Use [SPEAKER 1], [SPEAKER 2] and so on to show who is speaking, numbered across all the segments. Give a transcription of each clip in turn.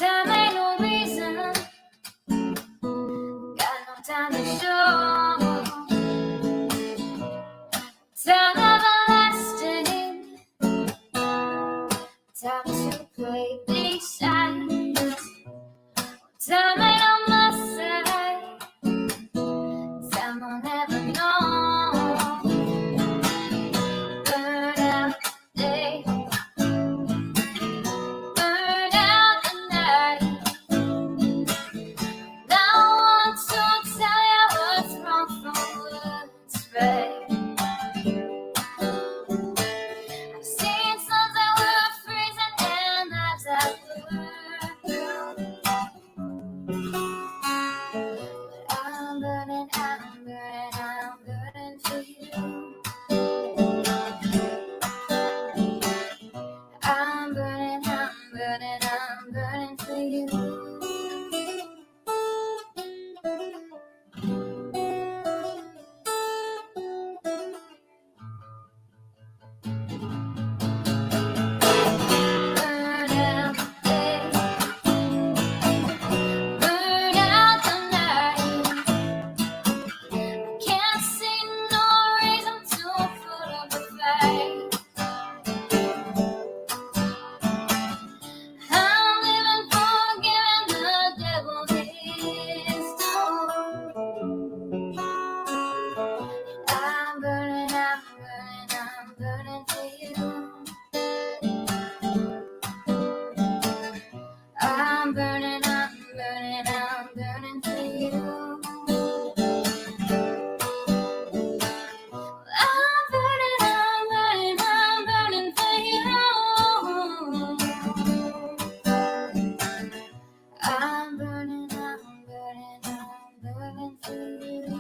[SPEAKER 1] Time ain't no reason, got no time to show. Time everlasting, time to play these sides. Time ain't on my side, time will never know. Burn out the day, burn out the night. Now I want to tell you what's wrong from what's right. I've seen suns that were freezing and lives that were blue. But I'm burning, I'm burning, I'm burning for you. I'm burning, I'm burning, I'm burning for you. Burn out the day, burn out the night. Can't see no reason to put up a fight. I'm living for giving the devil his due. I'm burning, I'm burning, I'm burning for you. I'm burning, I'm burning, I'm burning for you. I'm burning, I'm burning, I'm burning for you. I'm burning, I'm burning, I'm burning for you.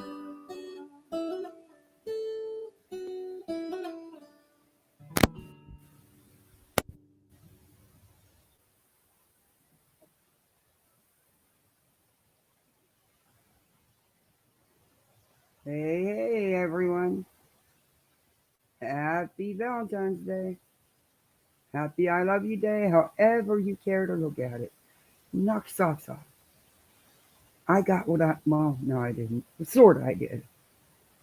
[SPEAKER 2] Hey, everyone. Happy Valentine's Day. Happy I Love You Day, however you care to look at it. Knock socks off. I got well, no, I didn't. Sort of, I did.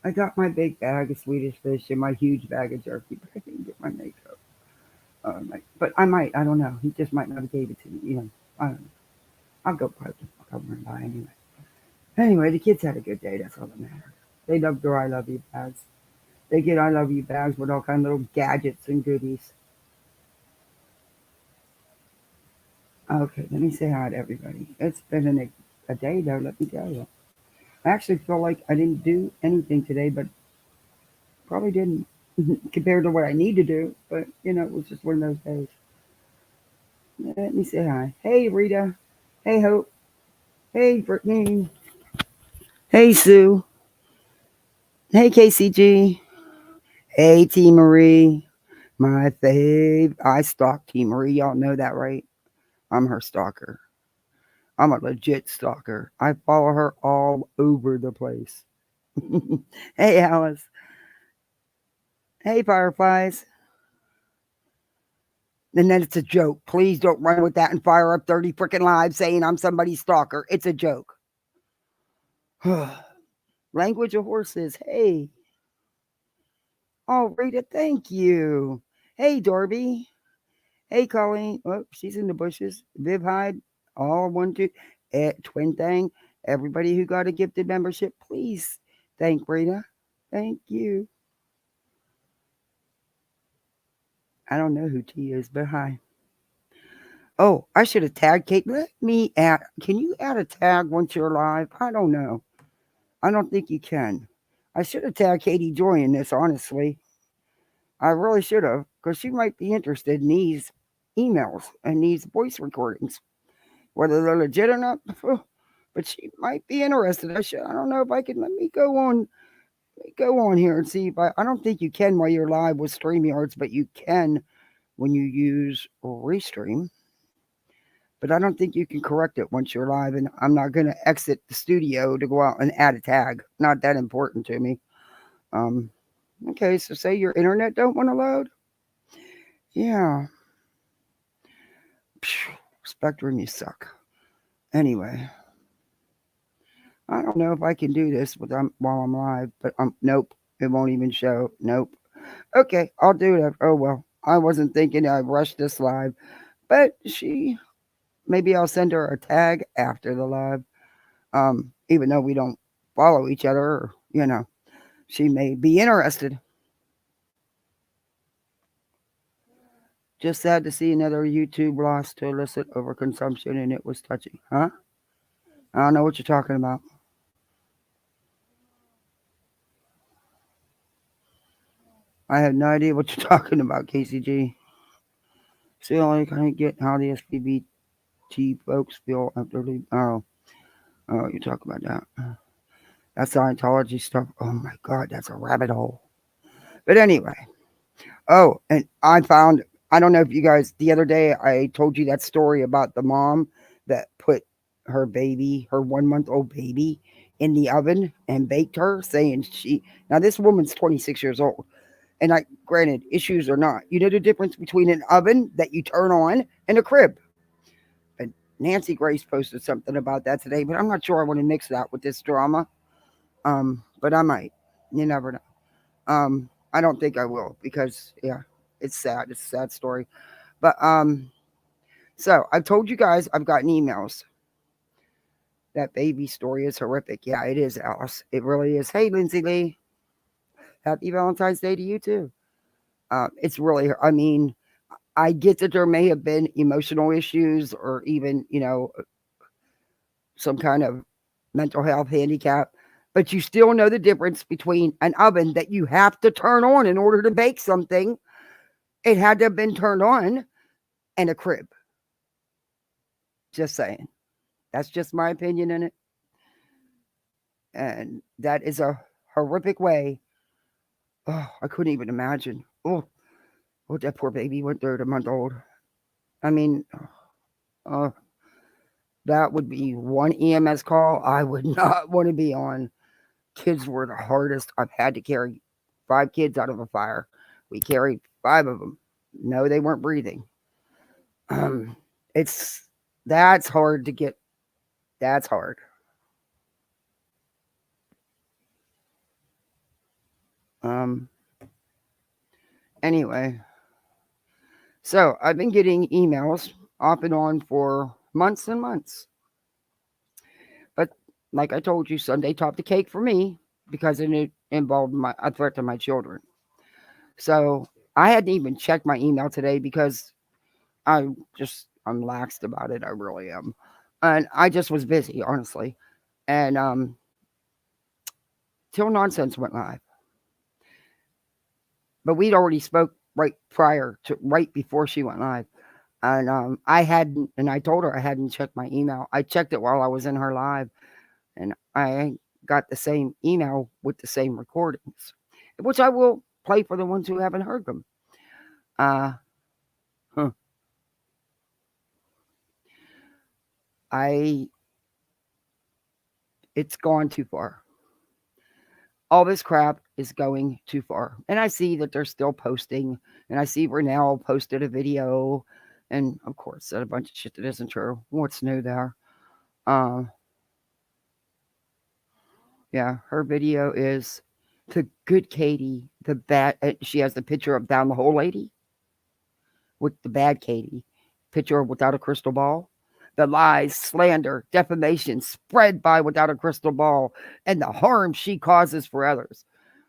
[SPEAKER 2] I got my big bag of Swedish fish and my huge bag of jerky, but I didn't get my makeup. But I might, I don't know. He just might not have gave it to me, I don't know. I'll go buy the fuck over and buy anyway. Anyway, the kids had a good day, that's all that matters. They loved their I Love You bags. They get I Love You bags with all kind of little gadgets and goodies. Okay, let me say hi to everybody. It's been a day though, let me tell you. I actually feel like I didn't do anything today, but probably didn't compared to what I need to do. But it was just one of those days. Let me say hi. Hey Rita. Hey Hope. Hey Brittany. Hey Sue. Hey KCG. Hey T Marie. My fave. I stalk T Marie. Y'all know that, right? I'm her stalker. I'm a legit stalker. I follow her all over the place. Hey, Alice. Hey, Fireflies. And then it's a joke. Please don't run with that and fire up 30 freaking lives saying I'm somebody's stalker. It's a joke. Language of horses. Hey. Oh, Rita, thank you. Hey, Dorby. Hey, Colleen. Oh, she's in the bushes. Viv Hyde. All one, two. Twin Thing. Everybody who got a gifted membership, please thank Rita. Thank you. I don't know who T is, but hi. Oh, I should have tagged Kate. Let me add. Can you add a tag once you're live? I don't know. I don't think you can. I should have tagged Katie Joy in this, honestly. I really should have, because she might be interested in these emails and these voice recordings, whether they're legit or not. But she might be interested. I don't know if I can. Let me go on. Let me go on here and see if I don't think you can while you're live with StreamYards, but you can when you use Restream. But I don't think you can correct it once you're live, and I'm not going to exit the studio to go out and add a tag. Not that important to me. Okay, so say your internet don't want to load. Yeah. Spectrum, you suck. Anyway, I don't know if I can do this while I'm live, but nope, it won't even show. Nope. Okay, I'll do it. Oh well, I wasn't thinking I'd rush this live, but maybe I'll send her a tag after the live. Even though we don't follow each other, or, she may be interested. Just sad to see another YouTube lost to illicit overconsumption, and it was touching. Huh? I don't know what you're talking about. I have no idea what you're talking about, KCG. Still, I can't get how the SBBT folks feel after leaving. Oh, you talk about that. That Scientology stuff. Oh my God, that's a rabbit hole. But anyway. Oh, and I don't know if you guys, the other day, I told you that story about the mom that put her 1-month-old baby in the oven and baked her, saying now this woman's 26 years old. And granted, issues or not, you know the difference between an oven that you turn on and a crib. And Nancy Grace posted something about that today, but I'm not sure I want to mix that with this drama. But I might. You never know. I don't think I will because it's sad. It's a sad story. But so I've told you guys I've gotten emails. That baby story is horrific. Yeah, it is, Alice. It really is. Hey, Lindsay Lee. Happy Valentine's Day to you too. It's really, I mean, I get that there may have been emotional issues or even, some kind of mental health handicap, but you still know the difference between an oven that you have to turn on in order to bake something. It had to have been turned on, and a crib. Just saying. That's just my opinion in it. And that is a horrific way. Oh, I couldn't even imagine. Oh, what that poor baby went through, the month old. I mean, that would be one EMS call I would not want to be on. Kids were the hardest. I've had to carry 5 kids out of a fire. We carried 5 of them. No, they weren't breathing. That's hard to get. That's hard. Anyway, so I've been getting emails off and on for months and months. But like I told you, Sunday topped the cake for me because it involved a threat to my children. So I hadn't even checked my email today because I'm laxed about it. I really am. And I just was busy, honestly. And Till Nonsense went live. But we'd already spoke right before she went live. And I told her I hadn't checked my email. I checked it while I was in her live, and I got the same email with the same recordings, which I will play for the ones who haven't heard them. It's gone too far. All this crap is going too far. And I see that they're still posting, and I see Renelle posted a video, and of course said a bunch of shit that isn't true. What's new there? Yeah, her video is the good Katie, the bad. She has the picture of down the hole lady with the bad Katie, picture of without a crystal ball. The lies, slander, defamation spread by without a crystal ball, and the harm she causes for others.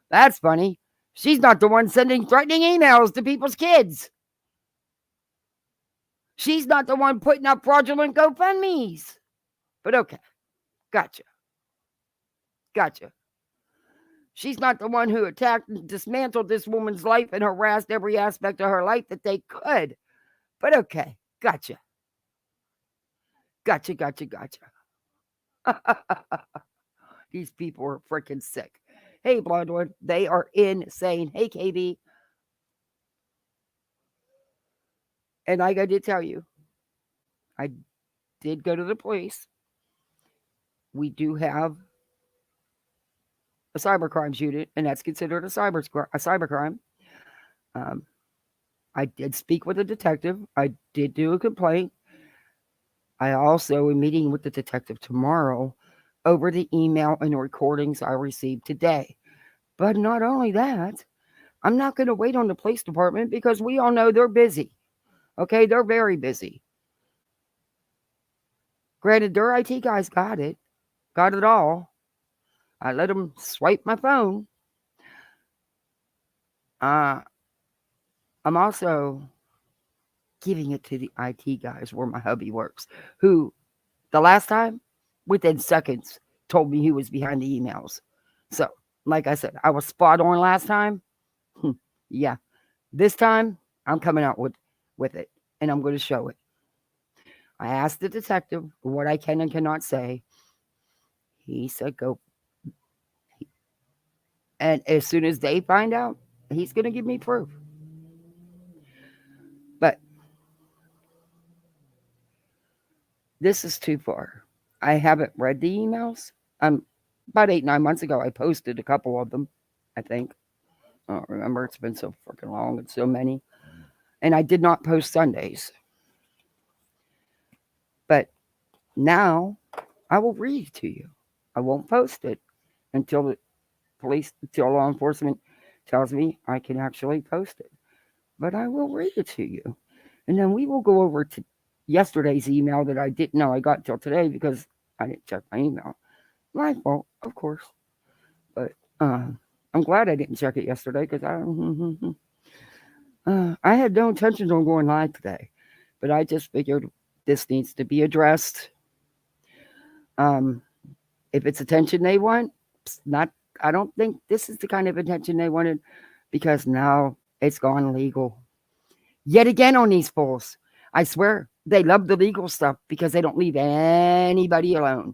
[SPEAKER 2] That's funny. She's not the one sending threatening emails to people's kids. She's not the one putting up fraudulent GoFundMes. But okay, gotcha. She's not the one who attacked and dismantled this woman's life and harassed every aspect of her life that they could. But okay, gotcha. These people are freaking sick. Hey, Bloodwood, they are insane. Hey, KB. And like I did tell you, I did go to the police. We do have a cybercrimes unit, and that's considered a cybercrime. I did speak with a detective. I did do a complaint. I also am meeting with the detective tomorrow over the email and recordings I received today. But not only that, I'm not going to wait on the police department because we all know they're busy. Okay, they're very busy. Granted, their IT guys got it all. I let them swipe my phone. Uh, I'm also giving it to the IT guys where my hubby works, who the last time, within seconds, told me he was behind the emails. So, like I said, I was spot on last time. Yeah, this time I'm coming out with it, and I'm going to show it. I asked the detective what I can and cannot say. He said go, and as soon as they find out, he's going to give me proof. But this is too far. I haven't read the emails. About 8, 9 months ago, I posted a couple of them. I think. I don't remember. It's been so freaking long. It's so many. And I did not post Sundays. But now I will read it to you. I won't post it until until law enforcement tells me I can actually post it. But I will read it to you. And then we will go over to yesterday's email that I didn't know I got till today because I didn't check my email. My fault, of course. But I'm glad I didn't check it yesterday because I had no intentions on going live today. But I just figured this needs to be addressed. Um, if it's attention they want, not. I don't think this is the kind of attention they wanted because now it's gone legal. Yet again on these fools. I swear they love the legal stuff because they don't leave anybody alone.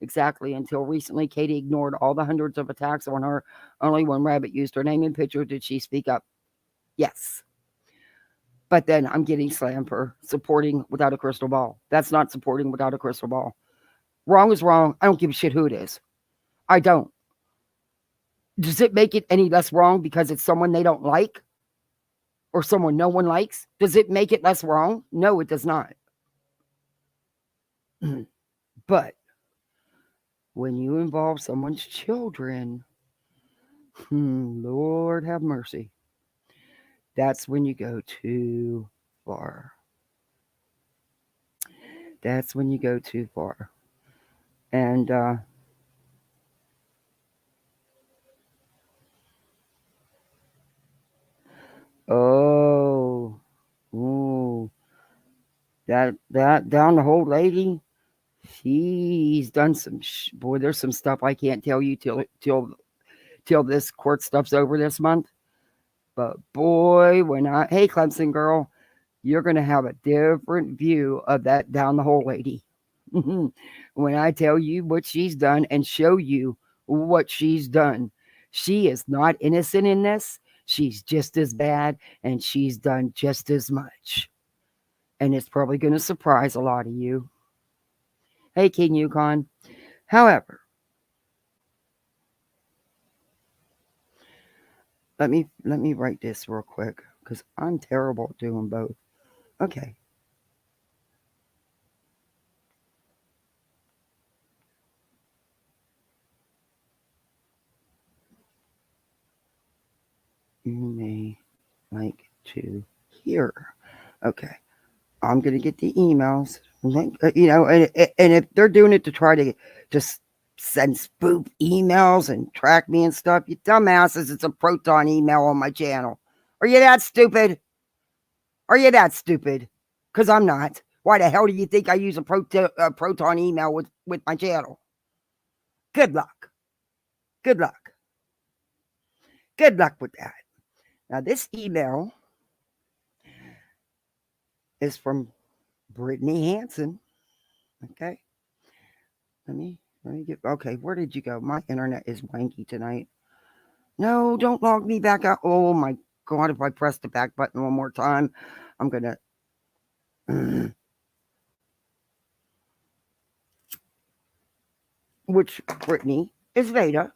[SPEAKER 2] Exactly until recently, Katie ignored all the hundreds of attacks on her. Only when Rabbit used her name and picture did she speak up. Yes. But then I'm getting slammed for supporting without a crystal ball. That's not supporting without a crystal ball. Wrong is wrong. I don't give a shit who it is. I don't. Does it make it any less wrong because it's someone they don't like or someone no one likes? Does it make it less wrong? No, it does not. But when you involve someone's children, Lord have mercy. That's when you go too far. That's when you go too far. And oh, ooh, that down the whole lady. She's done some boy. There's some stuff I can't tell you till this court stuff's over this month. But boy, hey Clemson girl, you're gonna have a different view of that down the hole lady. When I tell you what she's done and show you what she's done, she is not innocent in this. She's just as bad and she's done just as much. And it's probably going to surprise a lot of you. Hey, King Yukon. However, let me write this real quick because I'm terrible at doing both. Okay. You may like to hear. Okay. I'm gonna get the emails. And if they're doing it to try to just send spoof emails and track me and stuff, you dumbasses, it's a Proton email on my channel. Are you that stupid? Are you that stupid? Because I'm not. Why the hell do you think I use a Proton email with my channel? Good luck. Good luck. Good luck with that. Now, this email is from Brittany Hanson. Okay. Let me get. Okay, where did you go? My internet is wanky tonight. No, don't log me back out. Oh my God, if I press the back button one more time, I'm gonna. Which Brittany is Veda.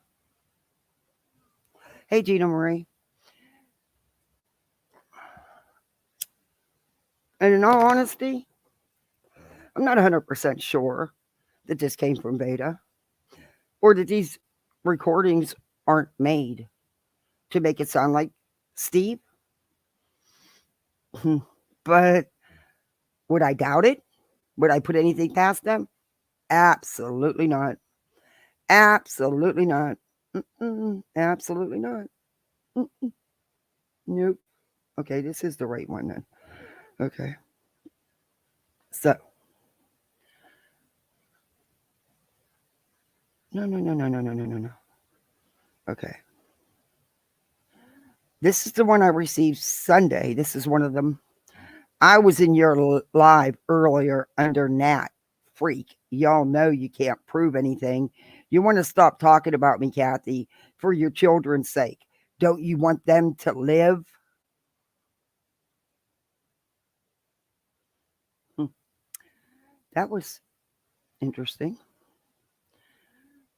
[SPEAKER 2] Hey, Gina Marie. And in all honesty, I'm not 100% sure that this came from Beta or that these recordings aren't made to make it sound like Steve. But would I doubt it? Would I put anything past them? Absolutely not. Absolutely not. Absolutely not. Nope. Okay, this is the right one then. Okay. So. No. Okay. This is the one I received Sunday. This is one of them. I was in your live earlier under Nat Freak. Y'all know you can't prove anything. You want to stop talking about me, Kathy, for your children's sake. Don't you want them to live? That was interesting.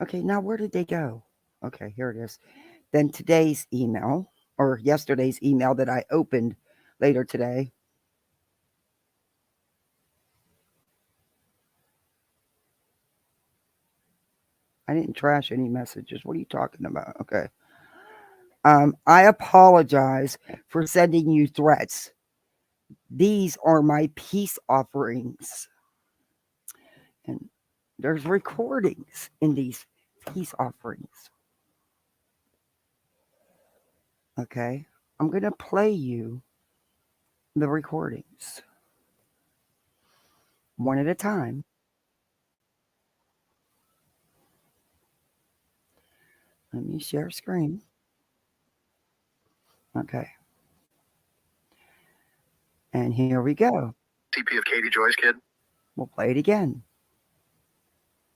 [SPEAKER 2] Okay, now where did they go? Okay, here it is. Then today's email, or yesterday's email that I opened later today. I didn't trash any messages. What are you talking about? Okay. I apologize for sending you threats. These are my peace offerings. And there's recordings in these peace offerings. Okay. I'm going to play you the recordings one at a time. Let me share screen. Okay. And here we go.
[SPEAKER 3] CP of Katie Joy's kid.
[SPEAKER 2] We'll play it again.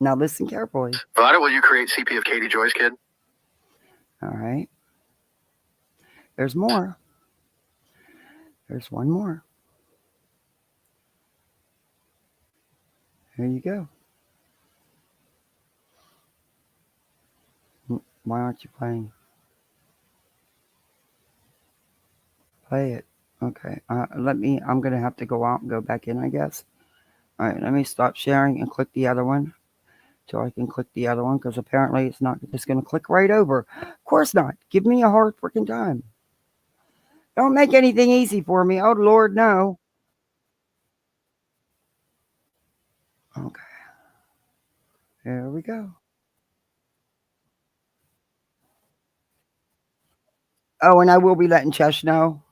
[SPEAKER 2] Now listen carefully.
[SPEAKER 3] Vada, will you create CP of Katie Joy's kid?
[SPEAKER 2] All right. There's more. There's one more. Here you go. Why aren't you playing? Play it. Okay. I'm going to have to go out and go back in, I guess. All right. Let me stop sharing and click the other one till I can click the other one because apparently it's not just going to click right over. Of course not. Give me a hard freaking time. Don't make anything easy for me. Oh, Lord, no. Okay. Here we go. Oh, and I will be letting Chesh know.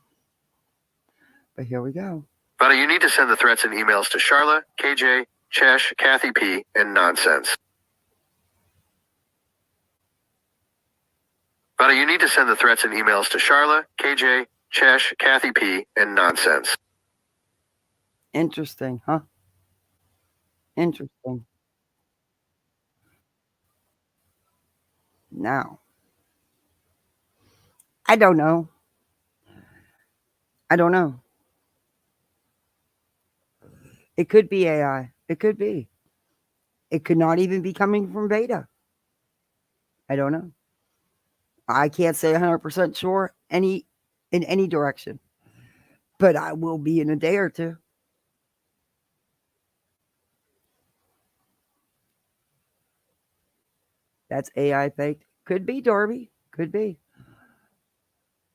[SPEAKER 2] But here we go.
[SPEAKER 3] Vada, you need to send the threats and emails to Charla, KJ, Chesh, Kathy P, and Nonsense. Vada, you need to send the threats and emails to Charla, KJ, Chesh, Kathy P, and Nonsense.
[SPEAKER 2] Interesting, huh? Interesting. Now, I don't know. I don't know. It could be AI. It could be. It could not even be coming from Beta. I don't know. I can't say 100% sure in any direction. But I will be in a day or two. That's AI faked. Could be, Darby. Could be.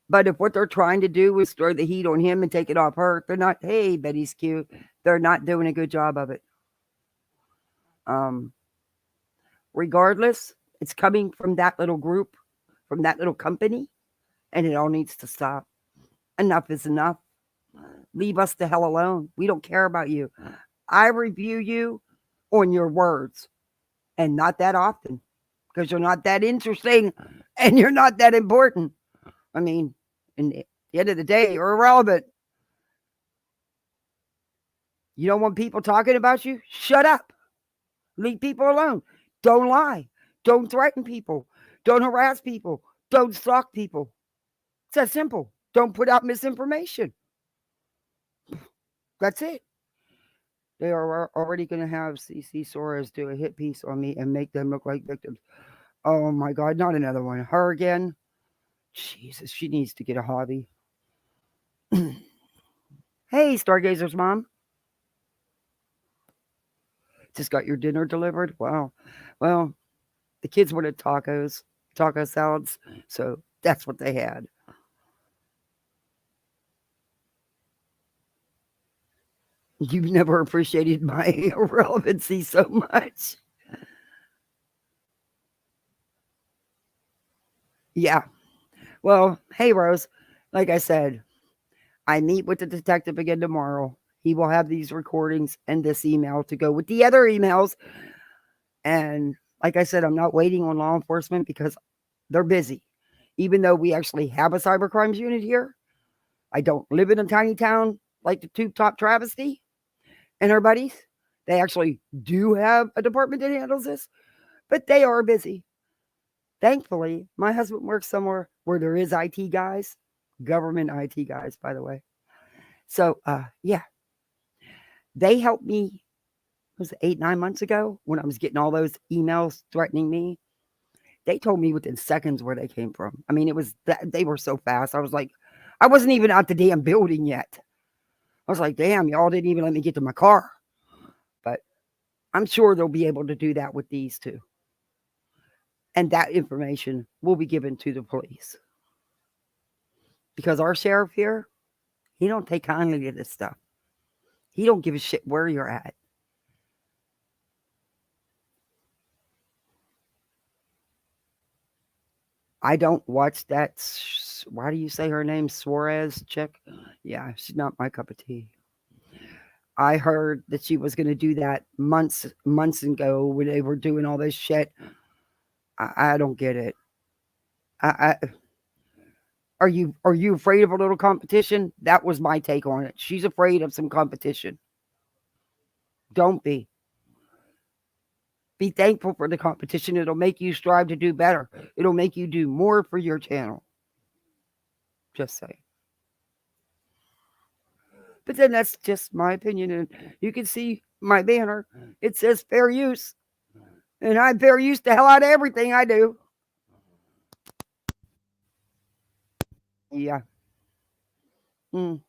[SPEAKER 2] But if what they're trying to do is throw the heat on him and take it off her, they're not, hey, Betty's cute. They're not doing a good job of it. Regardless, it's coming from that little group, from that little company, and it all needs to stop. Enough is enough. Leave us the hell alone. We don't care about you. I review you on your words, and not that often, because you're not that interesting and you're not that important. I mean, in the end of the day, you're irrelevant. You don't want people talking about you? Shut up. Leave people alone. Don't lie. Don't threaten people. Don't harass people. Don't stalk people. It's that simple. Don't put out misinformation. That's it. They are already going to have CC Suarez do a hit piece on me and make them look like victims. Oh my God, not another one. Her again. Jesus, she needs to get a hobby. Hey, Stargazer's mom. Just got your dinner delivered? Wow. Well, the kids wanted tacos, taco salads, so that's what they had. You've never appreciated my irrelevancy so much. Yeah. Well, hey, Rose. Like I said, I meet with the detective again tomorrow. He will have these recordings and this email to go with the other emails. And like I said, I'm not waiting on law enforcement because they're busy. Even though we actually have a cyber crimes unit here, I don't live in a tiny town like the Tube Top Travesty and her buddies. They actually do have a department that handles this, but they are busy. Thankfully, my husband works somewhere where there is IT guys, government IT guys, by the way. So, yeah, they helped me. Was it 8-9 months ago when I was getting all those emails threatening me? They told me within seconds where they came from. I mean, it was that they were so fast. I was like, I wasn't even out the damn building yet. I was like, damn, y'all didn't even let me get to my car. But I'm sure they'll be able to do that with these two. And that information will be given to the police. Because our sheriff here, he don't take kindly to this stuff. He don't give a shit where you're at. I don't watch that. Why do you say her name? Suarez chick? Yeah, she's not my cup of tea. I heard that she was going to do that months ago when they were doing all this shit. I don't get it. Are you afraid of a little competition? That was my take on it. She's afraid of some competition. Don't be. Be thankful for the competition. It'll make you strive to do better. It'll make you do more for your channel. Just saying. But then that's just my opinion. And you can see my banner. It says fair use. And I fair use the hell out of everything I do. Yeah. Oh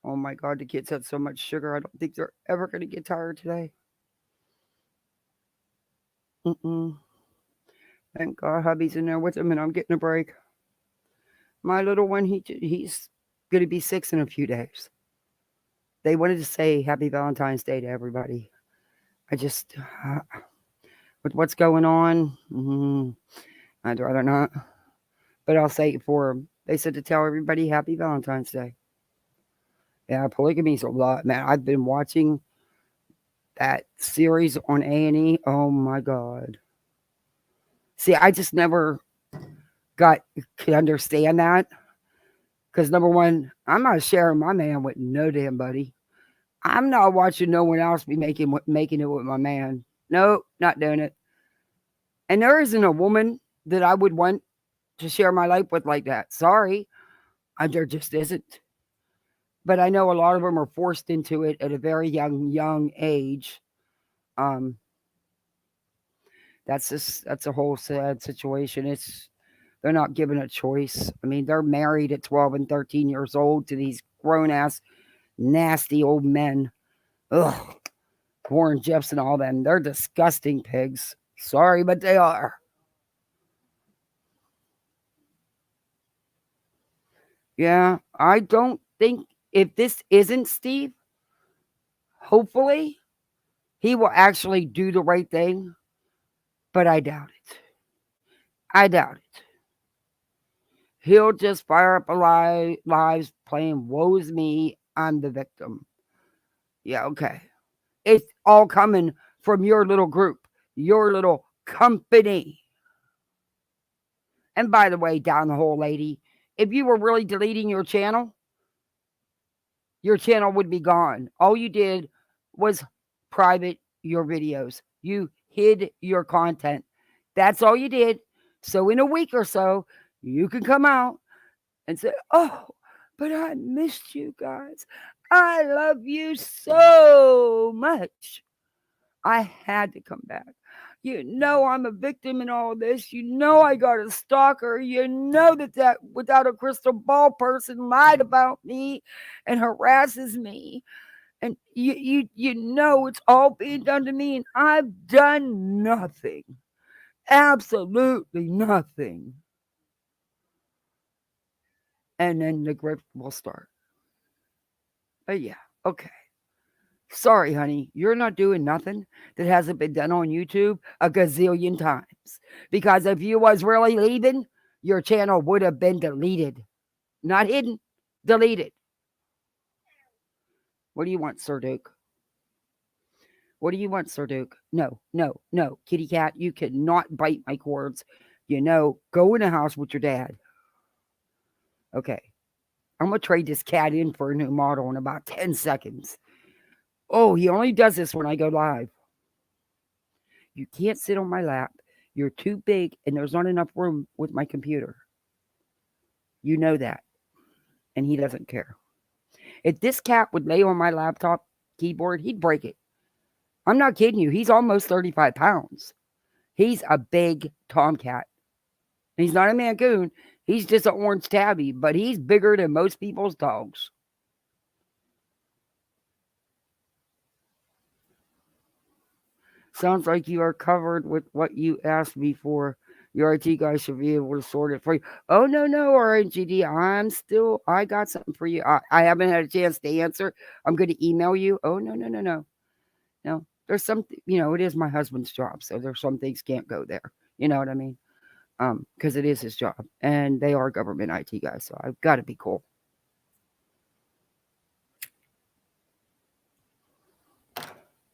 [SPEAKER 2] my God, the kids had so much sugar. I don't think they're ever going to get tired today. Thank God hubby's in there with them and I'm getting a break. My little one, he's going to be 6 in a few days. They wanted to say happy Valentine's Day to everybody. I just, with what's going on, I'd rather not. But I'll say it for them. They said to tell everybody happy Valentine's Day. Yeah, polygamy's a lot, man. I've been watching that series on A&E. Oh my God. See, I just never could understand that. Because number one, I'm not sharing my man with no damn buddy. I'm not watching no one else be making it with my man. No, not doing it. And there isn't a woman that I would want to share my life with like that. Sorry. There just isn't. But I know a lot of them are forced into it at a very young age. That's a whole sad situation. They're not given a choice. I mean, they're married at 12 and 13 years old to these grown-ass, nasty old men. Ugh. Warren Jeffs and all them. They're disgusting pigs. Sorry, but they are. Yeah, I don't think if this isn't Steve, hopefully he will actually do the right thing. But I doubt it. I doubt it. He'll just fire up a lives playing woe's me, I'm the victim. Yeah, okay. It's all coming from your little group, your little company. And by the way, down the hole, lady, if you were really deleting your channel would be gone. All you did was private your videos. You hid your content. That's all you did. So in a week or so, you can come out and say, oh, but I missed you guys. I love you so much. I had to come back. You know I'm a victim in all this. You know I got a stalker. You know that without a crystal ball person lied about me and harasses me. And you know it's all being done to me, and I've done nothing. Absolutely nothing. And then the grip will start. But yeah, okay. Sorry, honey, you're not doing nothing that hasn't been done on YouTube a gazillion times. Because if you was really leaving, your channel would have been deleted. Not hidden, deleted. What do you want, Sir Duke? What do you want, Sir Duke? No, no, no. Kitty cat, you cannot bite my cords. You know, go in the house with your dad. Okay. I'm going to trade this cat in for a new model in about 10 seconds. Oh, he only does this when I go live. You can't sit on my lap. You're too big, and there's not enough room with my computer. You know that. And he doesn't care. If this cat would lay on my laptop keyboard, he'd break it. I'm not kidding you. He's almost 35 pounds. He's a big tomcat. He's not a Mancoon. He's just an orange tabby, but he's bigger than most people's dogs. Sounds like you are covered with what you asked me for. Your IT guy should be able to sort it for you. Oh, no, RNGD. I got something for you. I haven't had a chance to answer. I'm going to email you. Oh, no. No, there's some, it is my husband's job. So there's some things can't go there. You know what I mean? Because it is his job. And they are government IT guys. So I've got to be cool.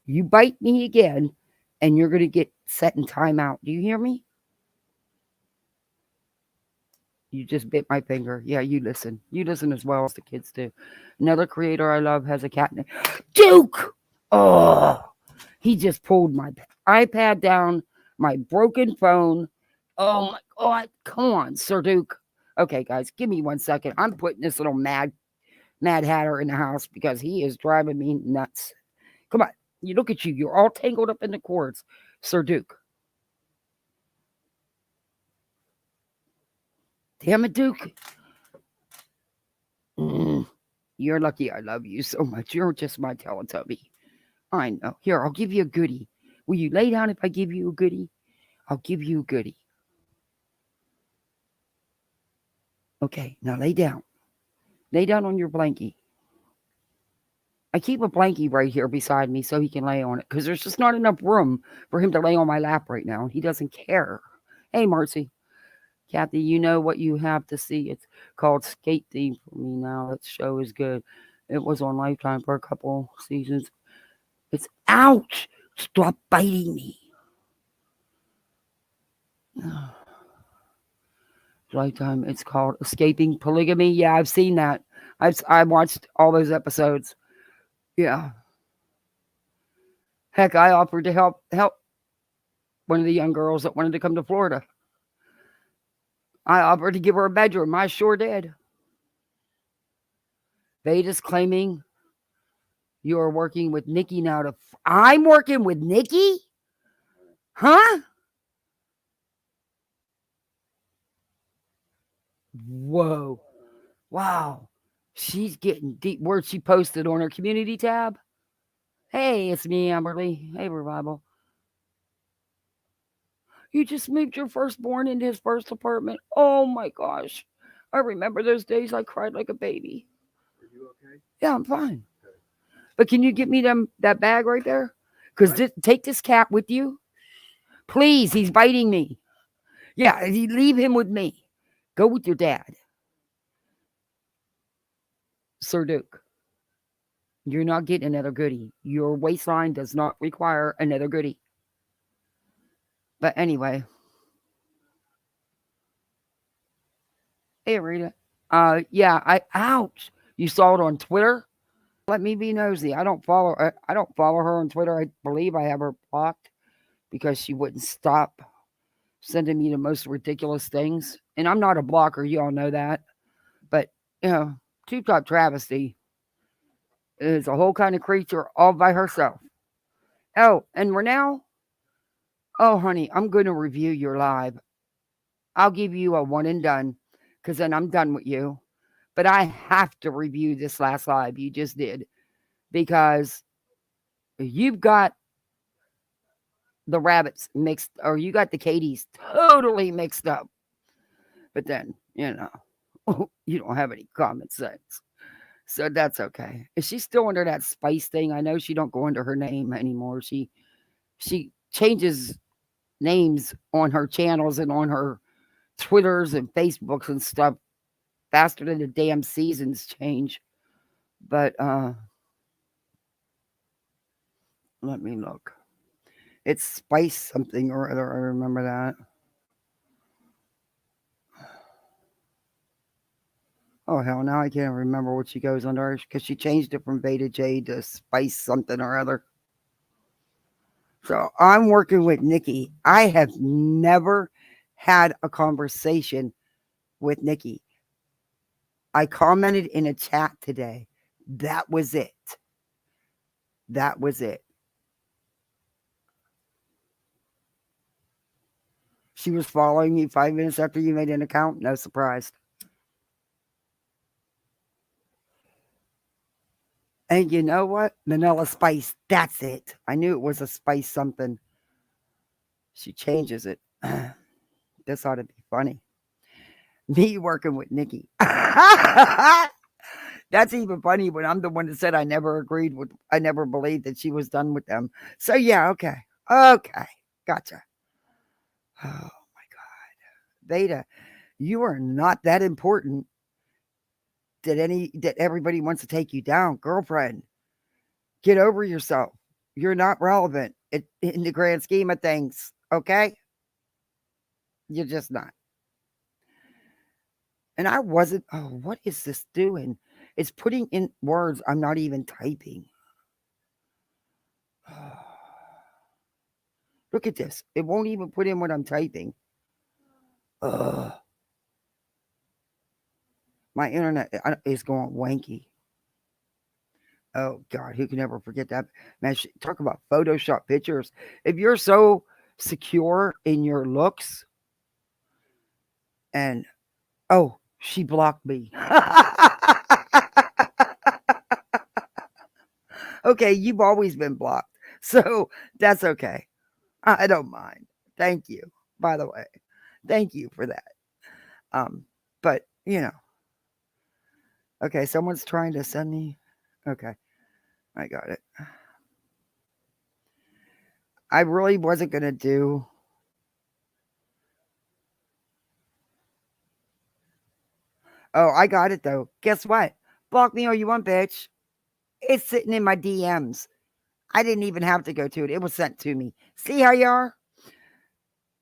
[SPEAKER 2] You bite me again, and you're going to get set in timeout. Do you hear me? You just bit my finger. Yeah, you listen. You listen as well as the kids do. Another creator I love has a cat named Duke. Oh, he just pulled my iPad down, my broken phone. Oh my God. Come on, Sir Duke. Okay, guys, give me 1 second. I'm putting this little Mad Hatter in the house because he is driving me nuts. Come on. You look at you. You're all tangled up in the cords, Sir Duke. Damn it, Duke. You're lucky I love you so much. You're just my Teletubby. I know. Here, I'll give you a goodie. Will you lay down if I give you a goodie? I'll give you a goodie. Okay, now lay down. Lay down on your blankie. I keep a blankie right here beside me so he can lay on it because there's just not enough room for him to lay on my lap right now. He doesn't care. Hey, Marcy. Kathy, you know what you have to see. It's called Skate Theme for me now. That show is good. It was on Lifetime for a couple seasons. It's ouch. Stop biting me. Lifetime. It's called Escaping Polygamy. Yeah, I've seen that. I watched all those episodes. Yeah. Heck, I offered to help one of the young girls that wanted to come to Florida. I offered to give her a bedroom. I sure did. They just claiming you are working with Nikki now to... I'm working with Nikki? Huh? Whoa. Wow. She's getting deep. Word she posted on her community tab. Hey, it's me, Amberly. Hey, Revival. You just moved your firstborn into his first apartment. Oh my gosh. I remember those days I cried like a baby.
[SPEAKER 4] Are you okay?
[SPEAKER 2] Yeah, I'm fine. Okay. But can you get me that bag right there? Because take this cat with you. Please, he's biting me. Yeah, leave him with me. Go with your dad. Sir Duke, you're not getting another goodie. Your waistline does not require another goodie. But anyway. Hey, Rita. Yeah, ouch. You saw it on Twitter? Let me be nosy. I don't follow her on Twitter. I believe I have her blocked because she wouldn't stop sending me the most ridiculous things. And I'm not a blocker. You all know that. But, Tube Top Travesty is a whole kind of creature all by herself. Oh, and Renell? Oh, honey, I'm going to review your live. I'll give you a one and done because then I'm done with you. But I have to review this last live you just did because you've got the rabbits mixed, or you got the Katies totally mixed up. But then, you know, you don't have any common sense. So that's okay. Is she still under that Spice thing? I know she don't go under her name anymore. She changes names on her channels and on her Twitters and Facebooks and stuff faster than the damn seasons change. But let me look. It's Spice something or other. I remember that. Oh hell, now I can't remember what she goes under because she changed it from Beta J to Spice something or other. So I'm working with Nikki. I have never had a conversation with Nikki. I commented in a chat today. That was it. That was it. She was following you 5 minutes after you made an account. No surprise. And you know what? Vanilla Spice. That's it. I knew it was a spice something. She changes it. This ought to be funny. Me working with Nikki. That's even funny when I'm the one that said I never believed that she was done with them. So yeah, okay. Okay. Gotcha. Oh my God. Beta, you are not that important that everybody wants to take you down. Girlfriend, get over yourself. You're not relevant in the grand scheme of things. Okay? You're just not. And I wasn't. Oh, what is this doing? It's putting in words I'm not even typing. Look at this. It won't even put in what I'm typing. My internet is going wanky. Oh, God. Who can ever forget that? Man, talk about Photoshop pictures. If you're so secure in your looks and, oh, she blocked me. Okay, you've always been blocked. So that's okay. I don't mind. Thank you, by the way. Thank you for that. But you know, okay, someone's trying to send me. Okay, I got it. I really wasn't gonna do. Oh, I got it though. Guess what? Block me all you want, bitch. It's sitting in my DMs. I didn't even have to go to it. It was sent to me. See how you are?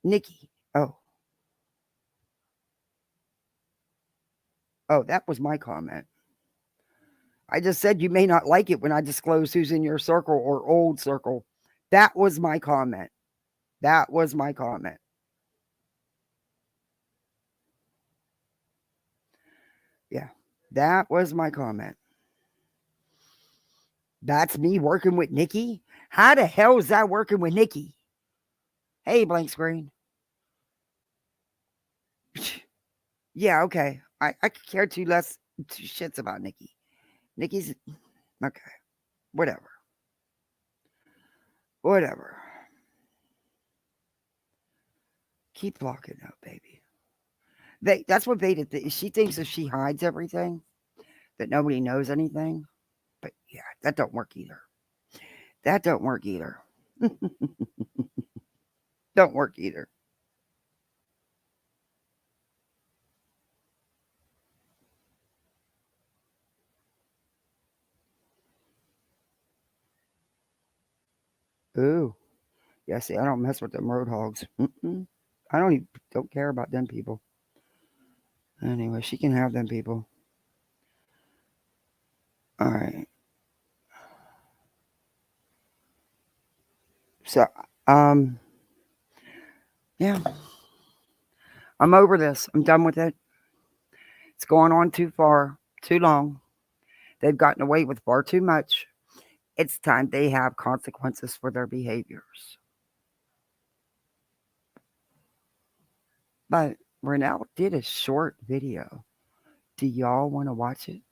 [SPEAKER 2] Nikki. Oh. Oh, that was my comment. I just said you may not like it when I disclose who's in your circle or old circle. That was my comment. That was my comment. Yeah, that was my comment. That's me working with Nikki? How the hell is that working with Nikki? Hey, blank screen. Yeah, okay. I could care two shits about Nikki. Nikki's okay. Whatever. Whatever. Keep blocking out, baby. That's what Beta she thinks if she hides everything, that nobody knows anything. But yeah, that don't work either. That don't work either. Don't work either. Ooh. Yeah, see, I don't mess with them road hogs. I don't care about them people. Anyway, she can have them people. All right. So, yeah, I'm over this. I'm done with it. It's going on too far, too long. They've gotten away with far too much. It's time they have consequences for their behaviors. But Renell did a short video. Do y'all want to watch it?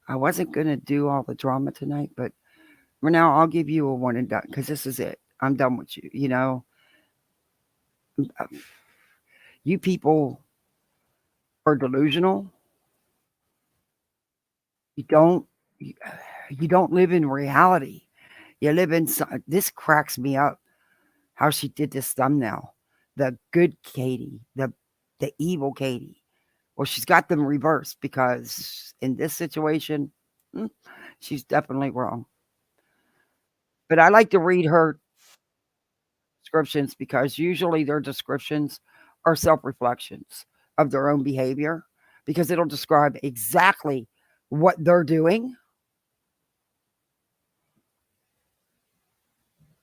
[SPEAKER 2] I wasn't going to do all the drama tonight, but for now, I'll give you a one and done because this is it. I'm done with you. You know, you people are delusional. You don't, you, you don't live in reality. You live in, this cracks me up how she did this thumbnail. The good Katie, the evil Katie. Well, she's got them reversed because in this situation, she's definitely wrong. But I like to read her descriptions because usually their descriptions are self reflections of their own behavior because it'll describe exactly what they're doing,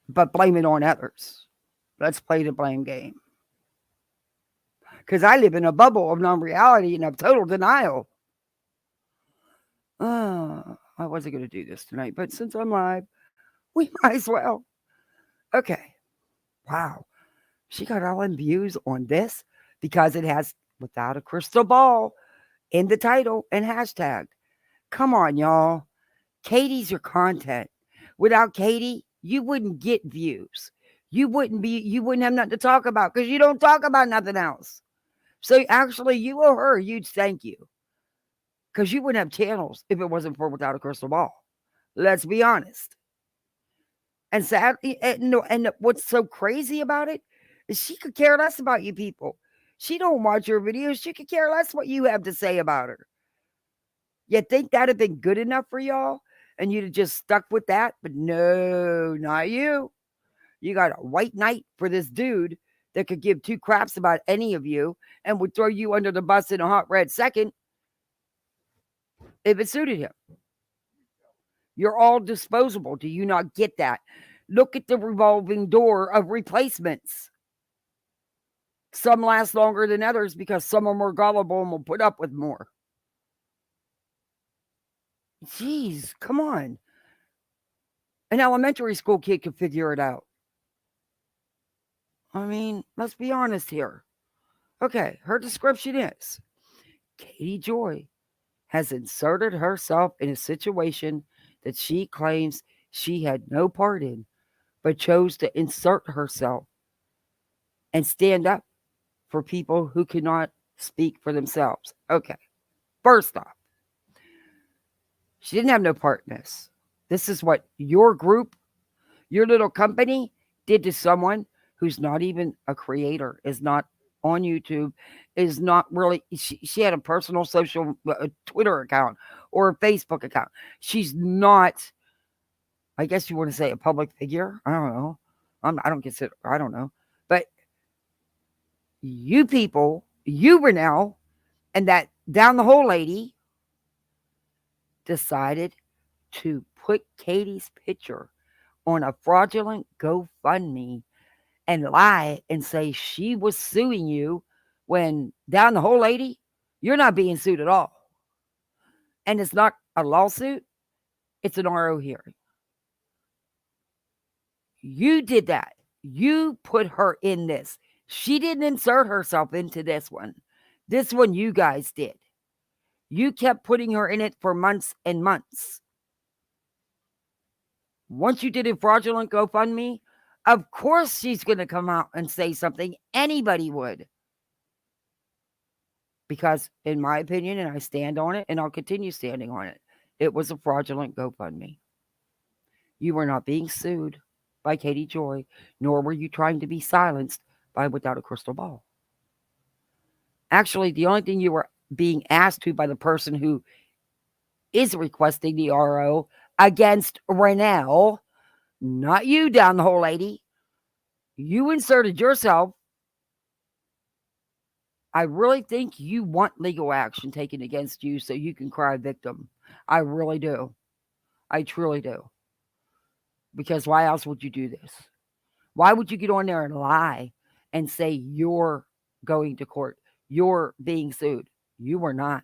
[SPEAKER 2] but blame it on others. Let's play the blame game. Because I live in a bubble of non reality and of total denial. I wasn't going to do this tonight, but since I'm live, we might as well. Okay. Wow. She got all them views on this because it has without a crystal ball in the title and hashtag. Come on, y'all. Katie's your content. Without Katie, you wouldn't get views. You wouldn't have nothing to talk about because you don't talk about nothing else. So actually, you owe her a huge thank you. Because you wouldn't have channels if it wasn't for Without a Crystal Ball. Let's be honest. And sadly, and what's so crazy about it is she could care less about you people. She don't watch your videos. She could care less what you have to say about her. You think that'd have been good enough for y'all? And you'd have just stuck with that? But no, not you. You got a white knight for this dude that could give two craps about any of you and would throw you under the bus in a hot red second if it suited him. You're all disposable. Do you not get that? Look at the revolving door of replacements. Some last longer than others because some are more gullible and will put up with more. Jeez, come on. An elementary school kid could figure it out. I mean, let's be honest here. Okay, her description is Katie Joy has inserted herself in a situation that she claims she had no part in, but chose to insert herself and stand up for people who cannot speak for themselves. Okay, first off, she didn't have no part in this. This is what your group, your little company did to someone who's not even a creator, is not on YouTube, is not really, she had a personal social Twitter account or a Facebook account. She's not, I guess you want to say a public figure. I don't know. I don't consider, I don't know. But you people, you Renelle, and that down the hole lady decided to put Katie's picture on a fraudulent GoFundMe and lie and say she was suing you when down the hole lady, you're not being sued at all. And it's not a lawsuit, it's an RO hearing. You did that. You put her in this. She didn't insert herself into this one. This one you guys did. You kept putting her in it for months and months. Once you did a fraudulent GoFundMe, of course she's going to come out and say something. Anybody would. Because in my opinion, and I stand on it, and I'll continue standing on it, it was a fraudulent GoFundMe. You were not being sued by Katie Joy, nor were you trying to be silenced by Without a Crystal Ball. Actually, the only thing you were being asked to by the person who is requesting the RO against Renelle, not you down the hole lady, you inserted yourself. I really think you want legal action taken against you so you can cry victim. I really do. I truly do. Because why else would you do this? Why would you get on there and lie and say you're going to court? You're being sued. You were not.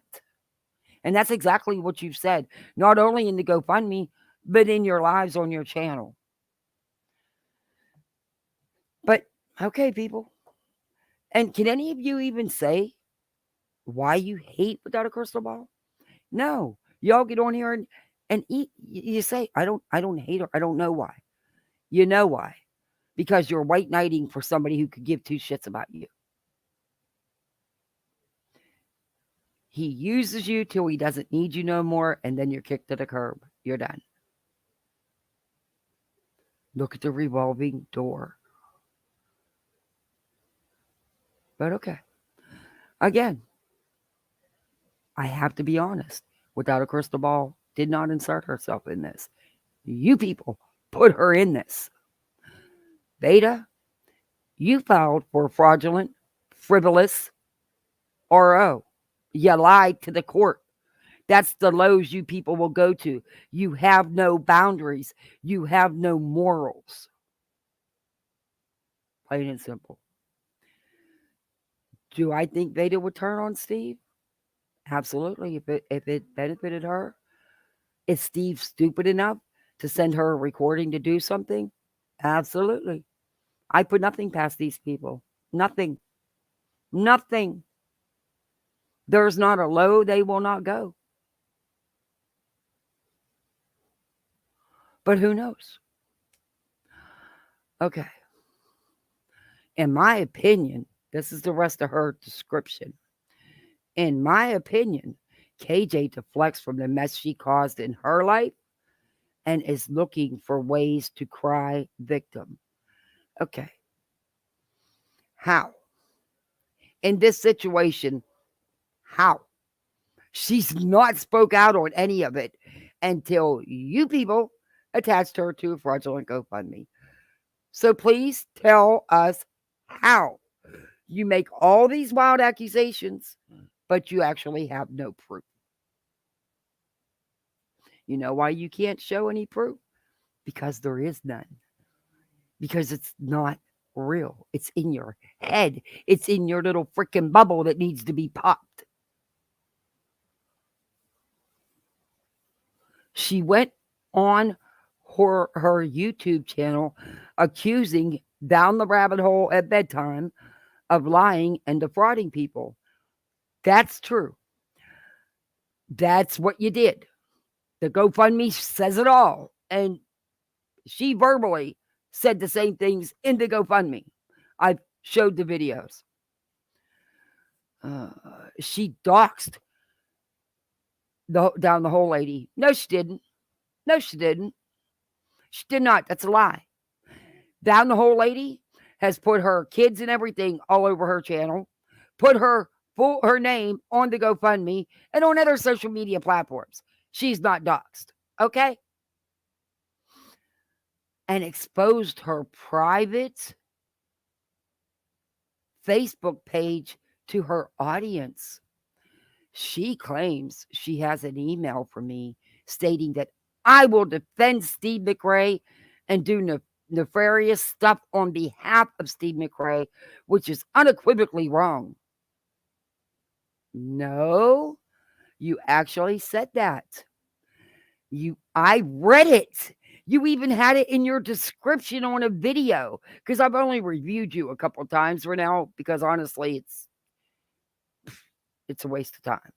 [SPEAKER 2] And that's exactly what you've said, not only in the GoFundMe, but in your lives on your channel. But, okay, people. And can any of you even say why you hate Without a Crystal Ball? No. Y'all get on here and eat. You say, I don't hate her. I don't know why. You know why? Because you're white knighting for somebody who could give two shits about you. He uses you till he doesn't need you no more, and then you're kicked to the curb. You're done. Look at the revolving door. But okay. Again, I have to be honest. Without a crystal ball, did not insert herself in this. You people put her in this. Beta, you filed for fraudulent, frivolous RO. You lied to the court. That's the lows you people will go to. You have no boundaries. You have no morals. Plain and simple. Do I think Veda would turn on Steve? Absolutely. If it benefited her. Is Steve stupid enough to send her a recording to do something? Absolutely. I put nothing past these people. Nothing. Nothing. There's not a low they will not go. But who knows? Okay. In my opinion, this is the rest of her description. In my opinion, KJ deflects from the mess she caused in her life and is looking for ways to cry victim. Okay. How? In this situation, how? She's not spoke out on any of it until you people attached her to a fraudulent GoFundMe. So please tell us how. You make all these wild accusations, but you actually have no proof. You know why you can't show any proof? Because there is none. Because it's not real. It's in your head. It's in your little freaking bubble that needs to be popped. She went on her YouTube channel accusing Down the Rabbit Hole at Bedtime of lying and defrauding people. That's true. That's what you did. The GoFundMe says it all. And she verbally said the same things in the GoFundMe. I've showed the videos. She doxed Down the Hole lady. No, she didn't. No, she didn't. She did not. That's a lie. Down the Hole lady has put her kids and everything all over her channel, put her name on the GoFundMe and on other social media platforms. She's not doxed. Okay? And exposed her private Facebook page to her audience. She claims she has an email from me stating that I will defend Steve McRae and do nefarious stuff on behalf of Steve McRae, which is unequivocally wrong. No, you actually said that. I read it. You even had it in your description on a video, because I've only reviewed you a couple times for now, because honestly, it's a waste of time.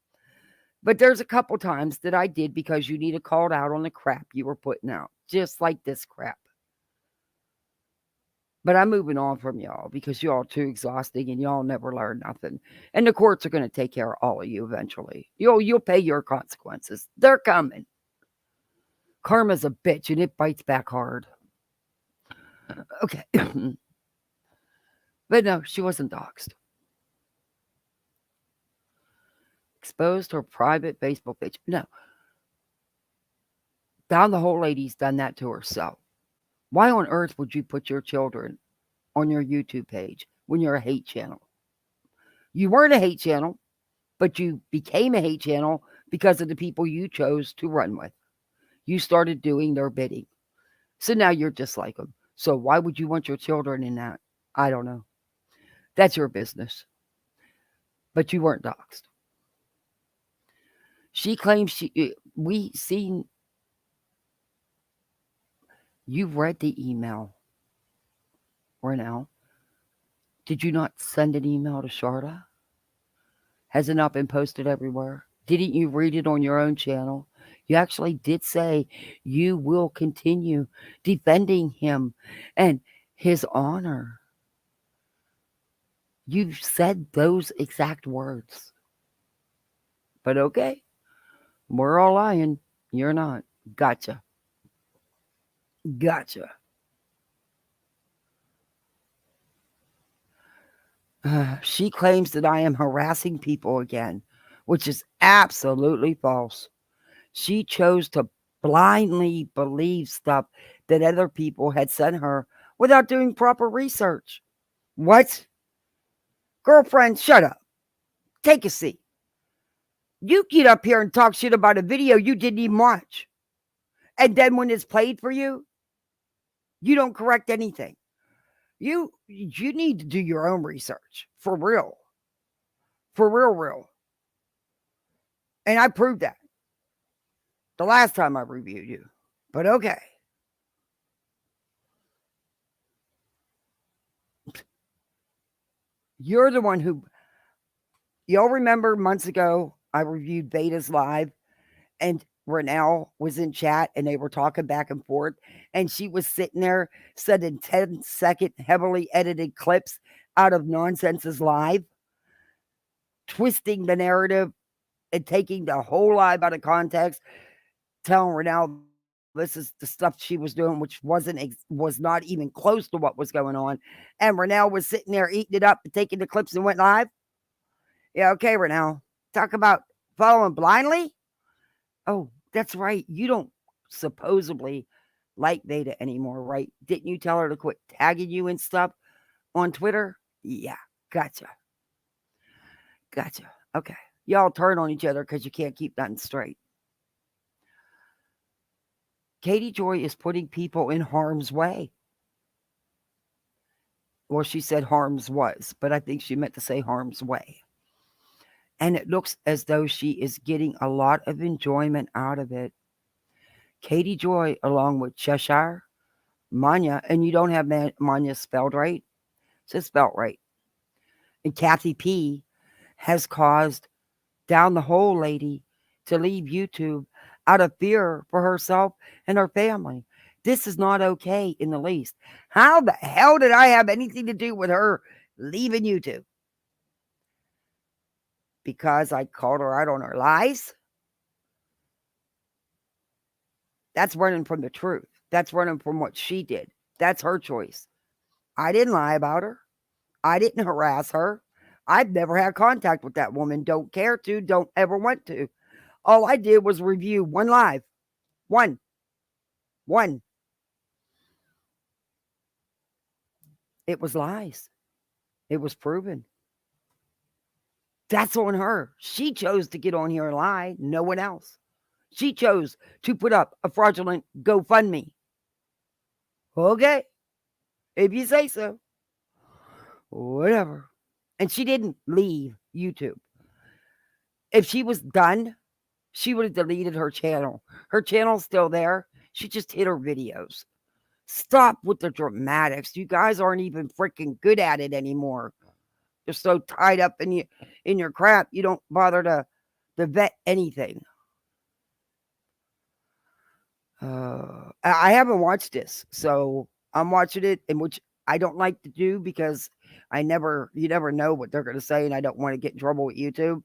[SPEAKER 2] But there's a couple times that I did because you needed called out on the crap you were putting out, just like this crap. But I'm moving on from y'all because y'all too exhausting and y'all never learn nothing. And the courts are going to take care of all of you eventually. You'll pay your consequences. They're coming. Karma's a bitch and it bites back hard. Okay. But no, she wasn't doxxed. Exposed her private Facebook page. No. Down the Hole lady's done that to herself. Why on earth would you put your children on your YouTube page when you're a hate channel? You weren't a hate channel, but you became a hate channel because of the people you chose to run with. You started doing their bidding. So now you're just like them. So why would you want your children in that? I don't know. That's your business. But you weren't doxxed. She claims we seen. You've read the email. Renell. Did you not send an email to Sharda? Has it not been posted everywhere? Didn't you read it on your own channel? You actually did say you will continue defending him and his honor. You said those exact words. But okay, we're all lying. You're not. Gotcha. Gotcha. She claims that I am harassing people again, which is absolutely false. She chose to blindly believe stuff that other people had sent her without doing proper research. What? Girlfriend, shut up. Take a seat. You get up here and talk shit about a video you didn't even watch. And then when it's played for you, you don't correct anything. You need to do your own research. For real. For real. And I proved that the last time I reviewed you. But okay. You're the one who, y'all remember months ago, I reviewed Beta's live and Renelle was in chat and they were talking back and forth. And she was sitting there sending 10-second heavily edited clips out of Nonsense's live, twisting the narrative and taking the whole live out of context, telling Renelle this is the stuff she was doing, which was not even close to what was going on. And Renelle was sitting there eating it up and taking the clips and went live. Yeah, okay, Renelle. Talk about following blindly. Oh, that's right. You don't supposedly like Beta anymore, right? Didn't you tell her to quit tagging you and stuff on Twitter? Yeah, gotcha. Okay. Y'all turn on each other because you can't keep nothing straight. Katie Joy is putting people in harm's way. Well, she said harm's was, but I think she meant to say harm's way. And it looks as though she is getting a lot of enjoyment out of it. Katie Joy, along with Cheshire, Manya, and you don't have Manya spelled right. It's spelled right. And Kathy P has caused Down the Hole Lady to leave YouTube out of fear for herself and her family. This is not okay in the least. How the hell did I have anything to do with her leaving YouTube? Because I called her out on her lies? That's running from the truth. That's running from what she did. That's her choice. I didn't lie about her. I didn't harass her. I've never had contact with that woman. Don't care to. Don't ever want to. All I did was review one live. One. It was lies. It was proven. That's on her. She chose to get on here and lie. No one else. She chose to put up a fraudulent GoFundMe. Okay. If you say so. Whatever. And she didn't leave YouTube. If she was done, she would have deleted her channel. Her channel's still there. She just hid her videos. Stop with the dramatics. You guys aren't even freaking good at it anymore. You're so tied up in your crap, you don't bother to vet anything. I haven't watched this, so I'm watching it, in which I don't like to do because you never know what they're going to say, and I don't want to get in trouble with YouTube.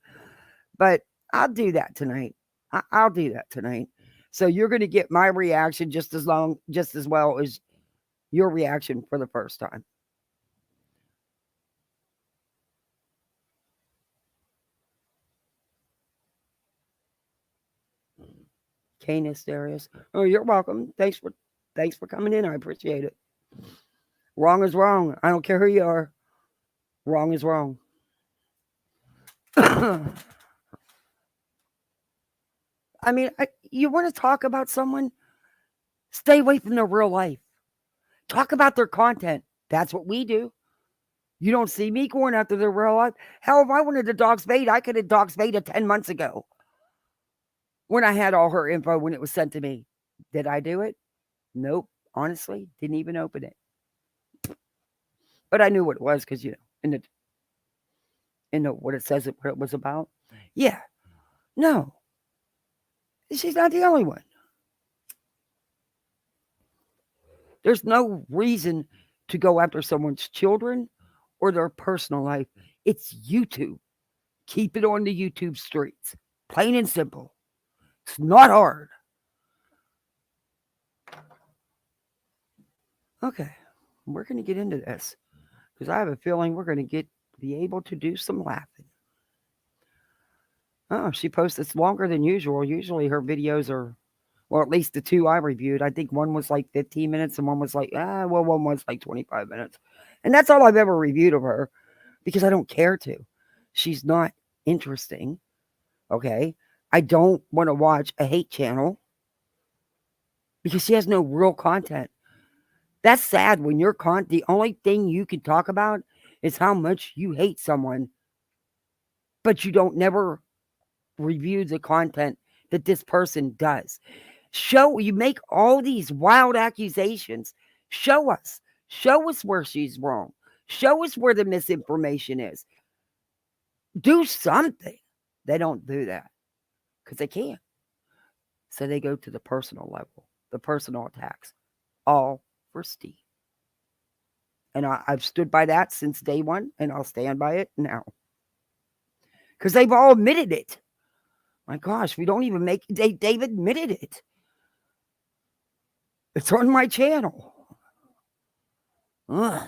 [SPEAKER 2] But I'll do that tonight. I'll do that tonight. So you're going to get my reaction just as well as your reaction for the first time. Canis Darius. Oh, you're welcome. Thanks for coming in. I appreciate it. Wrong is wrong. I don't care who you are. Wrong is wrong. I mean, you want to talk about someone? Stay away from their real life. Talk about their content. That's what we do. You don't see me going after their real life. Hell, if I wanted to dox Beta, I could have doxed Beta 10 months ago. When I had all her info when it was sent to me. Did I do it? Nope. Honestly, didn't even open it. But I knew what it was because, in the what it says what it was about. Yeah. No, she's not the only one. There's no reason to go after someone's children or their personal life. It's YouTube. Keep it on the YouTube streets. Plain and simple. It's not hard. Okay, we're going to get into this because I have a feeling we're going to be able to do some laughing. Oh, she posts it's longer than usual. Usually her videos are, well, at least the two I reviewed. I think one was like 15 minutes and one was like, one was like 25 minutes. And that's all I've ever reviewed of her because I don't care to. She's not interesting. Okay. I don't want to watch a hate channel because she has no real content. That's sad when the only thing you can talk about is how much you hate someone, but you don't never review the content that this person does. You make all these wild accusations. Show us where she's wrong. Show us where the misinformation is. Do something. They don't do that because they can't. So they go to the personal level, the personal attacks, all for Steve. And I've stood by that since day one, and I'll stand by it now. Because they've all admitted it. My gosh, we don't even they've admitted it. It's on my channel. Ugh.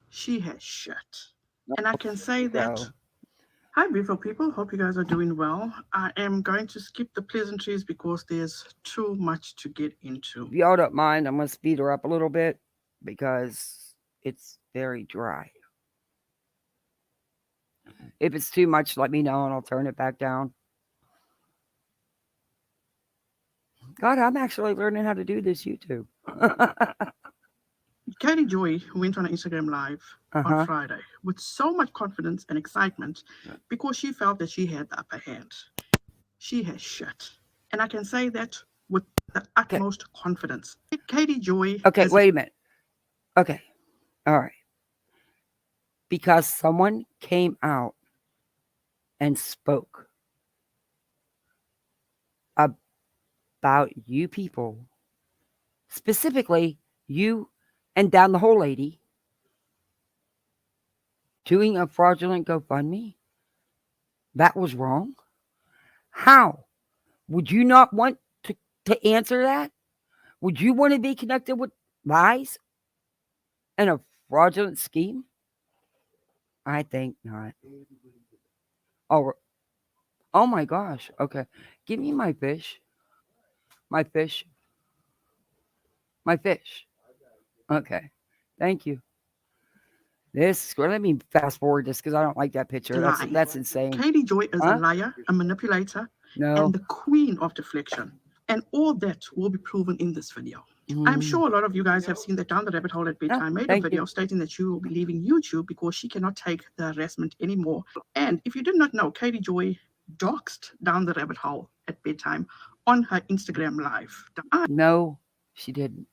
[SPEAKER 4] She has shut. And I can say that,
[SPEAKER 2] So,
[SPEAKER 4] hi, beautiful people. Hope you guys are doing well. I am going to skip the pleasantries because there's too much to get into.
[SPEAKER 2] if y'all don't mind, I'm going to speed her up a little bit because it's very dry. If it's too much, let me know and I'll turn it back down. God, I'm actually learning how to do this YouTube.
[SPEAKER 4] Katie Joy went on an Instagram Live on Friday with so much confidence and excitement because she felt that she had the upper hand. She has shut. And I can say that with the utmost confidence. Katie Joy.
[SPEAKER 2] Okay, wait a minute. Okay. All right. Because someone came out and spoke about you people, specifically you and Down the Hole Lady, doing a fraudulent GoFundMe, that was wrong. How? Would you not want to answer that? Would you want to be connected with lies and a fraudulent scheme? I think not. Oh my gosh. Okay. Give me my fish. My fish. Okay. Thank you. Let me fast forward this because I don't like that picture. That's insane.
[SPEAKER 4] Katie Joy is a liar, a manipulator, and the queen of deflection. And all that will be proven in this video. I'm sure a lot of you guys have seen that Down the Rabbit Hole at Bedtime made a video stating that she will be leaving YouTube because she cannot take the harassment anymore. And if you did not know, Katie Joy doxed Down the Rabbit Hole at Bedtime on her Instagram Live.
[SPEAKER 2] No, she didn't.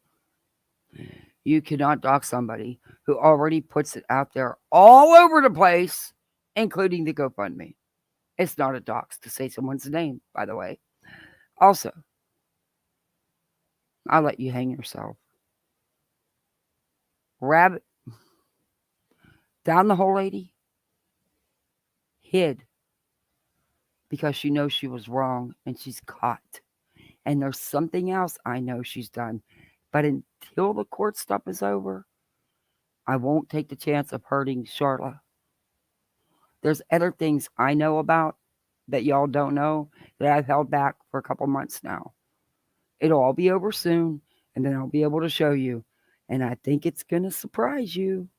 [SPEAKER 2] You cannot dox somebody who already puts it out there all over the place, including the GoFundMe. It's not a dox to say someone's name, by the way. Also, I'll let you hang yourself. Rabbit, Down the Hole Lady, hid because she knows she was wrong and she's caught. And there's something else I know she's done. But until the court stuff is over, I won't take the chance of hurting Charla. There's other things I know about that y'all don't know that I've held back for a couple months now. It'll all be over soon, and then I'll be able to show you. And I think it's going to surprise you.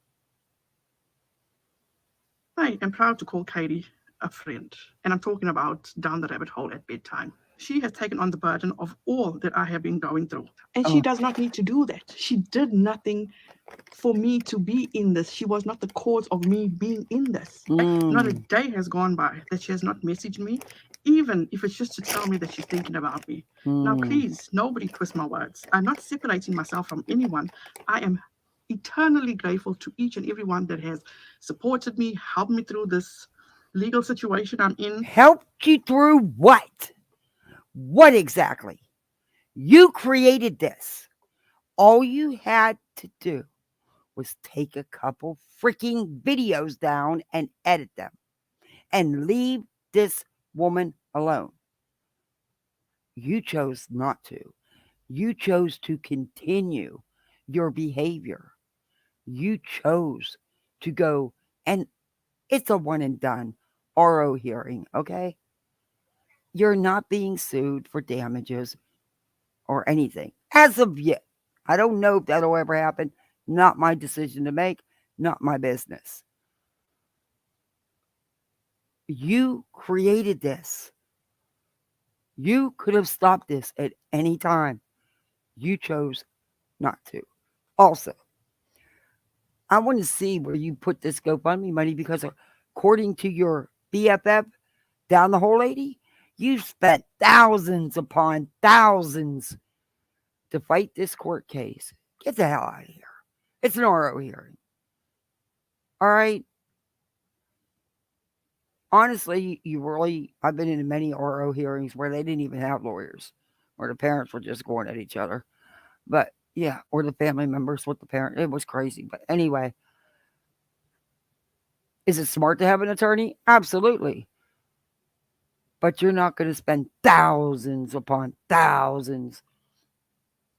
[SPEAKER 4] I am proud to call Katie a friend. And I'm talking about Down the Rabbit Hole at Bedtime. She has taken on the burden of all that I have been going through. And she does not need to do that. She did nothing for me to be in this. She was not the cause of me being in this. Not a day has gone by that she has not messaged me, even if it's just to tell me that she's thinking about me. Now, please, nobody twist my words. I'm not separating myself from anyone. I am eternally grateful to each and everyone that has supported me, helped me through this legal situation I'm in.
[SPEAKER 2] Helped you through what? What exactly? You created this. All you had to do was take a couple freaking videos down and edit them and leave this woman alone. You chose not to. You chose to continue your behavior. You chose to go, and it's a one and done RO hearing, okay? You're not being sued for damages or anything as of yet. I don't know if that'll ever happen. Not my decision to make, not my business. You created this. You could have stopped this at any time. You chose not to. Also, I want to see where you put this GoFundMe money because according to your BFF down the hole lady, you spent thousands upon thousands to fight this court case. Get the hell out of here. It's an RO hearing. All right. Honestly, I've been in many RO hearings where they didn't even have lawyers, or the parents were just going at each other. But yeah, or the family members with the parent. It was crazy. But anyway, is it smart to have an attorney? Absolutely. But you're not going to spend thousands upon thousands,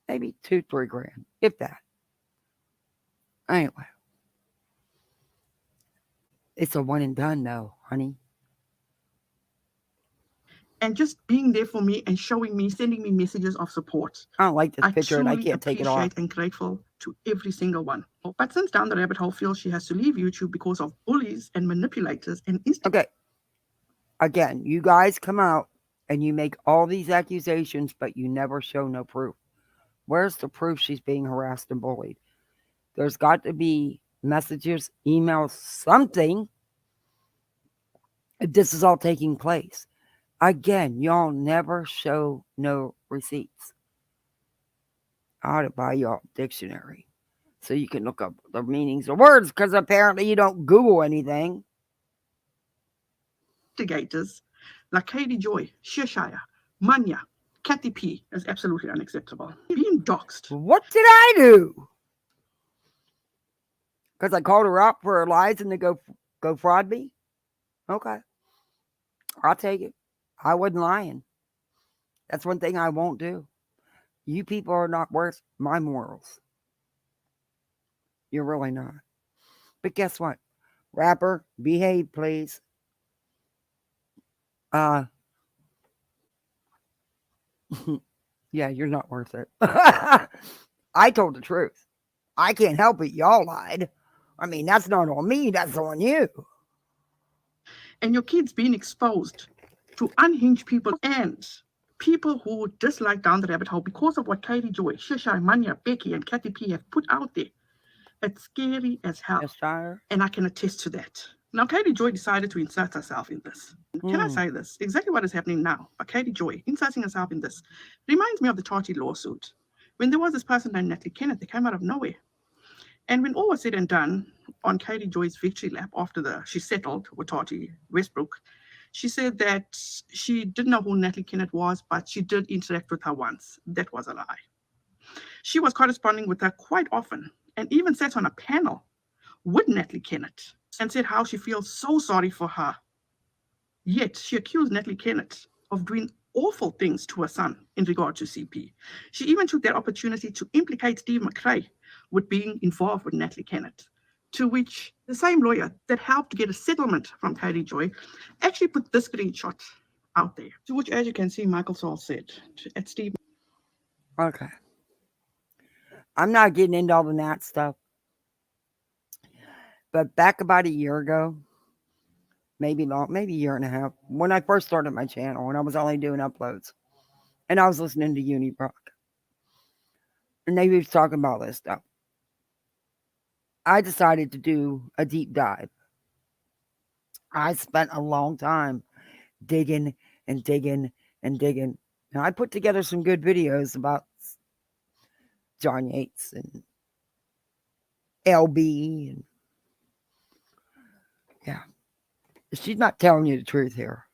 [SPEAKER 2] maybe $2-3 grand, if that. Anyway, it's a one and done, though, honey.
[SPEAKER 4] And just being there for me and showing me, sending me messages of support.
[SPEAKER 2] I don't like this
[SPEAKER 4] I
[SPEAKER 2] picture and I
[SPEAKER 4] truly
[SPEAKER 2] can't take it off.
[SPEAKER 4] appreciate and grateful to every single one. But since Down the Rabbit Hole feels she has to leave YouTube because of bullies and manipulators and
[SPEAKER 2] Okay. Again, you guys come out and you make all these accusations, but you never show no proof. Where's the proof she's being harassed and bullied? There's got to be messages, emails, something if this is all taking place. Again, y'all never show no receipts. I ought to buy y'all a dictionary so you can look up the meanings of words because apparently you don't Google anything.
[SPEAKER 4] Instigators like Katie Joy, Shirshire, Manya, Kathy P is absolutely unacceptable. Being doxxed.
[SPEAKER 2] What did I do? Because I called her up for her lies and they go fraud me? Okay. I'll take it. I wasn't lying. That's one thing I won't do. You people are not worth my morals. You're really not. But guess what? Rapper, behave, please. Yeah, you're not worth it. I told the truth. I can't help it. Y'all lied. I mean, that's not on me. That's on you.
[SPEAKER 4] And your kids being exposed to unhinged people and people who dislike Down the Rabbit Hole because of what Katie Joy, Shishai, Manya, Becky, and Kathy P have put out there. It's scary as hell.
[SPEAKER 2] Yes, sir.
[SPEAKER 4] And I can attest to that. Now, Katie Joy decided to insert herself in this. Can I say this? Exactly what is happening now. But Katie Joy inserting herself in this reminds me of the Tati lawsuit. When there was this person named Natalie Kenneth, they came out of nowhere. And when all was said and done on Katie Joy's victory lap after she settled with Tati Westbrook, she said that she didn't know who Natalie Kenneth was, but she did interact with her once. That was a lie. She was corresponding with her quite often and even sat on a panel with Natalie Kenneth and said how she feels so sorry for her. Yet she accused Natalie Kenneth of doing awful things to her son in regard to CP. She even took that opportunity to implicate Steve McRae with being involved with Natalie Kenneth, to which the same lawyer that helped get a settlement from Katie Joy actually put this screenshot out there, to which, as you can see, Michael Saul said at Steve.
[SPEAKER 2] Okay. I'm not getting into all the Nat stuff. But back about a year ago, maybe a year and a half, when I first started my channel and I was only doing uploads, and I was listening to Unibrock, and they was talking about this stuff, I decided to do a deep dive. I spent a long time digging and digging and digging. Now, I put together some good videos about John Yates and LB and yeah, She's not telling you the truth here.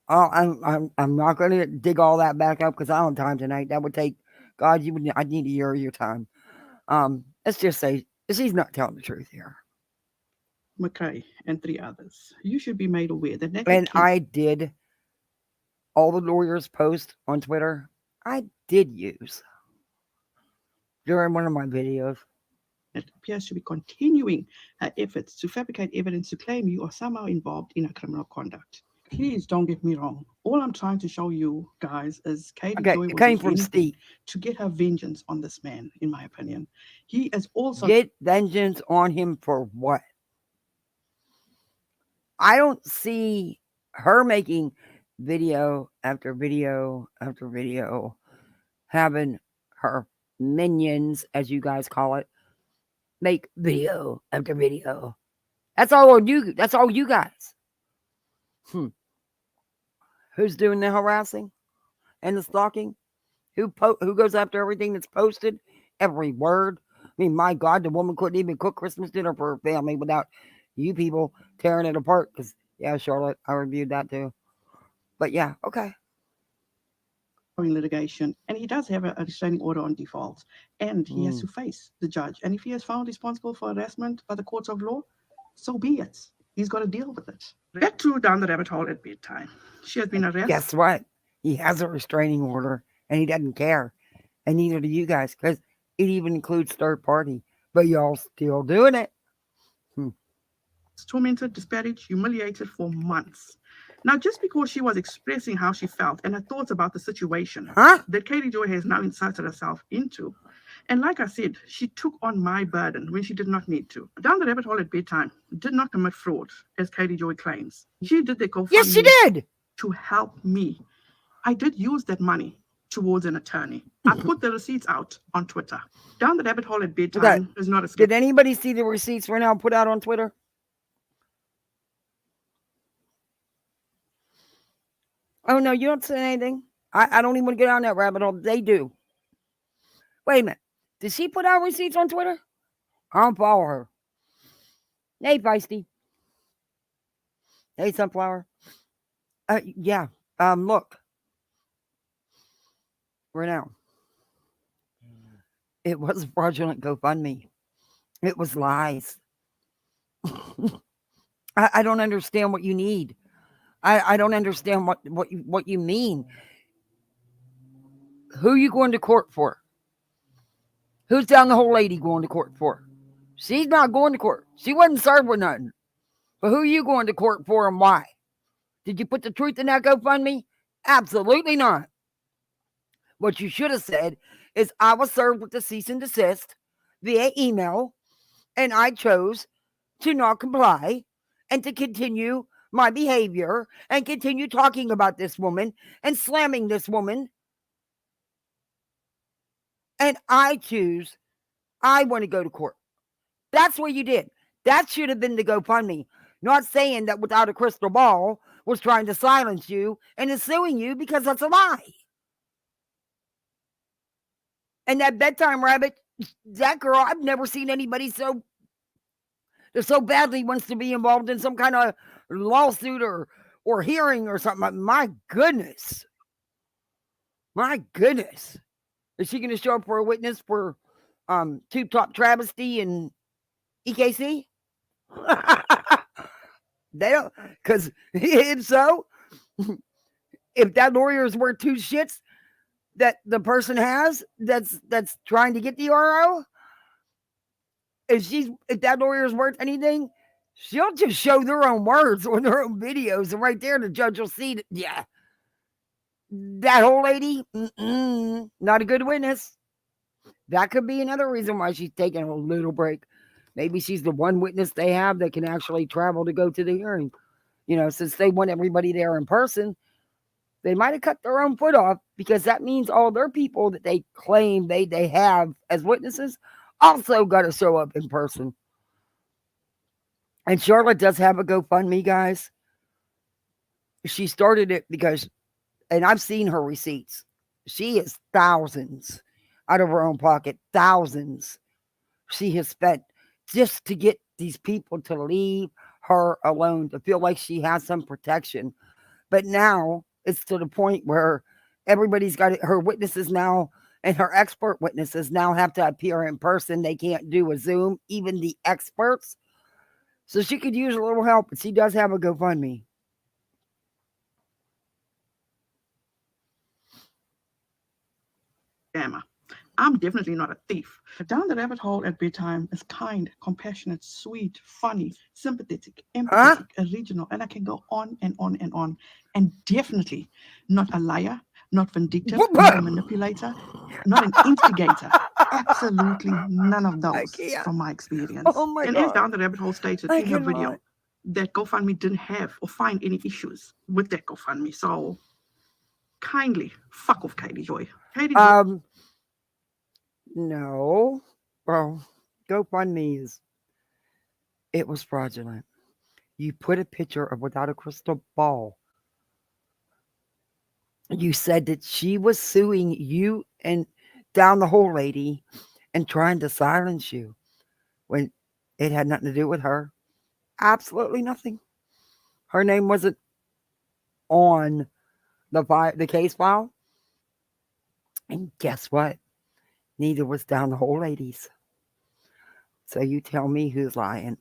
[SPEAKER 2] I'm not going to dig all that back up because I don't have time tonight. That would take, God, I need a year of your time. Let's just say she's not telling the truth here.
[SPEAKER 4] McKay and 3 others. You should be made aware that
[SPEAKER 2] And I did all the lawyers' posts on Twitter. I did use during one of my videos.
[SPEAKER 4] It appears to be continuing her efforts to fabricate evidence to claim you are somehow involved in a criminal conduct. Please don't get me wrong. All I'm trying to show you guys is Katie
[SPEAKER 2] Okay,
[SPEAKER 4] Joy
[SPEAKER 2] it
[SPEAKER 4] will
[SPEAKER 2] came
[SPEAKER 4] do
[SPEAKER 2] from
[SPEAKER 4] anything
[SPEAKER 2] Steve.
[SPEAKER 4] to get her vengeance on this man, in my opinion. He is also
[SPEAKER 2] Get vengeance on him for what? I don't see her making video after video after video, having her minions, as you guys call it, make video after video. That's all you. That's all you guys. Who's doing the harassing and the stalking? Who goes after everything that's posted? Every word. I mean, my God, the woman couldn't even cook Christmas dinner for her family without you people tearing it apart. Because, yeah, Charlotte, I reviewed that too. But yeah, okay.
[SPEAKER 4] in litigation, and he does have a restraining order on default, and he has to face the judge. And if he is found responsible for harassment by the courts of law, so be it. He's got to deal with it. Back to Down the Rabbit Hole at bedtime. She has been arrested.
[SPEAKER 2] Guess what? He has a restraining order, and he doesn't care. And neither do you guys, because it even includes third party. But y'all still doing it.
[SPEAKER 4] Tormented, disparaged, humiliated for months. Now, just because she was expressing how she felt and her thoughts about the situation that Katie Joy has now inserted herself into, and like I said, she took on my burden when she did not need to. Down the Rabbit Hole at bedtime did not commit fraud, as Katie Joy claims. She did the GoFundMe.
[SPEAKER 2] Yes, she did.
[SPEAKER 4] To help me. I did use that money towards an attorney. I put the receipts out on Twitter. Down the Rabbit Hole at bedtime is not a
[SPEAKER 2] Did anybody see the receipts right now put out on Twitter? Oh, no, you don't say anything. I don't even want to get on that rabbit hole. They do. Wait a minute. Did she put out receipts on Twitter? I don't follow her. Hey, Feisty. Hey, Sunflower. Yeah. Look. Right now. It was a fraudulent GoFundMe. It was lies. I don't understand what you need. I don't understand what you mean. Who are you going to court for? Who's down the whole lady going to court for? She's not going to court. She wasn't served with nothing. But who are you going to court for and why? Did you put the truth in that GoFundMe? Absolutely not. What you should have said is I was served with the cease and desist via email, and I chose to not comply and to continue my behavior and continue talking about this woman and slamming this woman. And I want to go to court. That's what you did. That should have been the GoFundMe. Not saying that Without a Crystal Ball was trying to silence you and is suing you because that's a lie. And that bedtime rabbit, that girl, I've never seen anybody so badly wants to be involved in some kind of lawsuit or hearing or something. My goodness. My goodness. Is she going to show up for a witness for Tube Top Travesty and EKC? They don't, because if so, if that lawyer is worth 2 shits that the person has that's trying to get the RO, if that lawyer is worth anything, she'll just show their own words on their own videos, and right there the judge will see that, yeah, that whole lady, not a good witness. That could be another reason why she's taking a little break. Maybe she's the one witness they have that can actually travel to go to the hearing. You know, since they want everybody there in person, they might have cut their own foot off, because that means all their people that they claim they have as witnesses also got to show up in person. And Charlotte does have a GoFundMe, guys. She started it because, and I've seen her receipts, she is thousands out of her own pocket. Thousands she has spent just to get these people to leave her alone, to feel like she has some protection. But now it's to the point where everybody's got it, her witnesses now and her expert witnesses now have to appear in person. They can't do a Zoom, even the experts. So she could use a little help, but she does have a GoFundMe.
[SPEAKER 4] Scammer. I'm definitely not a thief. Down the Rabbit Hole at Bedtime is kind, compassionate, sweet, funny, sympathetic, empathetic, original, and I can go on and on and on. And definitely not a liar, not vindictive, not a manipulator, not an instigator. Absolutely none of those
[SPEAKER 2] can't.
[SPEAKER 4] from my experience.
[SPEAKER 2] Oh my
[SPEAKER 4] and as
[SPEAKER 2] God.
[SPEAKER 4] Down the Rabbit Hole stated
[SPEAKER 2] I
[SPEAKER 4] in her
[SPEAKER 2] cannot.
[SPEAKER 4] video, that GoFundMe didn't have or find any issues with that GoFundMe. So kindly fuck off, Katie Joy. Katie Joy.
[SPEAKER 2] No. Well, GoFundMe it was fraudulent. You put a picture of without a crystal ball. You said that she was suing you and Down the Hole lady and trying to silence you when it had nothing to do with her. Absolutely nothing. Her name wasn't on the case file. And guess what? Neither was Down the Hole ladies. So you tell me who's lying.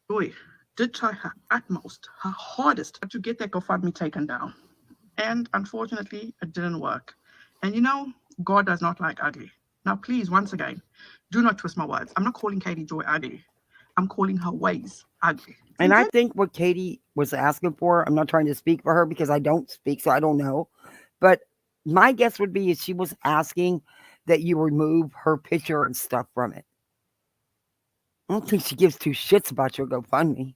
[SPEAKER 4] Joy did try her utmost, her hardest to get that GoFundMe taken down. And unfortunately, it didn't work. And you know, God does not like ugly. Now, please, once again, do not twist my words. I'm not calling Katie Joy ugly. I'm calling her ways ugly.
[SPEAKER 2] And I think what Katie was asking for, I'm not trying to speak for her because I don't speak, so I don't know. But my guess would be is she was asking that you remove her picture and stuff from it. I don't think she gives two shits about your GoFundMe.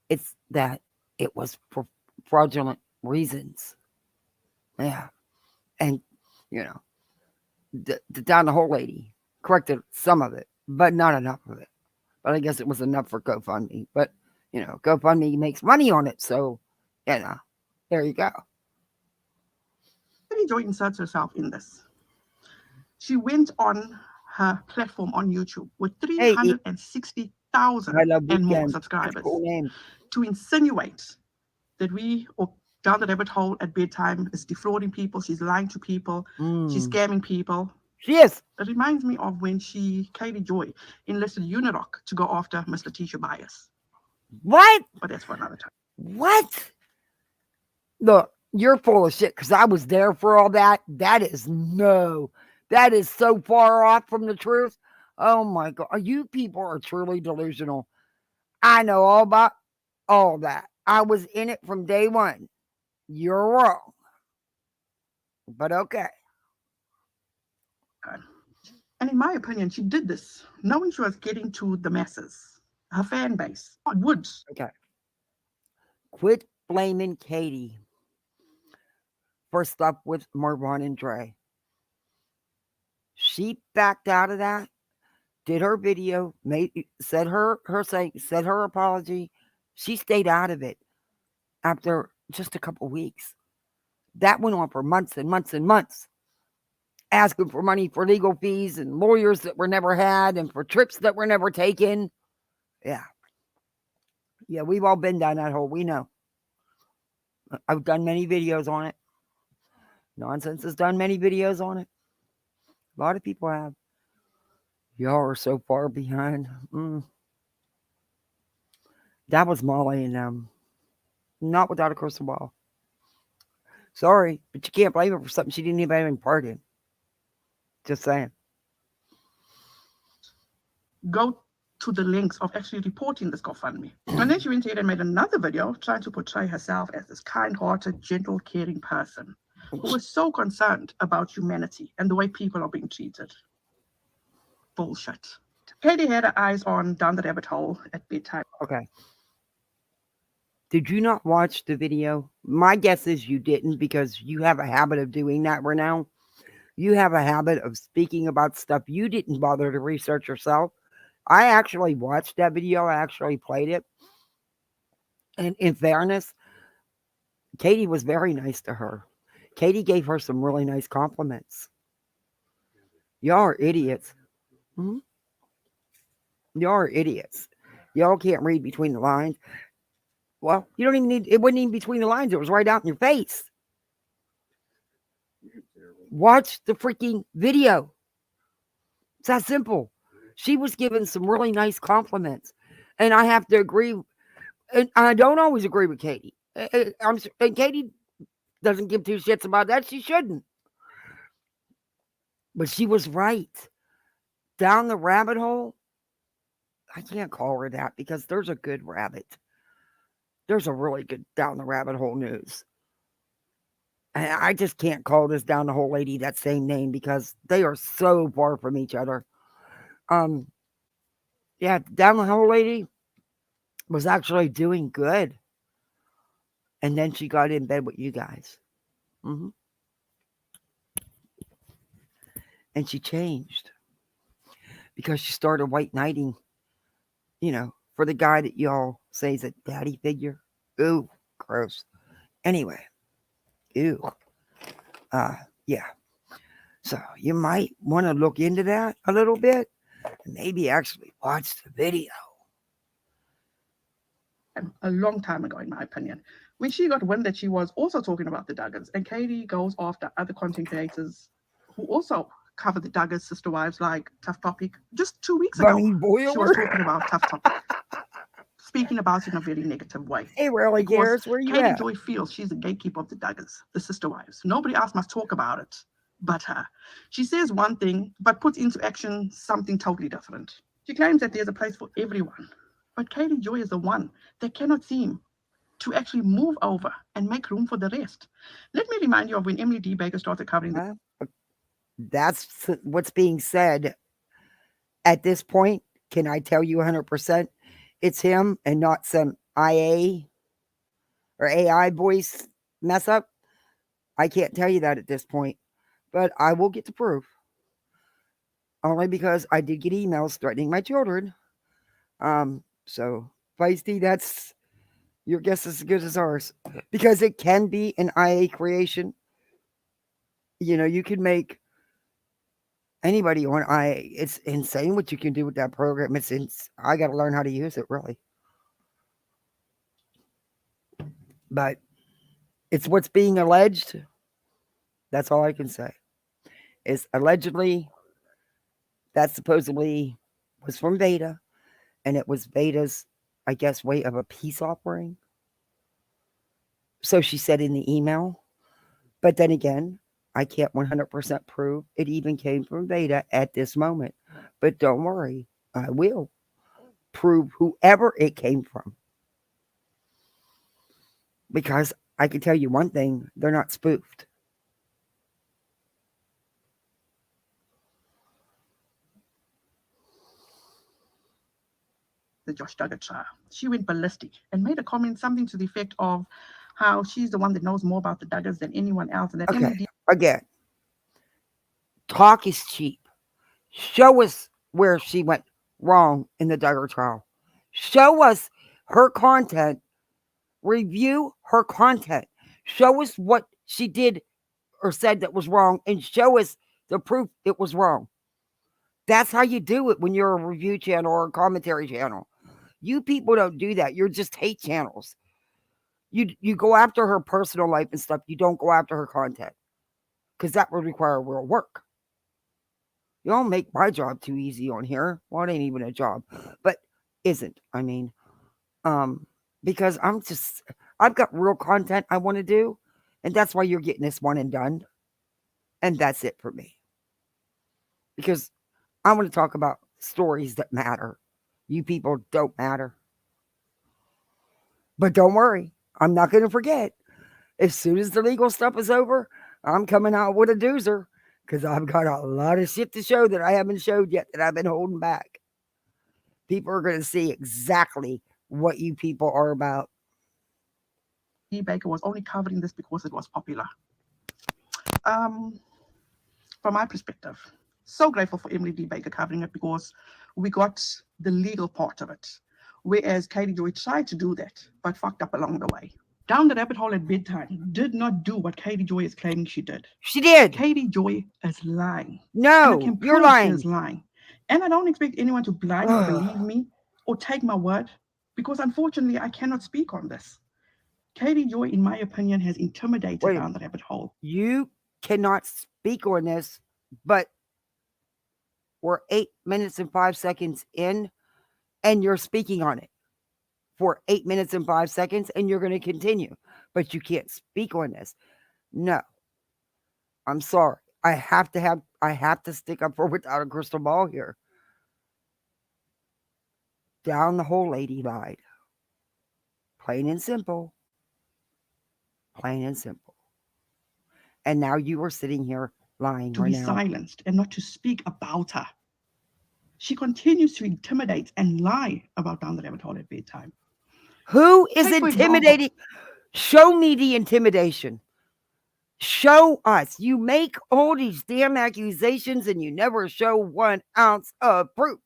[SPEAKER 2] It's that it was for fraudulent reasons. Yeah. And, you know, the Down the Hole lady corrected some of it, but not enough of it. But I guess it was enough for GoFundMe. But, you know, GoFundMe makes money on it. So, you know, there you go.
[SPEAKER 4] Katie Joy inserts herself in this. She went on her platform on YouTube with 360,000 and more subscribers
[SPEAKER 2] Cool name.
[SPEAKER 4] to insinuate that we or Down the Rabbit Hole at Bedtime is defrauding people. She's lying to people. She's scamming people.
[SPEAKER 2] She is.
[SPEAKER 4] It reminds me of when Katie Joy, enlisted Unirock to go after Miss Letitia Bias.
[SPEAKER 2] What?
[SPEAKER 4] But that's for another time.
[SPEAKER 2] What? Look, you're full of shit because I was there for all that. That is so far off from the truth. Oh my God. You people are truly delusional. I know all about all that. I was in it from day one. You're wrong. But okay.
[SPEAKER 4] And in my opinion, she did this knowing she was getting to the masses, her fan base. God would.
[SPEAKER 2] Okay. Quit blaming Katie for stuff with Marvon and Dre. She backed out of that, did her video, said her apology. She stayed out of it after just a couple weeks. That went on for months and months and months. Asking for money for legal fees and lawyers that were never had and for trips that were never taken. Yeah. Yeah, we've all been down that hole. We know. I've done many videos on it. Nonsense has done many videos on it. A lot of people have. Y'all are so far behind. That was Molly and them. Not without a crystal ball. Sorry, but you can't blame her for something she didn't even have any part in. Just saying.
[SPEAKER 4] Go to the links of actually reporting this GoFundMe. And then she went ahead and made another video trying to portray herself as this kind-hearted, gentle, caring person who was so concerned about humanity and the way people are being treated. Bullshit. Katie had her eyes on Down the Rabbit Hole at Bedtime.
[SPEAKER 2] Okay. Did you not watch the video? My guess is you didn't because you have a habit of doing that right now. You have a habit of speaking about stuff you didn't bother to research yourself. I actually watched that video. I actually played it. And in fairness, Katie was very nice to her. Katie gave her some really nice compliments. Y'all are idiots. Y'all are idiots. Y'all can't read between the lines. Well, you don't even need, it wasn't even between the lines. It was right out in your face. Watch the freaking video. It's that simple. She was given some really nice compliments. And I have to agree. And I don't always agree with Katie. And Katie doesn't give two shits about that. She shouldn't. But she was right. Down the rabbit hole, I can't call her that because there's a good rabbit. There's a really good down the rabbit hole news. And I just can't call this down the hole lady that same name because they are so far from each other. Yeah, down the hole lady was actually doing good. And then she got in bed with you guys. Mm-hmm. And she changed because she started white knighting, for the guy that y'all say is a daddy figure. Ooh, gross. Anyway, ew. Yeah. So you might want to look into that a little bit and maybe actually watch the video.
[SPEAKER 4] A long time ago, in my opinion, when she got wind that she was also talking about the Duggars, and Katie goes after other content creators who also cover the Duggars sister wives, like Tough Topic. Just 2 weeks ago,
[SPEAKER 2] Bunny Boiler.
[SPEAKER 4] she was talking about Tough Topic, speaking about it in a very negative way.
[SPEAKER 2] Hey, really cares where you
[SPEAKER 4] Katie
[SPEAKER 2] at?
[SPEAKER 4] Joy feels she's the gatekeeper of the Duggars, the sister wives. Nobody else must talk about it but her. She says one thing, but puts into action something totally different. She claims that there's a place for everyone, but Katie Joy is the one that cannot seem to actually move over and make room for the rest. Let me remind you of when Emily D. Baker started covering the
[SPEAKER 2] That's what's being said at this point. Can I tell you 100%? It's him and not some IA or AI voice mess up. I can't tell you that at this point, but I will get the proof. Only because I did get emails threatening my children. So Feisty, that's your guess is as good as ours. Because it can be an IA creation. You can make anybody on IA. It's insane what you can do with that program. I got to learn how to use it, really. But it's what's being alleged. That's all I can say. Is allegedly that supposedly was from Veda, and it was Veda's, I guess, way of a peace offering. So she said in the email. But then again, I can't 100% prove it even came from Veda at this moment. But don't worry, I will prove whoever it came from. Because I can tell you one thing, they're not spoofed.
[SPEAKER 4] the Josh Duggar trial. She went ballistic and made a comment, something to the effect of how she's the one that knows more about the Duggars than anyone else. And that
[SPEAKER 2] Okay, again, talk is cheap. Show us where she went wrong in the Duggar trial. Show us her content. Review her content. Show us what she did or said that was wrong, and show us the proof it was wrong. That's how you do it when you're a review channel or a commentary channel. You people don't do that. You're just hate channels. You go after her personal life and stuff. You don't go after her content because that would require real work. You don't make my job too easy on here. Well, it ain't even a job, but isn't. I mean, because I've got real content I want to do, and that's why you're getting this one and done. And that's it for me. Because I want to talk about stories that matter. You people don't matter. But don't worry, I'm not going to forget. As soon as the legal stuff is over, I'm coming out with a doozer because I've got a lot of shit to show that I haven't showed yet that I've been holding back. People are going to see exactly what you people are about.
[SPEAKER 4] D. Baker was only covering this because it was popular. From my perspective, so grateful for Emily D. Baker covering it because we got the legal part of it. Whereas Katie Joy tried to do that, but fucked up along the way. Down the Rabbit Hole at Bedtime did not do what Katie Joy is claiming she did.
[SPEAKER 2] She did.
[SPEAKER 4] Katie Joy is lying.
[SPEAKER 2] No,
[SPEAKER 4] And I can
[SPEAKER 2] you're
[SPEAKER 4] prove she
[SPEAKER 2] lying.
[SPEAKER 4] is lying. And I don't expect anyone to blindly believe me or take my word, because unfortunately I cannot speak on this. Katie Joy, in my opinion, has intimidated
[SPEAKER 2] Wait.
[SPEAKER 4] down the rabbit hole.
[SPEAKER 2] You cannot speak on this, but we're 8 minutes and 5 seconds in, and you're speaking on it for 8 minutes and 5 seconds, and you're going to continue, but you can't speak on this. No, I'm sorry. I have to stick up for Without a Crystal Ball here. Down the hole lady lied. Plain and simple. Plain and simple. And now you are sitting here lying
[SPEAKER 4] To
[SPEAKER 2] right
[SPEAKER 4] be
[SPEAKER 2] now.
[SPEAKER 4] silenced and not to speak about her. She continues to intimidate and lie about down the rabbit hole at bedtime.
[SPEAKER 2] Who is
[SPEAKER 4] Take, for
[SPEAKER 2] intimidating? Show me the intimidation. Show us. You make all these damn accusations and you never show 1 ounce of proof.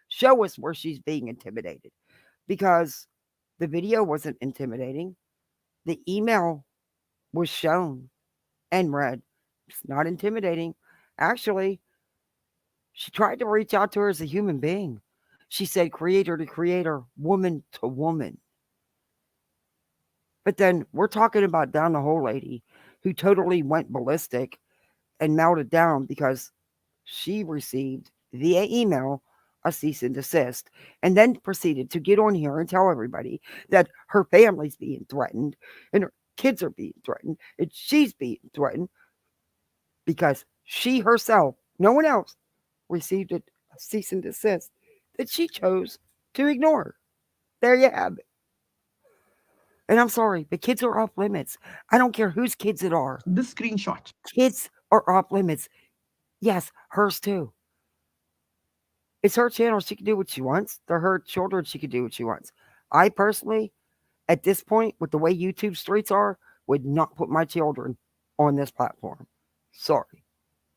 [SPEAKER 2] Show us where she's being intimidated. Because the video wasn't intimidating. The email was shown and read. It's not intimidating. Actually, she tried to reach out to her as a human being. She said creator to creator, woman to woman. But then we're talking about down the hole lady who totally went ballistic and melted down because she received via email a cease and desist, and then proceeded to get on here and tell everybody that her family's being threatened and her kids are being threatened and she's being threatened because she herself, no one else, received a cease and desist that she chose to ignore. There you have it. And I'm sorry, the kids are off limits. I don't care whose kids it are.
[SPEAKER 4] This screenshot.
[SPEAKER 2] Kids are off limits. Yes, hers too. It's her channel. She can do what she wants. They're her children. She can do what she wants. I personally, at this point, with the way YouTube streets are, would not put my children on this platform. Sorry.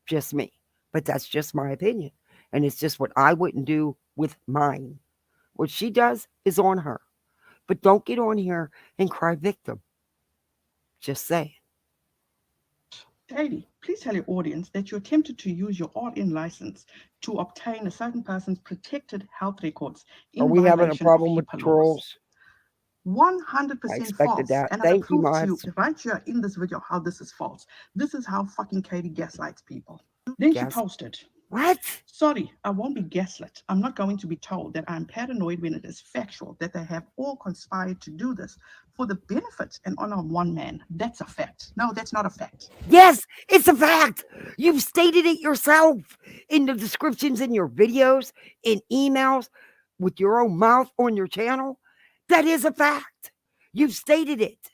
[SPEAKER 2] Just me. But that's just my opinion. And it's just what I wouldn't do with mine. What she does is on her. But don't get on here and cry victim. Just saying.
[SPEAKER 4] Katie, please tell your audience that you attempted to use your RN license to obtain a certain person's protected health records.
[SPEAKER 2] Are we having a
[SPEAKER 4] violation of
[SPEAKER 2] problem with
[SPEAKER 4] HIPAA laws.
[SPEAKER 2] trolls?
[SPEAKER 4] 100%
[SPEAKER 2] I expected
[SPEAKER 4] false.
[SPEAKER 2] that.
[SPEAKER 4] And
[SPEAKER 2] Thank
[SPEAKER 4] I
[SPEAKER 2] you,
[SPEAKER 4] proved to you
[SPEAKER 2] Mods.
[SPEAKER 4] right here in this video how this is false. This is how fucking Katie gaslights people. Then she posted,
[SPEAKER 2] What?
[SPEAKER 4] sorry, I won't be gaslit. I'm not going to be told that I'm paranoid when it is factual that they have all conspired to do this for the benefit and honor of one man. That's a fact. No, that's not a fact.
[SPEAKER 2] Yes, it's a fact. You've stated it yourself in the descriptions in your videos, in emails, with your own mouth on your channel. That is a fact. You've stated it.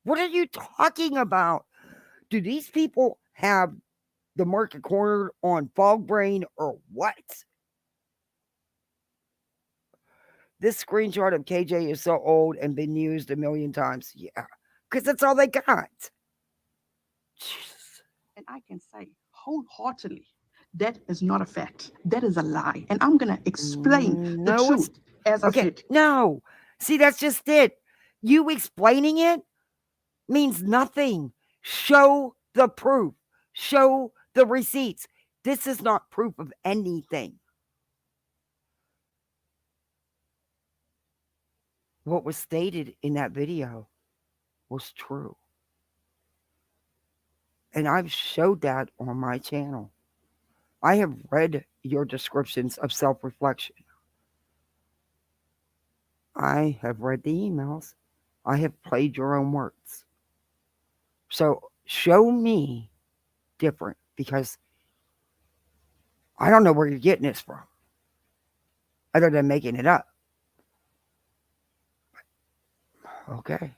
[SPEAKER 2] What are you talking about? Do these people have the market cornered on Fog Brain or what? This screenshot of KJ is so old and been used a million times. Yeah, because that's all they got. Jesus.
[SPEAKER 4] And I can say wholeheartedly, that is not a fact. That is a lie. And I'm going to explain the
[SPEAKER 2] No, it's-
[SPEAKER 4] truth as I
[SPEAKER 2] Okay,
[SPEAKER 4] said.
[SPEAKER 2] no. See, that's just it. You explaining it means nothing. Show the proof. Show the receipts. This is not proof of anything. What was stated in that video was true. And I've showed that on my channel. I have read your descriptions of self-reflection. I have read the emails. I have played your own words. So show me different, because I don't know where you're getting this from other than making it up. Okay.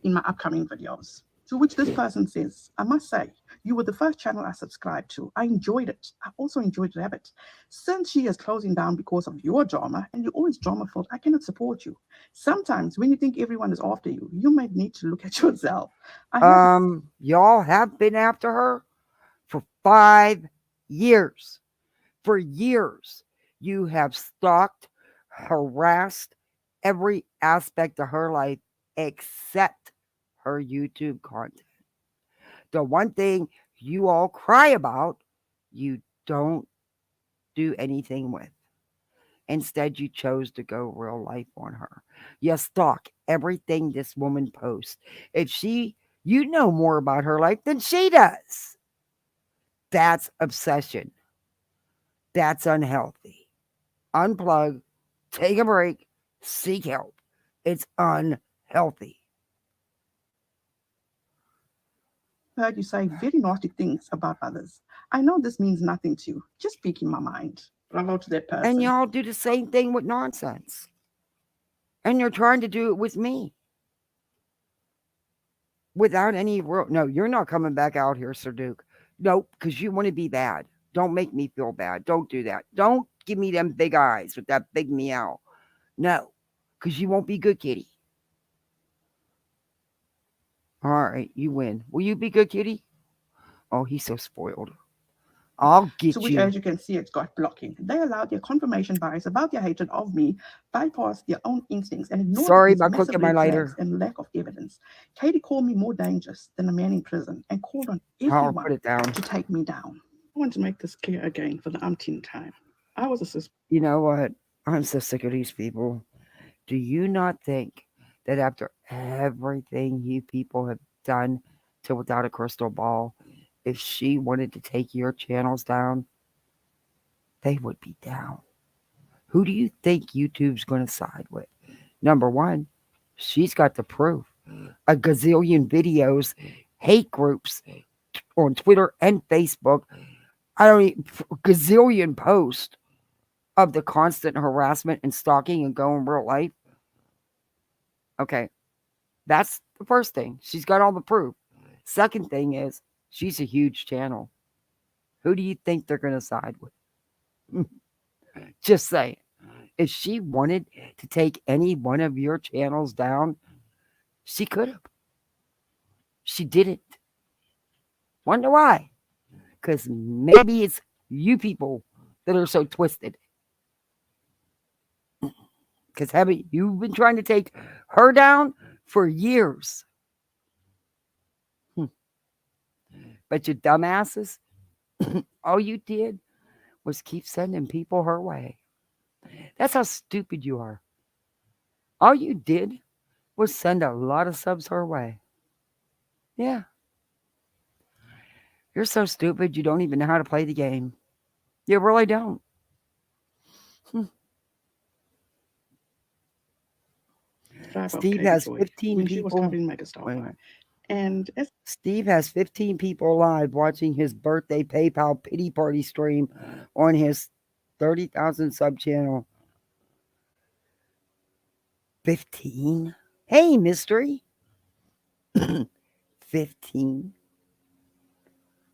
[SPEAKER 4] In my upcoming videos. To which this person says, I must say, you were the first channel I subscribed to. I enjoyed it. I also enjoyed Rabbit. Since she is closing down because of your drama, and you're always drama-filled, I cannot support you. Sometimes when you think everyone is after you, you might need to look at yourself.
[SPEAKER 2] Y'all have been after her for 5 years. For years, you have stalked, harassed every aspect of her life except her YouTube content. The one thing you all cry about, you don't do anything with. Instead, you chose to go real life on her. You stalk everything this woman posts. You know more about her life than she does. That's obsession. That's unhealthy. Unplug, take a break, seek help. It's unhealthy.
[SPEAKER 4] Heard you say very naughty things about others. I know this means nothing to you. Just speaking my mind. Bravo to that person.
[SPEAKER 2] And y'all do the same thing with nonsense. And you're trying to do it with me. Without any real. No, you're not coming back out here, Sir Duke. Nope, because you want to be bad. Don't make me feel bad. Don't do that. Don't give me them big eyes with that big meow. No, because you won't be good, kitty. All right, you win. Will you be good, kitty? Oh, he's so spoiled. I'll get
[SPEAKER 4] To which,
[SPEAKER 2] you.
[SPEAKER 4] as you can see, it's got blocking. They allowed their confirmation bias about their hatred of me, bypass their own instincts, and ignore
[SPEAKER 2] Sorry
[SPEAKER 4] these
[SPEAKER 2] about
[SPEAKER 4] massive
[SPEAKER 2] clicking my
[SPEAKER 4] red
[SPEAKER 2] lighter.
[SPEAKER 4] flags and lack of evidence. Katie called me more dangerous than a man in prison and called on
[SPEAKER 2] I'll
[SPEAKER 4] everyone
[SPEAKER 2] put it down.
[SPEAKER 4] to take me down. I want to make this clear again for the umpteenth time. I was a suspect.
[SPEAKER 2] You know what? I'm so sick of these people. Do you not think that after everything you people have done to Without a Crystal Ball, if she wanted to take your channels down, they would be down? Who do you think YouTube's going to side with? Number one, she's got the proof. A gazillion videos, hate groups on Twitter and Facebook. I don't even, gazillion posts of the constant harassment and stalking and going real life. Okay, that's the first thing. She's got all the proof. Second thing is, she's a huge channel. Who do you think they're going to side with? Just saying. If she wanted to take any one of your channels down, she could have. She didn't. Wonder why? Because maybe it's you people that are so twisted. Because haven't you been trying to take her down for years? But you dumbasses, all you did was keep sending people her way. That's how stupid you are. All you did was send a lot of subs her way. Yeah. You're so stupid you don't even know how to play the game. You really don't. Steve has 15
[SPEAKER 4] when she was
[SPEAKER 2] people.
[SPEAKER 4] covering Megastar. And as
[SPEAKER 2] Steve has 15 people live watching his birthday PayPal pity party stream on his 30,000 sub channel. 15? Hey, mystery. 15.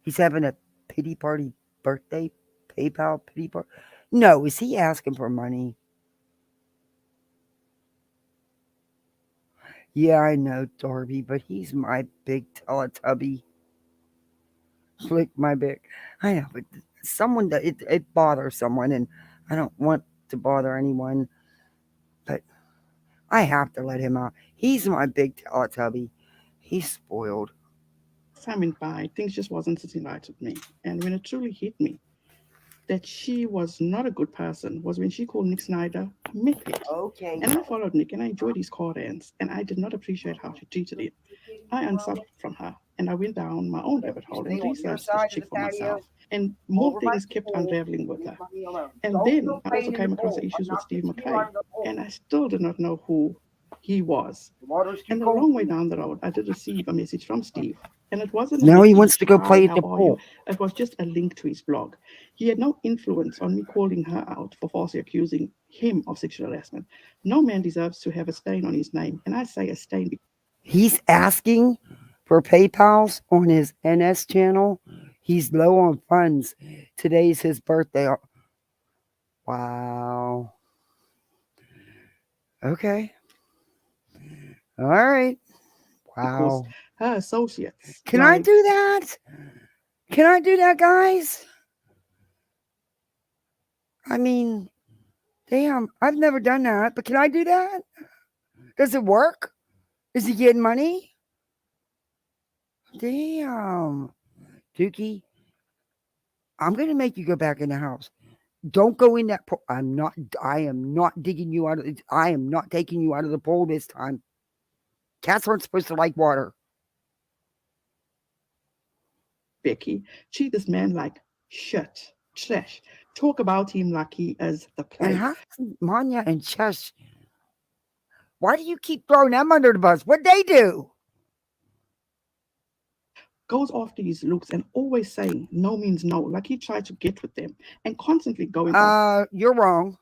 [SPEAKER 2] He's having a pity party birthday PayPal pity party. No, is he asking for money? Yeah, I know, Darby, but he's my big Teletubby. Flick my big. I know, but someone that it bothers someone, and I don't want to bother anyone, but I have to let him out. He's my big Teletubby. He's spoiled.
[SPEAKER 4] time went by, things just wasn't sitting right with me. And when it truly hit me that she was not a good person was when she called Nick Snyder a method.
[SPEAKER 2] Okay.
[SPEAKER 4] And I followed Nick and I enjoyed his car dance, and I did not appreciate how she treated him. I unsubbed from her and I went down my own rabbit hole and researched this chick for myself. And more things kept unraveling with her. And then I also came across the issues with Steve McKay, and I still did not know who he was. And a long way down the road, I did receive a message from Steve. And it wasn't
[SPEAKER 2] now he wants to go play at the pool.
[SPEAKER 4] It was just a link to his blog. He had no influence on me calling her out for falsely accusing him of sexual harassment. No man deserves to have a stain on his name. And I say a stain.
[SPEAKER 2] He's asking for PayPals on his NS channel. He's low on funds. Today's his birthday. Wow. Okay. All right. Wow.
[SPEAKER 4] Her associates.
[SPEAKER 2] Can I do that? Can I do that, guys? I mean, damn, I've never done that, but can I do that? Does it work? Is he getting money? Damn. Dookie, I'm going to make you go back in the house. Don't go in that pool. I am not digging you out of it. I am not taking you out of the pool this time. Cats aren't supposed to like water.
[SPEAKER 4] Becky, treat this man like shit, trash. Talk about him like he is the
[SPEAKER 2] And
[SPEAKER 4] plague.
[SPEAKER 2] how Manya and Chesh, why do you keep throwing them under the bus? What'd they do?
[SPEAKER 4] Goes after his looks and always saying no means no, like he tried to get with them and constantly going off.
[SPEAKER 2] You're wrong.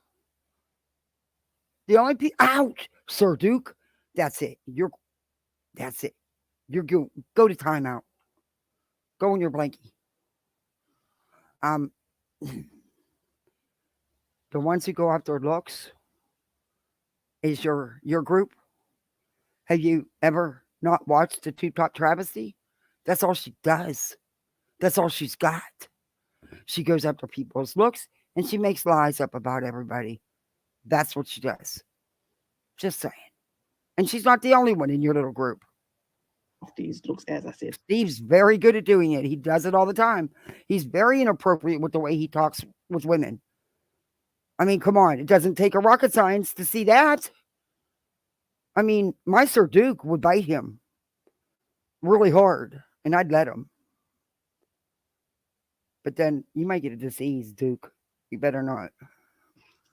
[SPEAKER 2] The only people, ouch, Sir Duke. That's it. That's it. You're go to timeout. Go in your blankie. The ones who go after looks is your group. Have you ever not watched the Two Top Travesty? That's all she does. That's all she's got. She goes after people's looks and she makes lies up about everybody. That's what she does. Just saying. And she's not the only one in your little group.
[SPEAKER 4] These looks, as I said.
[SPEAKER 2] Steve's very good at doing it. He does it all the time. He's very inappropriate with the way he talks with women. I mean, come on. It doesn't take a rocket science to see that. I mean, my Sir Duke would bite him really hard, and I'd let him. But then you might get a disease, Duke. You better not.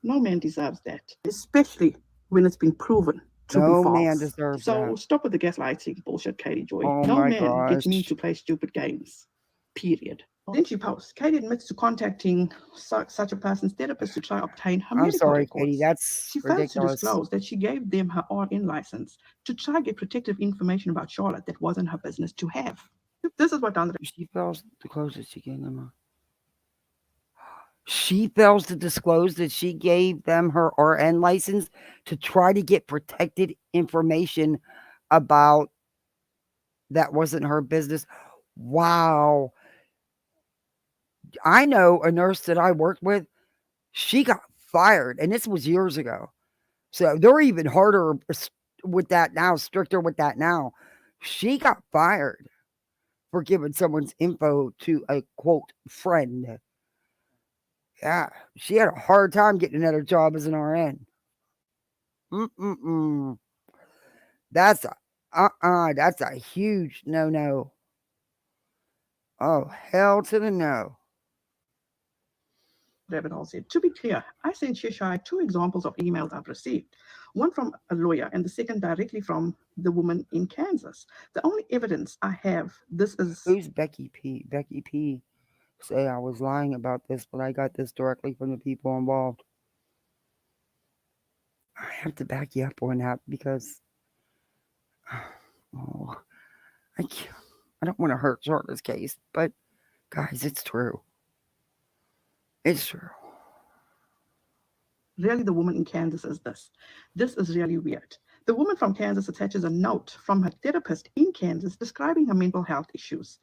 [SPEAKER 4] No man deserves that, especially when it's been proven to
[SPEAKER 2] No
[SPEAKER 4] be false.
[SPEAKER 2] man deserves
[SPEAKER 4] So
[SPEAKER 2] that.
[SPEAKER 4] stop with the gaslighting bullshit, Katie Joy.
[SPEAKER 2] Oh
[SPEAKER 4] No
[SPEAKER 2] my
[SPEAKER 4] man gets me
[SPEAKER 2] gosh.
[SPEAKER 4] to play stupid games. Period. Then she posts, Katie admits to contacting such a person's therapist to try obtain her
[SPEAKER 2] I'm
[SPEAKER 4] medical
[SPEAKER 2] sorry,
[SPEAKER 4] records.
[SPEAKER 2] Katie. That's
[SPEAKER 4] She failed to
[SPEAKER 2] ridiculous.
[SPEAKER 4] disclose that she gave them her RN license to try get protective information about Charlotte that wasn't her business to have. This is what Don.
[SPEAKER 2] She fails to close that she gave them. She fails to disclose that she gave them her RN license to try to get protected information about that wasn't her business. Wow. I know a nurse that I worked with. She got fired, and this was years ago. So they're even harder with that now, stricter with that now. She got fired for giving someone's info to a quote friend. Yeah, she had a hard time getting another job as an RN. That's a huge no. Oh, hell to the no.
[SPEAKER 4] Rabbit Hole said, to be clear, I sent Shishai 2 examples of emails I've received. One from a lawyer and the second directly from the woman in Kansas. The only evidence I have, this is...
[SPEAKER 2] Who's Becky P? Becky P say I was lying about this, but I got this directly from the people involved. I have to back you up on that because I don't want to hurt Charlotte's case, but guys, it's true. It's true.
[SPEAKER 4] Really, the woman in Kansas is this. This is really weird. The woman from Kansas attaches a note from her therapist in Kansas describing her mental health issues.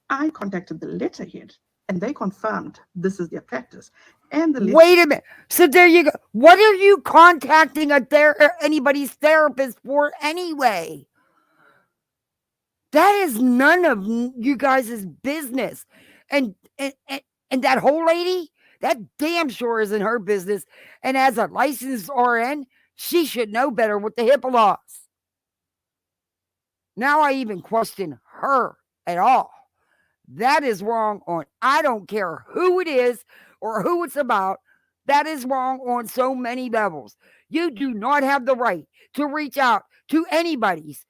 [SPEAKER 4] I contacted the letterhead and they confirmed this is their practice. And the
[SPEAKER 2] Wait a minute. So there you go. What are you contacting anybody's therapist for anyway? That is none of you guys' business. And that whole lady, that damn sure isn't her business. And as a licensed RN, she should know better with the HIPAA laws. Now I even question her at all. That is wrong on, I don't care who it is or who it's about. That is wrong on so many levels. You do not have the right to reach out to anybody's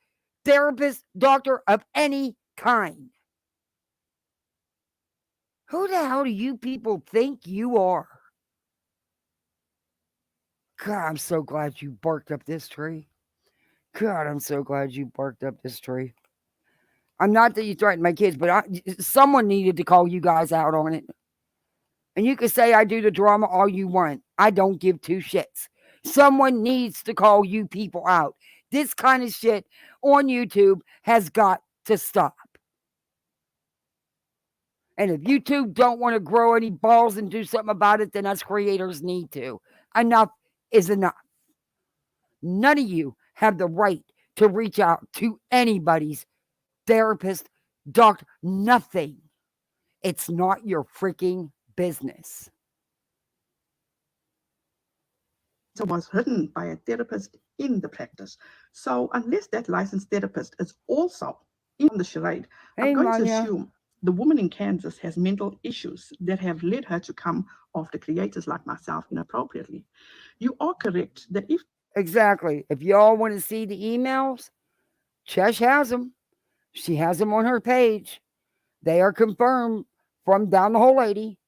[SPEAKER 2] therapist, doctor of any kind. Who the hell do you people think you are? God, I'm so glad you barked up this tree. God, I'm so glad you barked up this tree. I'm not that you threatened my kids, but someone needed to call you guys out on it. And you can say I do the drama all you want. I don't give 2 shits. Someone needs to call you people out. This kind of shit on YouTube has got to stop. And if YouTube don't want to grow any balls and do something about it, then us creators need to. Enough is enough. None of you have the right to reach out to anybody's therapist, doctor, nothing. It's not your freaking business.
[SPEAKER 4] Was written by a therapist in the practice. So unless that licensed therapist is also in the charade,
[SPEAKER 2] Hey,
[SPEAKER 4] I'm going to
[SPEAKER 2] Manya.
[SPEAKER 4] assume the woman in Kansas has mental issues that have led her to come after creators like myself inappropriately. You are correct that if
[SPEAKER 2] Exactly. If y'all want to see the emails, Chesh has them. She has them on her page. They are confirmed from Down the Hole Lady.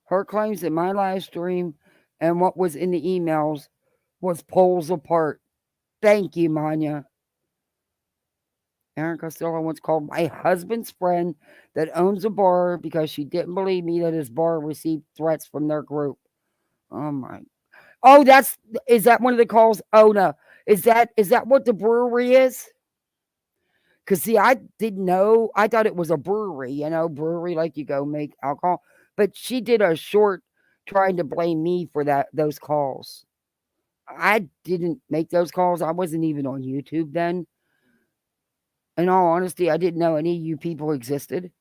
[SPEAKER 2] Her claims that my live stream and what was in the emails was poles apart. Thank you, Manya. Aaron Costello once called my husband's friend that owns a bar because she didn't believe me that his bar received threats from their group. Oh my. Oh, is that one of the calls? Oh no. Is that what the brewery is? Because see, I didn't know. I thought it was a brewery, brewery like you go make alcohol. But she did a short trying to blame me for those calls. I didn't make those calls. I wasn't even on YouTube then. In all honesty, I didn't know any of you people existed.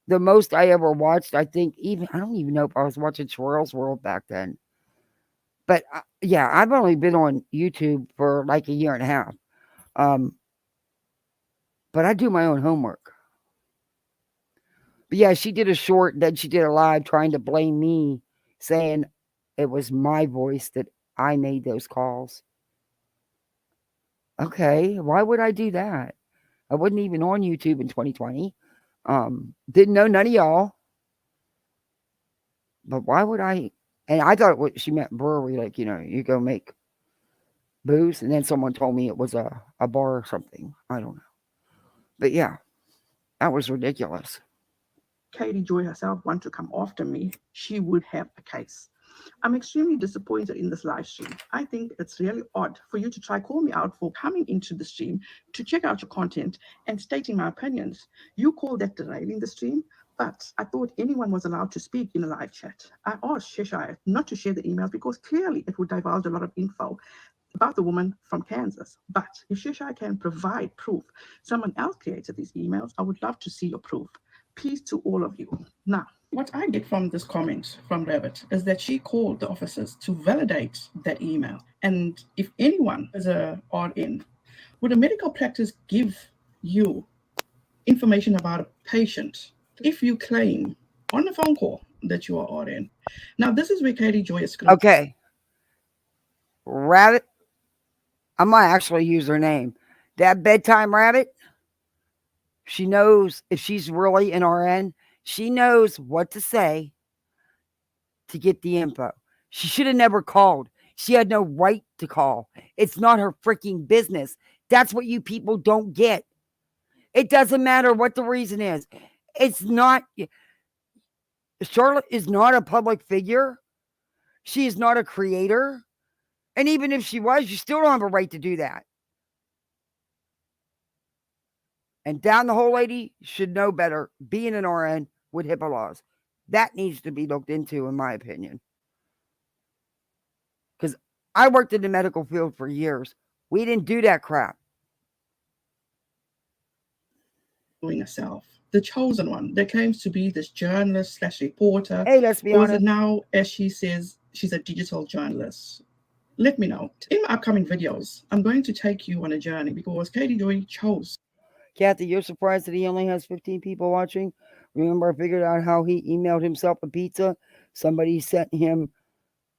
[SPEAKER 2] The most I ever watched, I think, I don't even know if I was watching Swirl's World back then. But yeah, I've only been on YouTube for like a year and a half. But I do my own homework. But yeah, she did a short, then she did a live trying to blame me, saying it was my voice that I made those calls. Okay, why would I do that? I wasn't even on YouTube in 2020. Didn't know none of y'all. But why would I? And I thought she meant brewery, like, you go make booze. And then someone told me it was a bar or something. I don't know. But yeah, that was ridiculous.
[SPEAKER 4] Katie Joy herself wanted to come after me, she would have a case. I'm extremely disappointed in this live stream. I think it's really odd for you to try call me out for coming into the stream to check out your content and stating my opinions. You call that derailing the stream, but I thought anyone was allowed to speak in a live chat. I asked Cheshire not to share the emails because clearly it would divulge a lot of info about the woman from Kansas. But if Cheshire can provide proof someone else created these emails, I would love to see your proof. Peace to all of you. Now, what I get from this comment from Rabbit is that she called the officers to validate that email. And if anyone is a RN, would a medical practice give you information about a patient if you claim on a phone call that you are RN? Now, this is where Katie Joy is.
[SPEAKER 2] Okay. Rabbit. I might actually use her name. That bedtime rabbit. She knows if she's really an RN, she knows what to say to get the info. She should have never called. She had no right to call. It's not her freaking business. That's what you people don't get. It doesn't matter what the reason is. It's not. Charlotte is not a public figure. She is not a creator. And even if she was, you still don't have a right to do that. And Down the Hole Lady should know better being an RN with HIPAA laws. That needs to be looked into, in my opinion. Because I worked in the medical field for years. We didn't do that crap.
[SPEAKER 4] Doing herself. The chosen one that claims to be this journalist / reporter.
[SPEAKER 2] Hey, let's be honest.
[SPEAKER 4] Or is it now, as she says, she's a digital journalist? Let me know. In my upcoming videos, I'm going to take you on a journey because Katie Joy chose.
[SPEAKER 2] Kathy, you're surprised that he only has 15 people watching? Remember, I figured out how he emailed himself a pizza? Somebody sent him,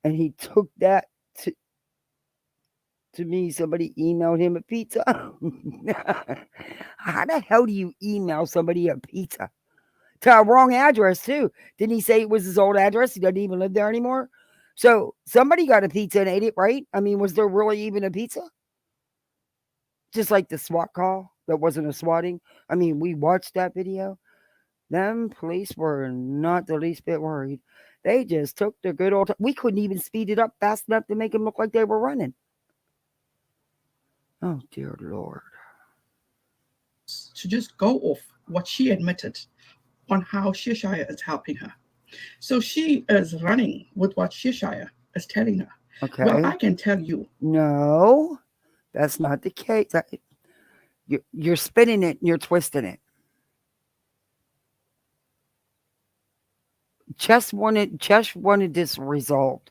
[SPEAKER 2] and he took that to me. Somebody emailed him a pizza. How the hell do you email somebody a pizza? To a wrong address, too. Didn't he say it was his old address? He doesn't even live there anymore? So somebody got a pizza and ate it, right? I mean, was there really even a pizza? Just like the SWAT call that wasn't a swatting. I mean, we watched that video. Them police were not the least bit worried. They just took the good old time. We couldn't even speed it up fast enough to make them look like they were running. Oh, dear Lord.
[SPEAKER 4] To just go off what she admitted on how Cheshire is helping her. So she is running with what Cheshire is telling her.
[SPEAKER 2] Okay.
[SPEAKER 4] Well, I can tell you.
[SPEAKER 2] No, that's not the case. You're spinning it and you're twisting it. Jess wanted this resolved.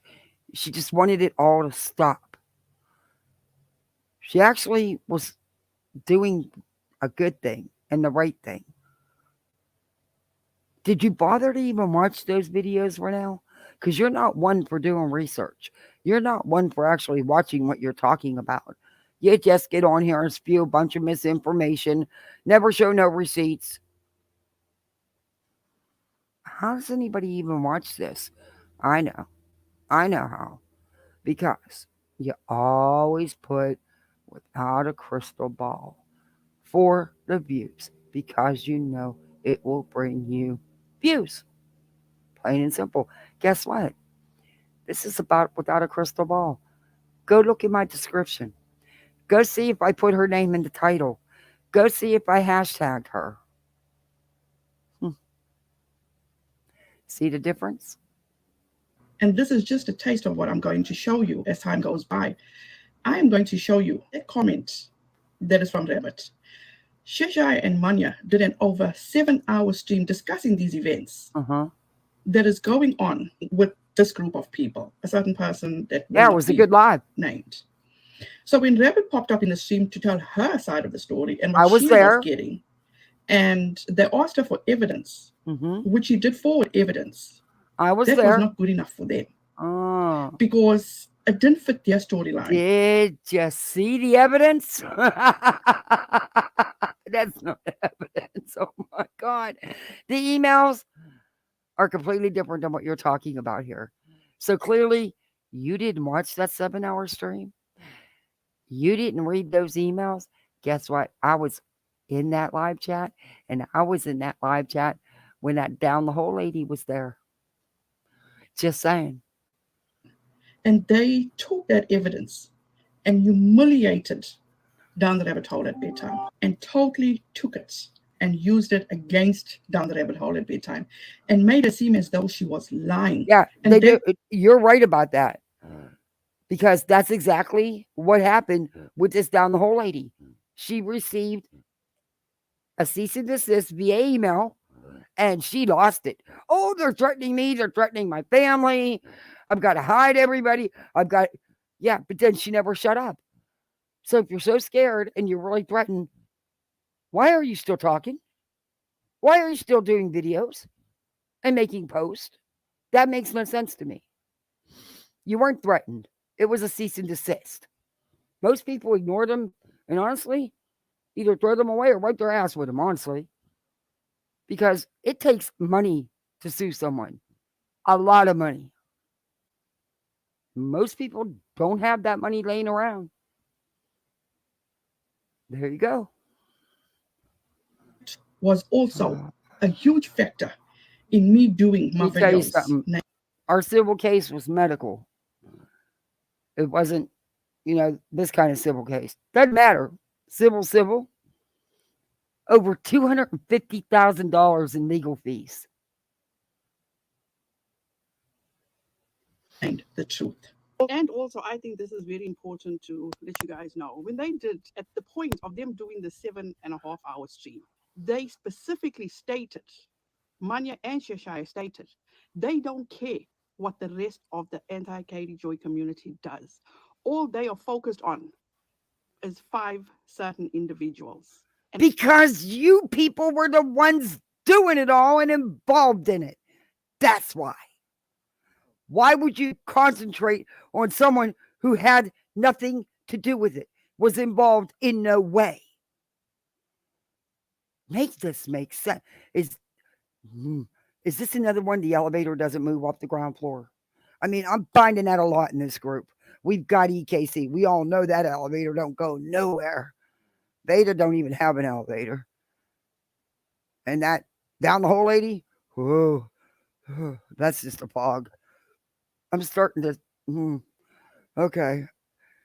[SPEAKER 2] She just wanted it all to stop. She actually was doing a good thing and the right thing. Did you bother to even watch those videos, Renell? Because you're not one for doing research. You're not one for actually watching what you're talking about. You just get on here and spew a bunch of misinformation, never show no receipts. How does anybody even watch this? I know how. Because you always put without a crystal ball for the views. Because you know it will bring you views. Plain and simple. Guess what? This is about without a crystal ball. Go look at my description. Go see if I put her name in the title. Go see if I hashtagged her. See the difference?
[SPEAKER 4] And this is just a taste of what I'm going to show you as time goes by. I am going to show you a comment that is from Rabbit. Sheshai and Manya did an over 7-hour stream discussing these events that is going on with this group of people, a certain person that
[SPEAKER 2] it was a good live
[SPEAKER 4] named. So when Rabbit popped up in the stream to tell her side of the story and what
[SPEAKER 2] I was
[SPEAKER 4] she
[SPEAKER 2] there.
[SPEAKER 4] was getting, and they asked her for evidence, which she did forward evidence.
[SPEAKER 2] I was
[SPEAKER 4] that
[SPEAKER 2] there.
[SPEAKER 4] was not good enough for them
[SPEAKER 2] Oh.
[SPEAKER 4] because it didn't fit their storyline.
[SPEAKER 2] Did you see the evidence? That's not evidence. Oh my God. The emails are completely different than what you're talking about here. So clearly, you didn't watch that 7-hour stream. You didn't read those emails. Guess what? I was in that live chat, and I was in that live chat when that down the hole lady was there. Just saying.
[SPEAKER 4] And they took that evidence and humiliated Down the Rabbit Hole at Bedtime and totally took it and used it against Down the Rabbit Hole at Bedtime and made it seem as though she was lying.
[SPEAKER 2] Yeah,
[SPEAKER 4] and
[SPEAKER 2] they do. You're right about that. Because that's exactly what happened with this down the hole lady. She received a cease and desist via email and she lost it. Oh, they're threatening me. They're threatening my family. I've got to hide everybody. But then she never shut up. So if you're so scared and you're really threatened, why are you still talking? Why are you still doing videos and making posts? That makes no sense to me. You weren't threatened. It was a cease and desist. Most people ignore them and honestly, either throw them away or wipe their ass with them, honestly. Because it takes money to sue someone. A lot of money. Most people don't have that money laying around. There you go.
[SPEAKER 4] Was also a huge factor in me doing my videos.
[SPEAKER 2] Our civil case was medical. It wasn't, this kind of civil case. Doesn't matter. Civil. Over $250,000 in legal fees.
[SPEAKER 4] And the truth. And also, I think this is very important to let you guys know. When they did, at the point of them doing the 7.5-hour stream, they specifically stated, Manya and Sheshai stated, they don't care what the rest of the anti-Katie Joy community does. All they are focused on is 5 certain individuals.
[SPEAKER 2] Because you people were the ones doing it all and involved in it. That's why. Why would you concentrate on someone who had nothing to do with it, was involved in no way? Make this make sense. Is this another one? The elevator doesn't move off the ground floor. I mean, I'm finding that a lot in this group. We've got EKC. We all know that elevator don't go nowhere. Beta don't even have an elevator. And that down the hole lady, whoa, that's just a fog. I'm starting to, okay.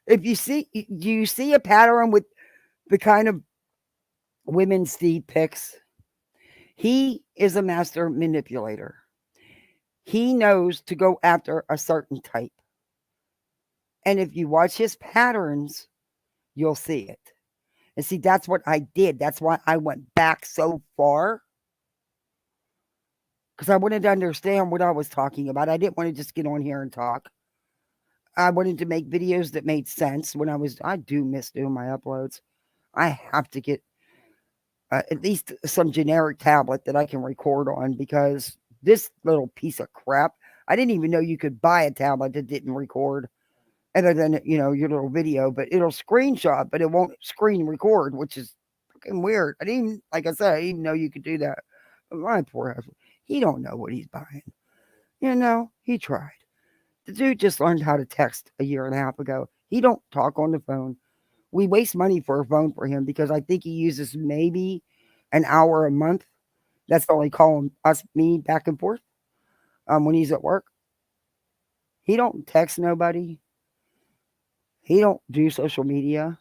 [SPEAKER 2] Do you see a pattern with the kind of women Steve picks? He is a master manipulator. He knows to go after a certain type. And if you watch his patterns, you'll see it. And see, that's what I did. That's why I went back so far. Because I wanted to understand what I was talking about. I didn't want to just get on here and talk. I wanted to make videos that made sense when I do miss doing my uploads. I have to get at least some generic tablet that I can record on, because this little piece of crap, I didn't even know you could buy a tablet that didn't record other than, your little video, but it'll screenshot, but it won't screen record, which is fucking weird. I didn't even, like I said, I didn't even know you could do that. But my poor husband, he don't know what he's buying. He tried. The dude just learned how to text a year and a half ago. He don't talk on the phone. We waste money for a phone for him because I think he uses maybe an hour a month. That's only calling me back and forth when he's at work. He don't text nobody. He don't do social media.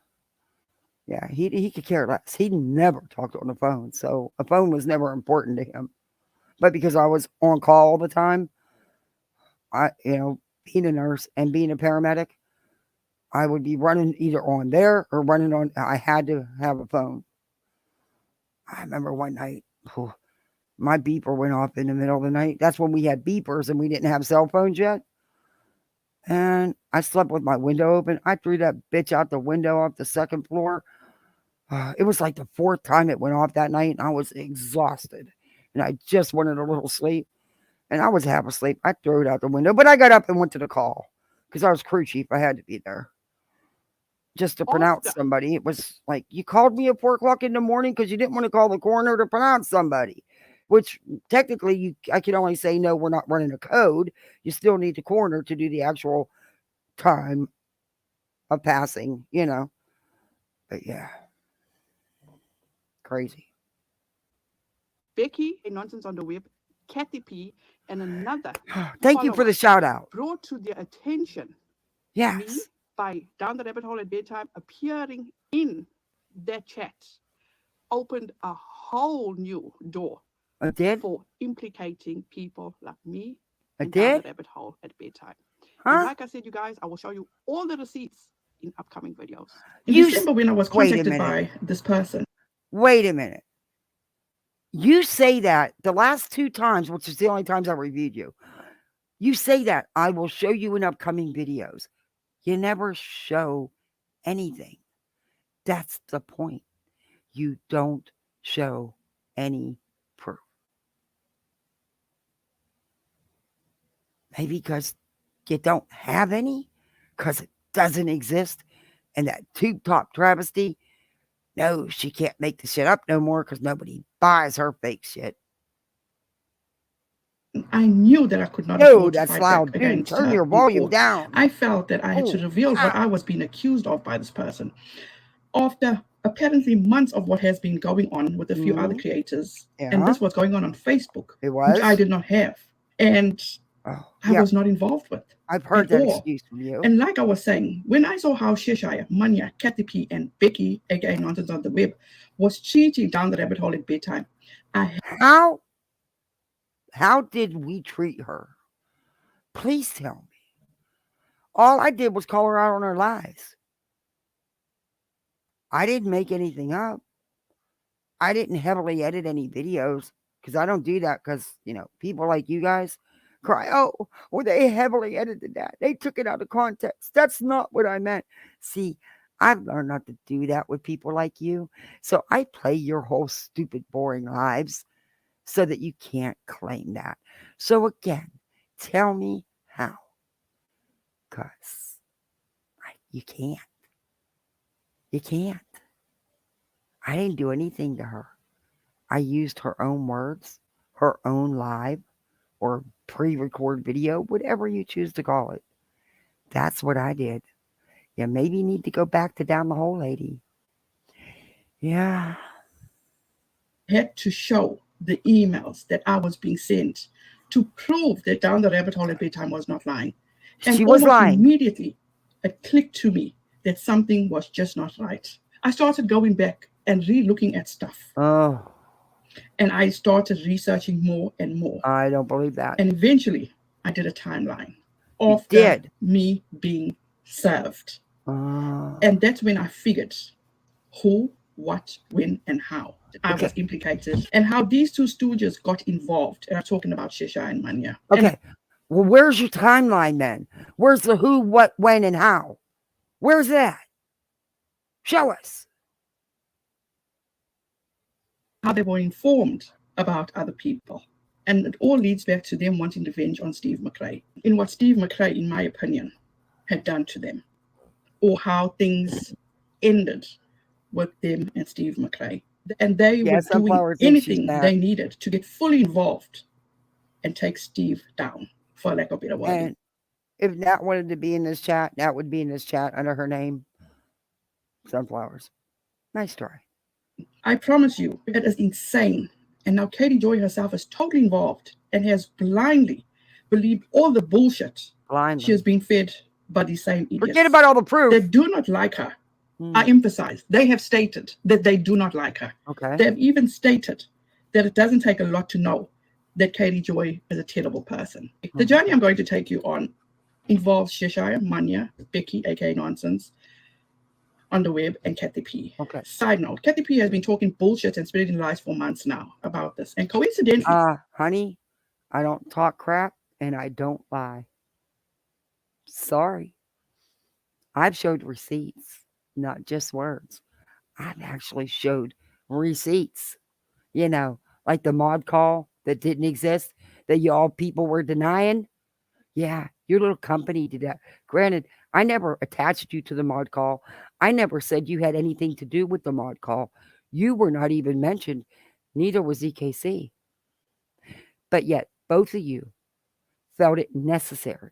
[SPEAKER 2] Yeah, he could care less. He never talked on the phone. So a phone was never important to him. But because I was on call all the time, being a nurse and being a paramedic, I would be running either on there or running on. I had to have a phone. I remember one night, my beeper went off in the middle of the night. That's when we had beepers and we didn't have cell phones yet. And I slept with my window open. I threw that bitch out the window off the second floor. It was like the fourth time it went off that night, and I was exhausted. And I just wanted a little sleep. And I was half asleep. I threw it out the window, but I got up and went to the call because I was crew chief. I had to be there just to pronounce somebody. It was like, you called me at 4 o'clock in the morning because you didn't want to call the coroner to pronounce somebody, which technically I can only say, no, we're not running a code. You still need the coroner to do the actual time of passing, But yeah, crazy.
[SPEAKER 4] Becky, a nonsense on the web, Kathy P, and another.
[SPEAKER 2] Thank you for the shout out.
[SPEAKER 4] Brought to their attention.
[SPEAKER 2] Yes.
[SPEAKER 4] Me, by Down the Rabbit Hole at Bedtime, appearing in that chat, opened a whole new door.
[SPEAKER 2] It did?
[SPEAKER 4] For implicating people like me.
[SPEAKER 2] It
[SPEAKER 4] Down
[SPEAKER 2] did?
[SPEAKER 4] the Rabbit Hole at Bedtime.
[SPEAKER 2] Huh?
[SPEAKER 4] And like I said, you guys, I will show you all the receipts in upcoming videos.
[SPEAKER 5] In December, when I was
[SPEAKER 2] Wait a
[SPEAKER 5] contacted
[SPEAKER 2] minute.
[SPEAKER 5] by this person.
[SPEAKER 2] Wait a minute. You say that the last 2 times, which is the only times I reviewed you, you say that I will show you in upcoming videos. You never show anything. That's the point. You don't show any proof. Maybe because you don't have any, because it doesn't exist, and that tube top travesty, no, she can't make the shit up no more because nobody buys her fake shit.
[SPEAKER 5] I knew that I could not
[SPEAKER 2] No,
[SPEAKER 5] afford to
[SPEAKER 2] that's
[SPEAKER 5] fight
[SPEAKER 2] loud.
[SPEAKER 5] back
[SPEAKER 2] Dude,
[SPEAKER 5] against
[SPEAKER 2] turn
[SPEAKER 5] her
[SPEAKER 2] your
[SPEAKER 5] in
[SPEAKER 2] volume
[SPEAKER 5] court.
[SPEAKER 2] down.
[SPEAKER 5] I felt that I had to reveal what I was being accused of by this person. After apparently months of what has been going on with a few other creators, and this was going on Facebook, which I did not have, and I was not involved with.
[SPEAKER 2] I've heard that excuse from you.
[SPEAKER 5] And like I was saying, when I saw how Cheshire, Manya, Kathy P, and Becky, aka Nonsense on the Web, was cheating Down the Rabbit Hole at Bedtime,
[SPEAKER 2] How did we treat her? Please tell me. All I did was call her out on her lies. I didn't make anything up. I didn't heavily edit any videos because I don't do that because, people like you guys cry, they heavily edited that. They took it out of context. That's not what I meant. See, I've learned not to do that with people like you. So I play your whole stupid, boring lives so that you can't claim that. So again, tell me how. Because you can't. You can't. I didn't do anything to her. I used her own words, her own live or pre-record video, whatever you choose to call it. That's what I did. You maybe need to go back to Down the Hole Lady. Yeah.
[SPEAKER 5] Had to show the emails that I was being sent to prove that Down the Rabbit Hole at Bedtime was not lying. And
[SPEAKER 2] she was lying.
[SPEAKER 5] Immediately, it clicked to me that something was just not right. I started going back and re-looking at stuff.
[SPEAKER 2] Oh.
[SPEAKER 5] And I started researching more and more.
[SPEAKER 2] I don't believe that.
[SPEAKER 5] And eventually, I did a timeline of me being served. And that's when I figured who what, when, and how I was implicated, and how these two stooges got involved. And I'm talking about Shesha and Manya.
[SPEAKER 2] Okay. Well, where's your timeline then? Where's the who, what, when, and how? Where's that? Show us.
[SPEAKER 5] How they were informed about other people. And it all leads back to them wanting revenge on Steve McRae, in what Steve McRae, in my opinion, had done to them, or how things ended with them and Steve McRae. And they were doing anything they needed to get fully involved and take Steve down, for lack of a better word.
[SPEAKER 2] And if Nat wanted to be in this chat, Nat would be in this chat under her name. Sunflowers. Nice try.
[SPEAKER 5] I promise you, it is insane. And now Katie Joy herself is totally involved and has blindly believed all the bullshit she has been fed by these same idiots.
[SPEAKER 2] Forget about all the proof.
[SPEAKER 5] They do not like her. I emphasize, they have stated that they do not like her.
[SPEAKER 2] Okay.
[SPEAKER 5] They have even stated that it doesn't take a lot to know that Katie Joy is a terrible person. The journey I'm going to take you on involves Sheshaya, Manya, Becky, aka Nonsense, on the web, and Kathy P.
[SPEAKER 2] Okay.
[SPEAKER 5] Side note, Kathy P has been talking bullshit and spreading lies for months now about this. And coincidentally...
[SPEAKER 2] honey, I don't talk crap and I don't lie. Sorry. I've showed receipts, not just words. I've actually showed receipts. You know, like the mod call that didn't exist, that y'all people were denying. Yeah, your little company did that. Granted, I never attached you to the mod call. I never said you had anything to do with the mod call. You were not even mentioned. Neither was EKC. But yet, both of you felt it necessary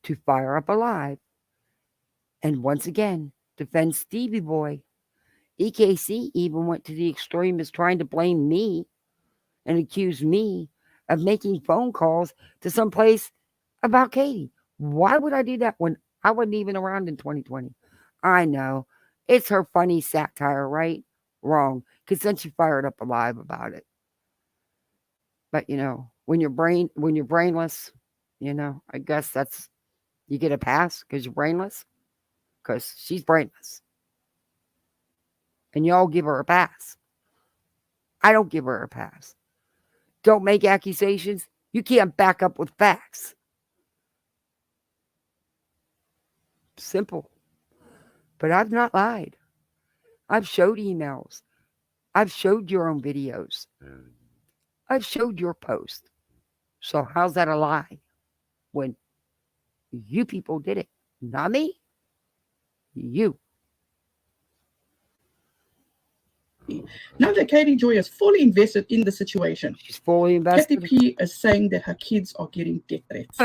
[SPEAKER 2] to fire up a live and once again defend Stevie Boy. EKC even went to the extreme as trying to blame me and accuse me of making phone calls to some place about Katie. Why would I do that when I wasn't even around in 2020? I know. It's her funny satire, right? Wrong. Because then she fired up a live about it. But, you know, when you're brainless, you know, I guess that's, you get a pass because you're brainless. Because she's brainless. And y'all give her a pass. I don't give her a pass. Don't make accusations you can't back up with facts. Simple. But I've not lied. I've showed emails. I've showed your own videos. I've showed your post. So how's that a lie? When you people did it. Not me. You.
[SPEAKER 5] Now that Katie Joy is fully invested in the situation,
[SPEAKER 2] she's fully invested.
[SPEAKER 5] Kathy P is saying that her kids are getting death threats.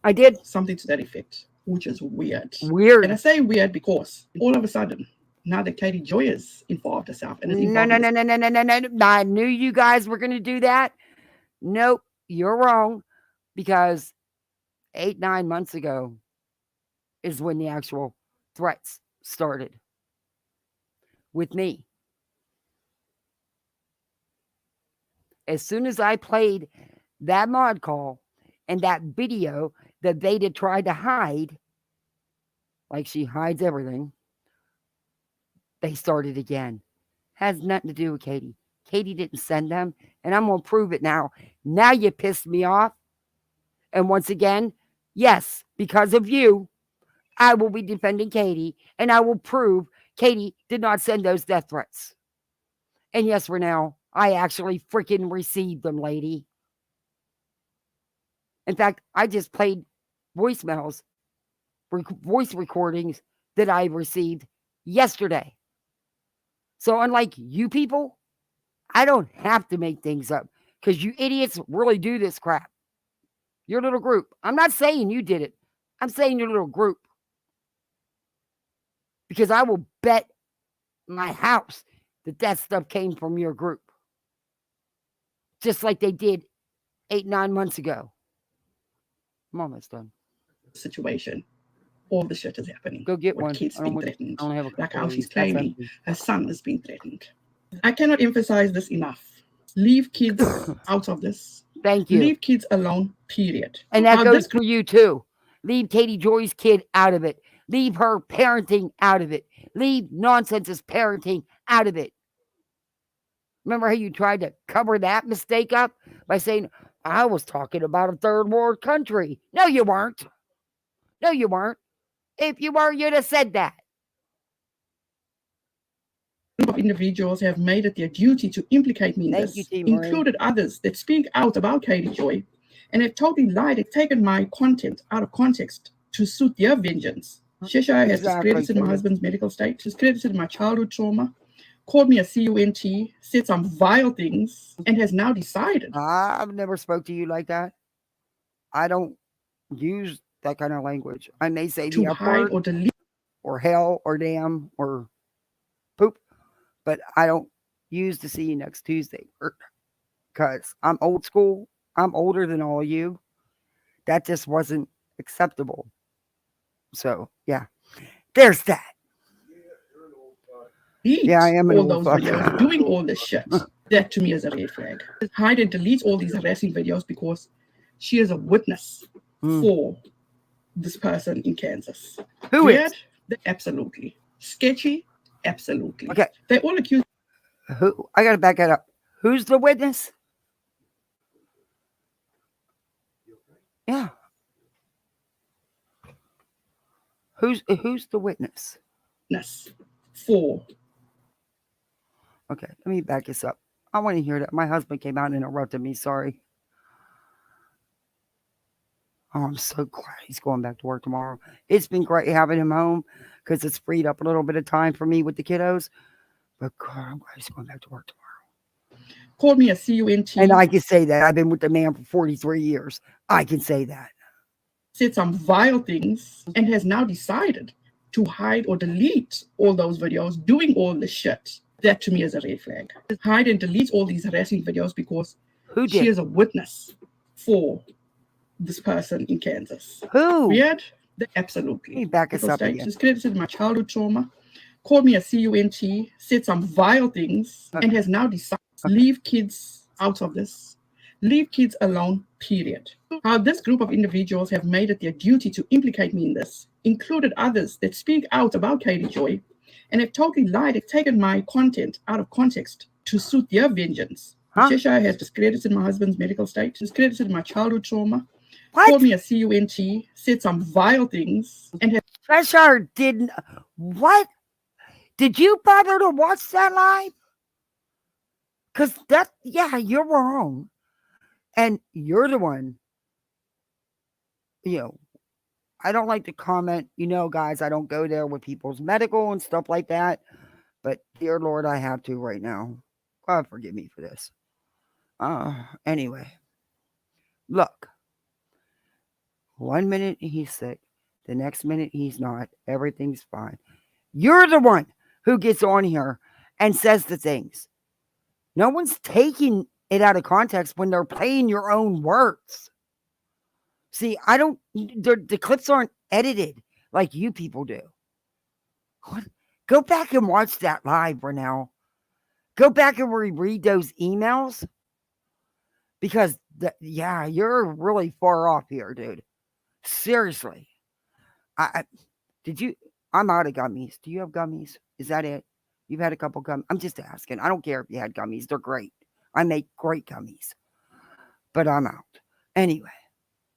[SPEAKER 2] I did.
[SPEAKER 5] Something to that effect, which is weird.
[SPEAKER 2] Weird.
[SPEAKER 5] And I say weird because all of a sudden, now that Katie Joy is involved herself. And is
[SPEAKER 2] No. I knew you guys were going to do that. Nope. You're wrong. Because 8-9 months ago is when the actual threats started. With me. As soon as I played that mod call and that video that they did try to hide, like she hides everything, they started again. Has nothing to do with Katie. Katie didn't send them, and I'm going to prove it now. Now you pissed me off. And once again, yes, because of you, I will be defending Katie, and I will prove Katie did not send those death threats. And yes, Renelle, I actually freaking received them, lady. In fact, I just played voicemails, voice recordings that I received yesterday. So unlike you people, I don't have to make things up because you idiots really do this crap. Your little group. I'm not saying you did it. I'm saying your little group. Because I will bet my house that stuff came from your group. Just like they did 8-9 months ago. I'm almost done.
[SPEAKER 5] Situation. All the shit is happening.
[SPEAKER 2] Go get one.
[SPEAKER 5] Kids being threatened. Like how she's
[SPEAKER 2] That's
[SPEAKER 5] claiming her son is being threatened. I cannot emphasize this enough. Leave kids out of this.
[SPEAKER 2] Thank you.
[SPEAKER 5] Leave kids alone, period.
[SPEAKER 2] And that goes for you too. Leave Katie Joy's kid out of it. Leave her parenting out of it. Leave nonsense's parenting out of it. Remember how you tried to cover that mistake up by saying, I was talking about a third world country. No, you weren't. No, you weren't. If you were, you'd have said that.
[SPEAKER 5] Of individuals have made it their duty to implicate me in this, included others that speak out about Katie Joy and have totally lied and taken my content out of context to suit their vengeance. Cheshire has discredited my husband's medical state, discredited my childhood trauma, called me a cunt, said some vile things, and has now decided.
[SPEAKER 2] I've never spoke to you like that. I don't use that kind of language. I may say
[SPEAKER 5] to hide or delete
[SPEAKER 2] or hell or damn or poop, but I don't use to see you next Tuesday because I'm old school. I'm older than all of you. That just wasn't acceptable. So, yeah, there's that.
[SPEAKER 5] Yeah, I am all those videos doing all this shit. That to me is a red flag. Hide and delete all these harassing videos because she is a witness for this person in Kansas.
[SPEAKER 2] Who is?
[SPEAKER 5] Absolutely. Sketchy? Absolutely.
[SPEAKER 2] Okay.
[SPEAKER 5] They all accuse.
[SPEAKER 2] Who? I gotta back that up. Who's the witness? Yeah. Who's the witness?
[SPEAKER 5] For.
[SPEAKER 2] Okay, let me back this up. I want to hear that. My husband came out and interrupted me. Sorry. Oh, I'm so glad he's going back to work tomorrow. It's been great having him home because it's freed up a little bit of time for me with the kiddos. But God, I'm glad he's going back to work tomorrow.
[SPEAKER 5] Called me a cunt.
[SPEAKER 2] And I can say that. I've been with the man for 43 years. I can say that.
[SPEAKER 5] Said some vile things and has now decided to hide or delete all those videos doing all this shit. That to me is a red flag. Hide and delete all these harassing videos because she is a witness for this person in Kansas.
[SPEAKER 2] Who?
[SPEAKER 5] Weird? Absolutely.
[SPEAKER 2] Let me back us up again.
[SPEAKER 5] Discredited my childhood trauma, called me a cunt, said some vile things, and has now decided to leave kids out of this. Leave kids alone, period. How this group of individuals have made it their duty to implicate me in this, included others that speak out about Katie Joy and have totally lied and taken my content out of context to suit their vengeance. Cheshire has discredited my husband's medical state, discredited my childhood trauma, called me a cunt, said some vile things, and has...
[SPEAKER 2] Cheshire didn't... What? Did you bother to watch that live? Because that... Yeah, you're wrong. And you're the one... You know, I don't like to comment. You know, guys, I don't go there with people's medical and stuff like that. But, dear Lord, I have to right now. God forgive me for this. Anyway. Look. 1 minute he's sick. The next minute he's not. Everything's fine. You're the one who gets on here and says the things. No one's taking it out of context when they're playing your own words. See, the clips aren't edited like you people do. What? Go back and watch that live, Brunel. Go back and reread those emails. Because, you're really far off here, dude. Seriously. I'm out of gummies. Do you have gummies? Is that it? You've had a couple gummies? I'm just asking. I don't care if you had gummies. They're great. I make great gummies. But I'm out. Anyway.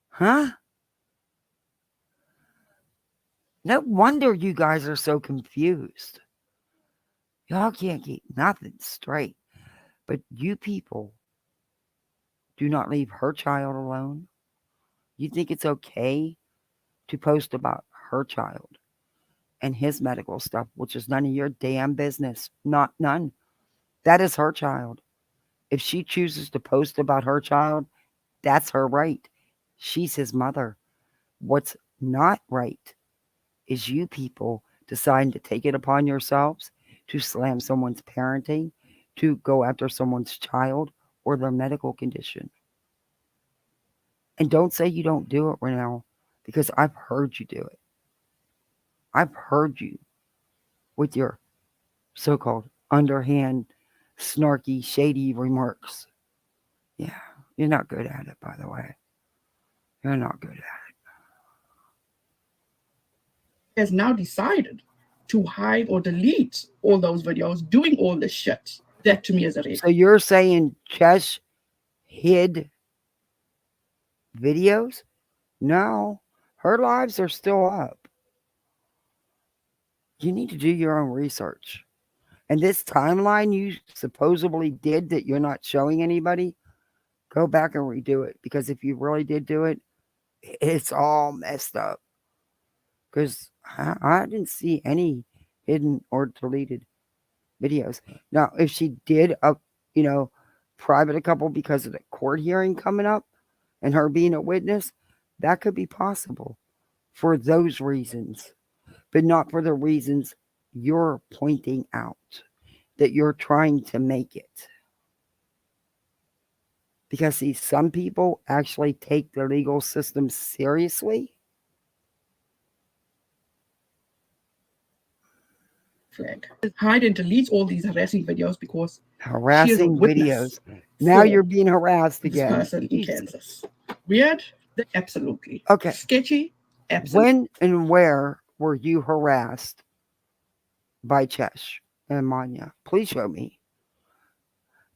[SPEAKER 2] Huh? No wonder you guys are so confused. Y'all can't keep nothing straight. But you people do not leave her child alone. You think it's okay to post about her child and his medical stuff, which is none of your damn business. Not none. That is her child. If she chooses to post about her child, that's her right. She's his mother. What's not right is you people deciding to take it upon yourselves to slam someone's parenting, to go after someone's child or their medical condition. And don't say you don't do it right now, because I've heard you do it. I've heard you with your so-called underhand, snarky, shady remarks. Yeah, you're not good at it, by the way. You're not good at it.
[SPEAKER 5] has now decided to hide or delete all those videos, doing all this shit. That to me is a red.
[SPEAKER 2] So you're saying Chesh hid videos? No, her lives are still up. You need to do your own research. And this timeline you supposedly did that you're not showing anybody, go back and redo it. Because if you really did do it, it's all messed up. Because I didn't see any hidden or deleted videos. Now, if she did private a couple because of the court hearing coming up and her being a witness, that could be possible for those reasons, but not for the reasons you're pointing out that you're trying to make it. Because see, some people actually take the legal system seriously.
[SPEAKER 5] Flag. Hide and delete all these harassing videos because
[SPEAKER 2] harassing videos. Now you're being harassed again.
[SPEAKER 5] This person in Kansas. Weird? Absolutely.
[SPEAKER 2] Okay.
[SPEAKER 5] Sketchy? Absolutely.
[SPEAKER 2] When and where were you harassed by Chesh and Manya? Please show me.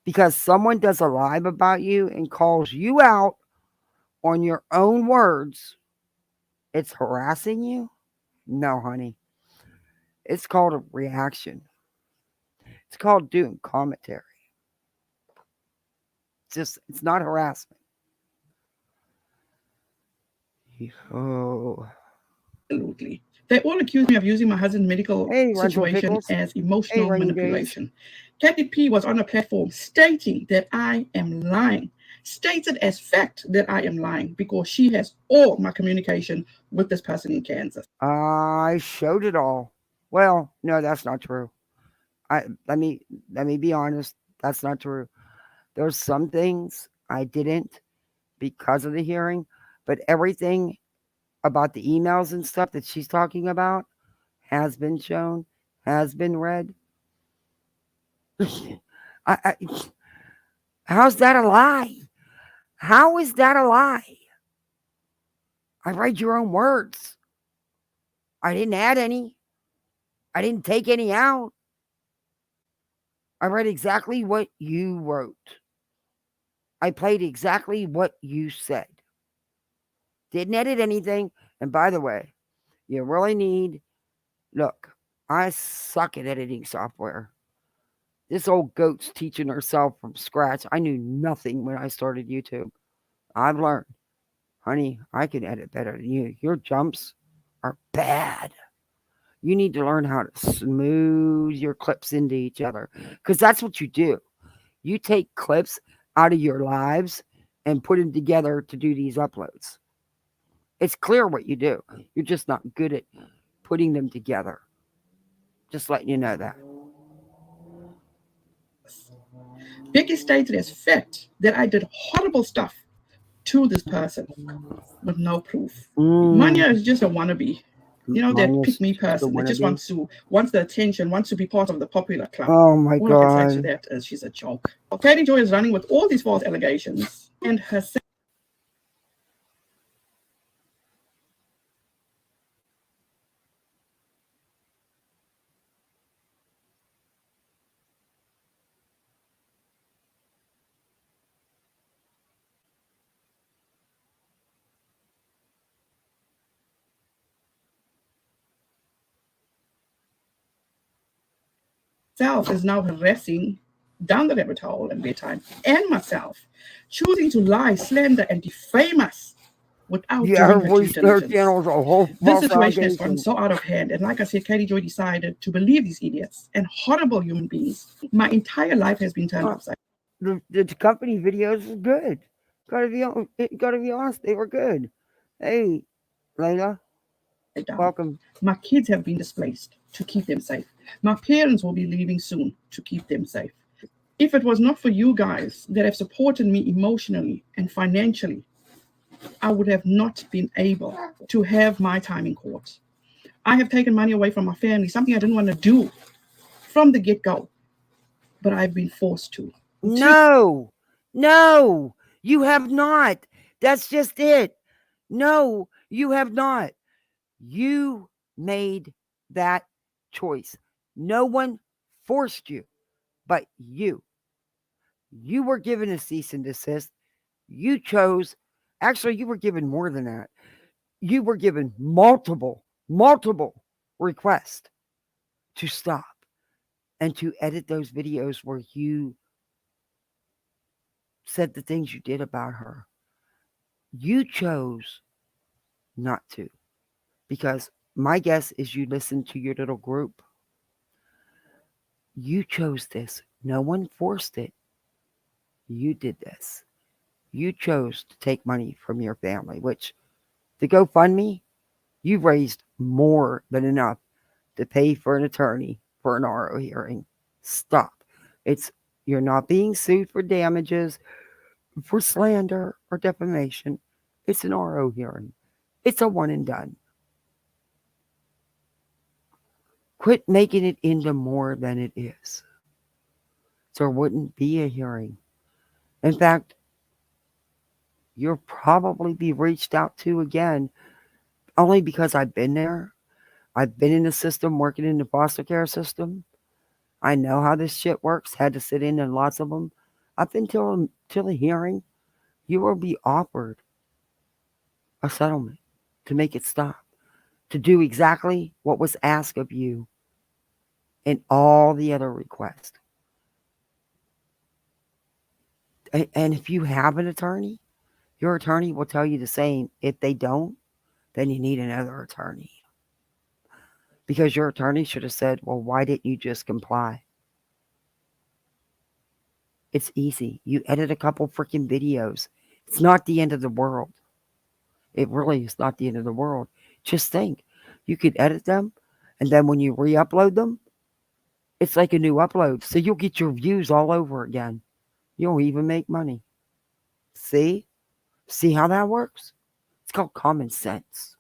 [SPEAKER 2] Because someone does a live about you and calls you out on your own words, it's harassing you? No, honey. It's called a reaction. It's called doing commentary. It's not harassment. Oh.
[SPEAKER 5] Absolutely. They all accuse me of using my husband's medical situation as emotional manipulation. Kathy P was on a platform stating that I am lying. Stated as fact that I am lying because she has all my communication with this person in Kansas.
[SPEAKER 2] I showed it all. Well, no, that's not true. Let me be honest. That's not true. There's some things I didn't because of the hearing, but everything about the emails and stuff that she's talking about has been shown, has been read. How's that a lie? How is that a lie? I read your own words. I didn't add any. I didn't take any out. I read exactly what you wrote. I played exactly what you said. Didn't edit anything. And by the way, you really need... Look, I suck at editing software. This old goat's teaching herself from scratch. I knew nothing when I started YouTube. I've learned. Honey, I can edit better than you. Your jumps are bad. You need to learn how to smooth your clips into each other. Because that's what you do. You take clips out of your lives and put them together to do these uploads. It's clear what you do. You're just not good at putting them together. Just letting you know that.
[SPEAKER 5] Becky stated as fact that I did horrible stuff to this person with no proof. Manya is just a wannabe. You know, that pick me person that just wants the attention, wants to be part of the popular club.
[SPEAKER 2] Oh my God.
[SPEAKER 5] All I can say to that is she's a joke. Katie Joy is running with all these false allegations and her self is now harassing down the rabbit hole in bedtime and myself, choosing to lie, slander, and defame us without doing her due diligence. This situation has gone so out of hand, and like I said, Katie Joy decided to believe these idiots and horrible human beings. My entire life has been turned upside.
[SPEAKER 2] The company videos are good. Gotta be honest, they were good. Hey, Layla, welcome.
[SPEAKER 5] My kids have been displaced to keep them safe. My parents will be leaving soon to keep them safe. If it was not for you guys that have supported me emotionally and financially, I would have not been able to have my time in court. I have taken money away from my family, something I didn't want to do from the get-go, but I've been forced to.
[SPEAKER 2] No, you have not. That's just it. No, you have not. You made that choice. No one forced you, but you. You were given a cease and desist. You chose, actually, you were given more than that. You were given multiple requests to stop and to edit those videos where you said the things you did about her. You chose not to, because my guess is you listened to your little group. You chose this. No one forced it. You did this. You chose to take money from your family, which the GoFundMe, you've raised more than enough to pay for an attorney for an RO hearing. Stop. You're not being sued for damages, for slander or defamation. It's an RO hearing. It's a one and done. Quit making it into more than it is. So there wouldn't be a hearing. In fact, you'll probably be reached out to again, only because I've been there. I've been in the system, working in the foster care system. I know how this shit works. Had to sit in lots of them. Up until the hearing, you will be offered a settlement to make it stop, to do exactly what was asked of you and all the other requests. And if you have an attorney, your attorney will tell you the same. If they don't, then you need another attorney. Because your attorney should have said, well, why didn't you just comply? It's easy. You edit a couple freaking videos. It's not the end of the world. It really is not the end of the world. Just think. You could edit them, and then when you re-upload them, it's like a new upload. So you'll get your views all over again. You'll even make money. See? See how that works? It's called common sense.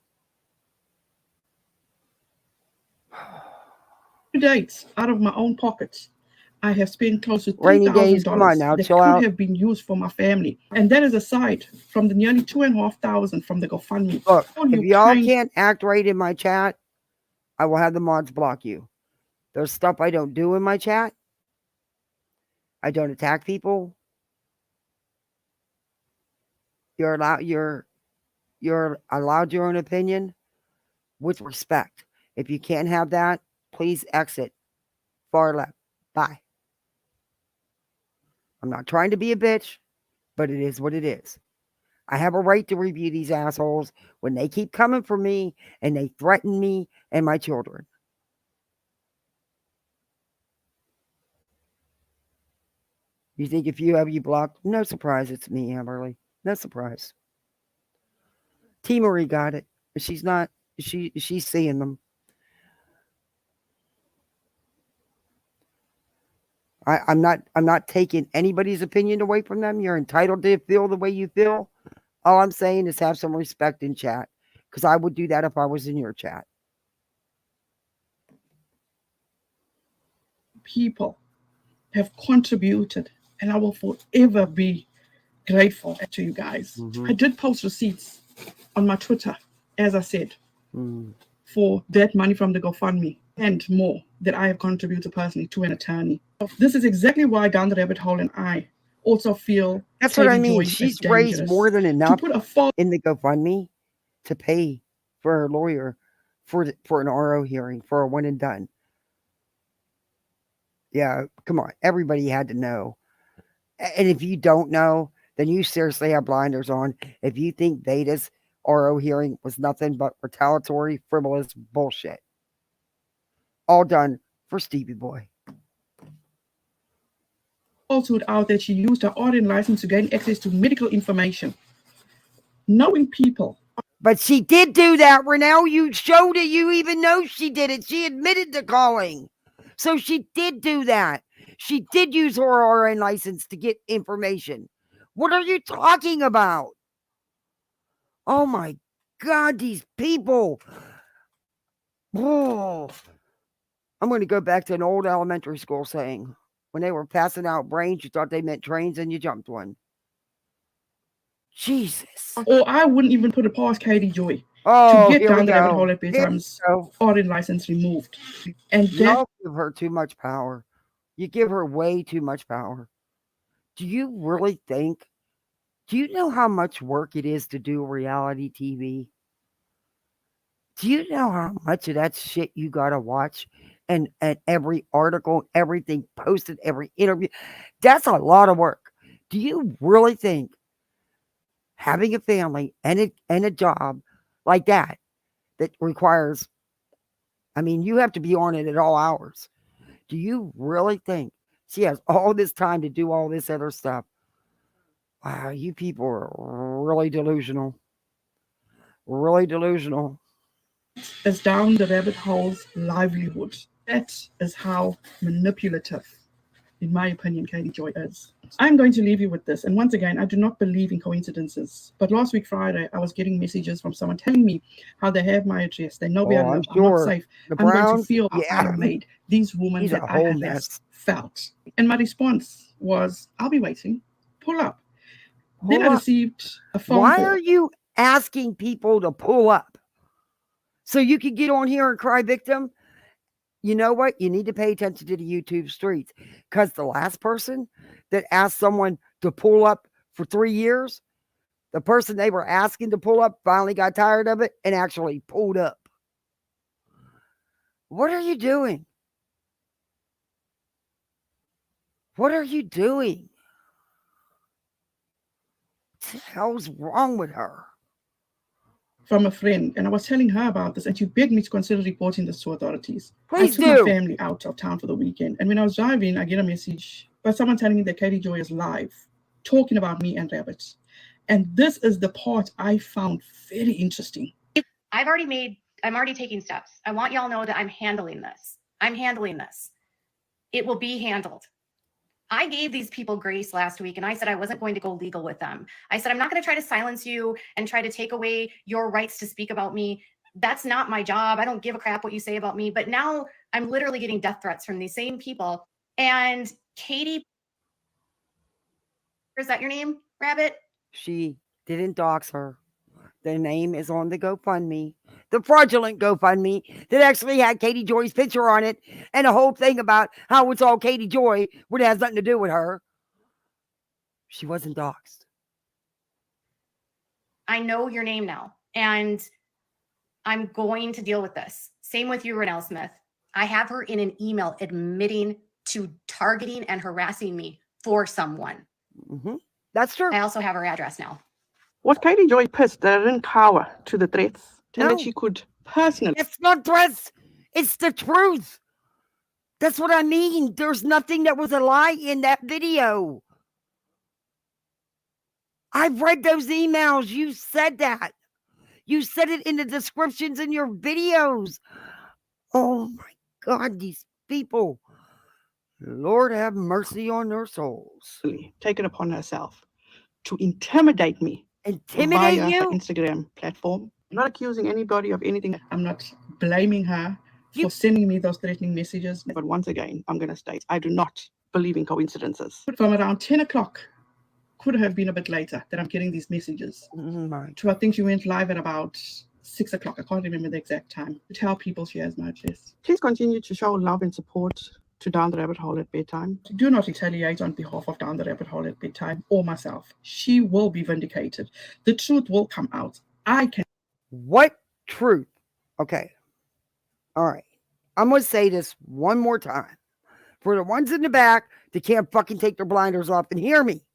[SPEAKER 5] Dates out of my own pockets. I have spent close to $3,000 that could have been used for my family. And that is aside from the nearly $2,500 from the GoFundMe.
[SPEAKER 2] Look, if y'all can't act right in my chat, I will have the mods block you. There's stuff I don't do in my chat. I don't attack people. You're allowed your own opinion with respect. If you can't have that, please exit far left. Bye. I'm not trying to be a bitch, but it is what it is. I have a right to review these assholes when they keep coming for me and they threaten me and my children. You think if you have you blocked? No surprise, it's me, Amberly. No surprise. T. Marie got it. She's not. She's seeing them. I'm not taking anybody's opinion away from them. You're entitled to feel the way you feel. All I'm saying is have some respect in chat, because I would do that if I was in your chat.
[SPEAKER 5] People have contributed, and I will forever be grateful to you guys. Mm-hmm. I did post receipts on my Twitter, as I said, for that money from the GoFundMe and more that I have contributed personally to an attorney. This is exactly why Down the Rabbit Hole and I also feel
[SPEAKER 2] that's what I mean. She's raised more than enough in the GoFundMe to pay for her lawyer for an RO hearing, for a one and done. Yeah, come on. Everybody had to know. And if you don't know, then you seriously have blinders on. If you think Veda's RO hearing was nothing but retaliatory, frivolous bullshit. All done for Stevie Boy.
[SPEAKER 5] Falsehood out that she used her RN license to gain access to medical information. Knowing people.
[SPEAKER 2] But she did do that, Renelle. You showed it. You even know she did it. She admitted to calling. So she did do that. She did use her RN license to get information. What are you talking about? Oh my God, these people. Oh. I'm going to go back to an old elementary school saying, when they were passing out brains, you thought they meant trains and you jumped one. Jesus.
[SPEAKER 5] Or I wouldn't even put it past Katie Joy
[SPEAKER 2] Oh,
[SPEAKER 5] to get
[SPEAKER 2] here we
[SPEAKER 5] Down the Rabbit
[SPEAKER 2] go.
[SPEAKER 5] Hole at
[SPEAKER 2] Here we
[SPEAKER 5] Bedtime's
[SPEAKER 2] go.
[SPEAKER 5] foreign license removed. And that
[SPEAKER 2] Y'all give her too much power. You give her way too much power. Do you really think? Do you know how much work it is to do reality TV? Do you know how much of that shit you gotta watch? And every article, everything posted, every interview. That's a lot of work. Do you really think having a family and a job like that requires, I mean, you have to be on it at all hours. Do you really think she has all this time to do all this other stuff? Wow, you people are really delusional. Really delusional.
[SPEAKER 5] is Down the Rabbit Hole's livelihood. That is how manipulative, in my opinion, Katie Joy is. I'm going to leave you with this. And once again, I do not believe in coincidences. But last week, Friday, I was getting messages from someone telling me how they have my address. They know where I live. I'm not safe. I'm going to feel how I made these women that I had less felt. And my response was, I'll be waiting. Pull up. Then I received a phone call.
[SPEAKER 2] Why are you asking people to pull up? So you can get on here and cry victim? You know what? You need to pay attention to the YouTube streets, because the last person that asked someone to pull up for 3 years, the person they were asking to pull up finally got tired of it and actually pulled up. What are you doing? What are you doing? What the hell's wrong with her?
[SPEAKER 5] From a friend, and I was telling her about this, and she begged me to consider reporting this to authorities.
[SPEAKER 2] Please
[SPEAKER 5] I took my family out of town for the weekend, and when I was driving, I get a message by someone telling me that Katie Joy is live, talking about me and rabbits. And this is the part I found very interesting.
[SPEAKER 6] I'm already taking steps. I want y'all to know that I'm handling this. It will be handled. I gave these people grace last week, and I said I wasn't going to go legal with them. I said, I'm not going to try to silence you and try to take away your rights to speak about me. That's not my job. I don't give a crap what you say about me. But now I'm literally getting death threats from these same people. And Katie, is that your name, Rabbit?
[SPEAKER 2] She didn't dox her. The name is on the GoFundMe, the fraudulent GoFundMe that actually had Katie Joy's picture on it, and a whole thing about how it's all Katie Joy when it has nothing to do with her. She wasn't doxed.
[SPEAKER 6] I know your name now, and I'm going to deal with this. Same with you, Renelle Smith. I have her in an email admitting to targeting and harassing me for someone.
[SPEAKER 2] Mm-hmm. That's true.
[SPEAKER 6] I also have her address now.
[SPEAKER 4] Was Katie Joy pissed that I didn't cower to the threats? And that she could personally...
[SPEAKER 2] It's not threats. It's the truth. That's what I mean. There's nothing that was a lie in that video. I've read those emails. You said that. You said it in the descriptions in your videos. Oh my God, these people. Lord have mercy on their souls.
[SPEAKER 4] Taken upon herself to intimidate me.
[SPEAKER 2] Intimidate
[SPEAKER 4] via
[SPEAKER 2] you?
[SPEAKER 4] her Instagram platform. I'm not accusing anybody of anything.
[SPEAKER 5] I'm not blaming her for sending me those threatening messages.
[SPEAKER 4] But once again, I'm going to state, I do not believe in coincidences.
[SPEAKER 5] From around 10 o'clock, could have been a bit later, that I'm getting these messages. To I think she went live at about 6 o'clock. I can't remember the exact time. To tell people she has my address.
[SPEAKER 4] Please continue to show love and support to Down the Rabbit Hole at Bedtime.
[SPEAKER 5] Do not retaliate on behalf of Down the Rabbit Hole at Bedtime or myself. She will be vindicated. The truth will come out. I can.
[SPEAKER 2] What truth? Okay. All right. I'm going to say this one more time. For the ones in the back that can't fucking take their blinders off and hear me.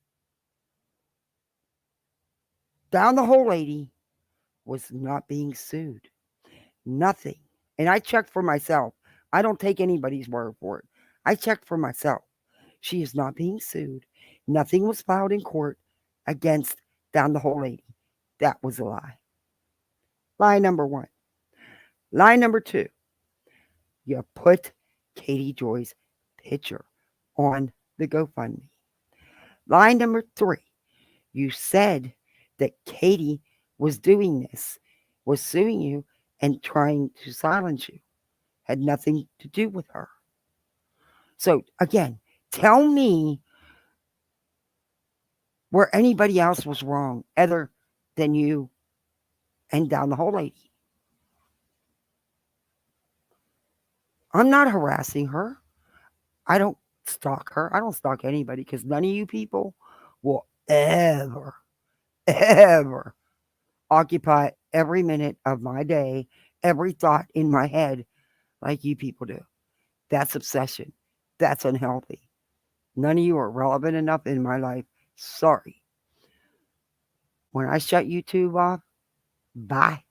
[SPEAKER 2] Down the Hole lady was not being sued. Nothing. And I checked for myself. I don't take anybody's word for it. I checked for myself. She is not being sued. Nothing was filed in court against Down the Hole lady. That was a lie. Lie number one. Lie number two. You put Katie Joy's picture on the GoFundMe. Lie number three. You said that Katie was doing this, was suing you and trying to silence you. Had nothing to do with her. So again, tell me where anybody else was wrong other than you and Down the Hole lady. I'm not harassing her. I don't stalk her. I don't stalk anybody because none of you people will ever occupy every minute of my day, every thought in my head like you people do. That's obsession. That's unhealthy. None of you are relevant enough in my life. Sorry. When I shut YouTube off, bye.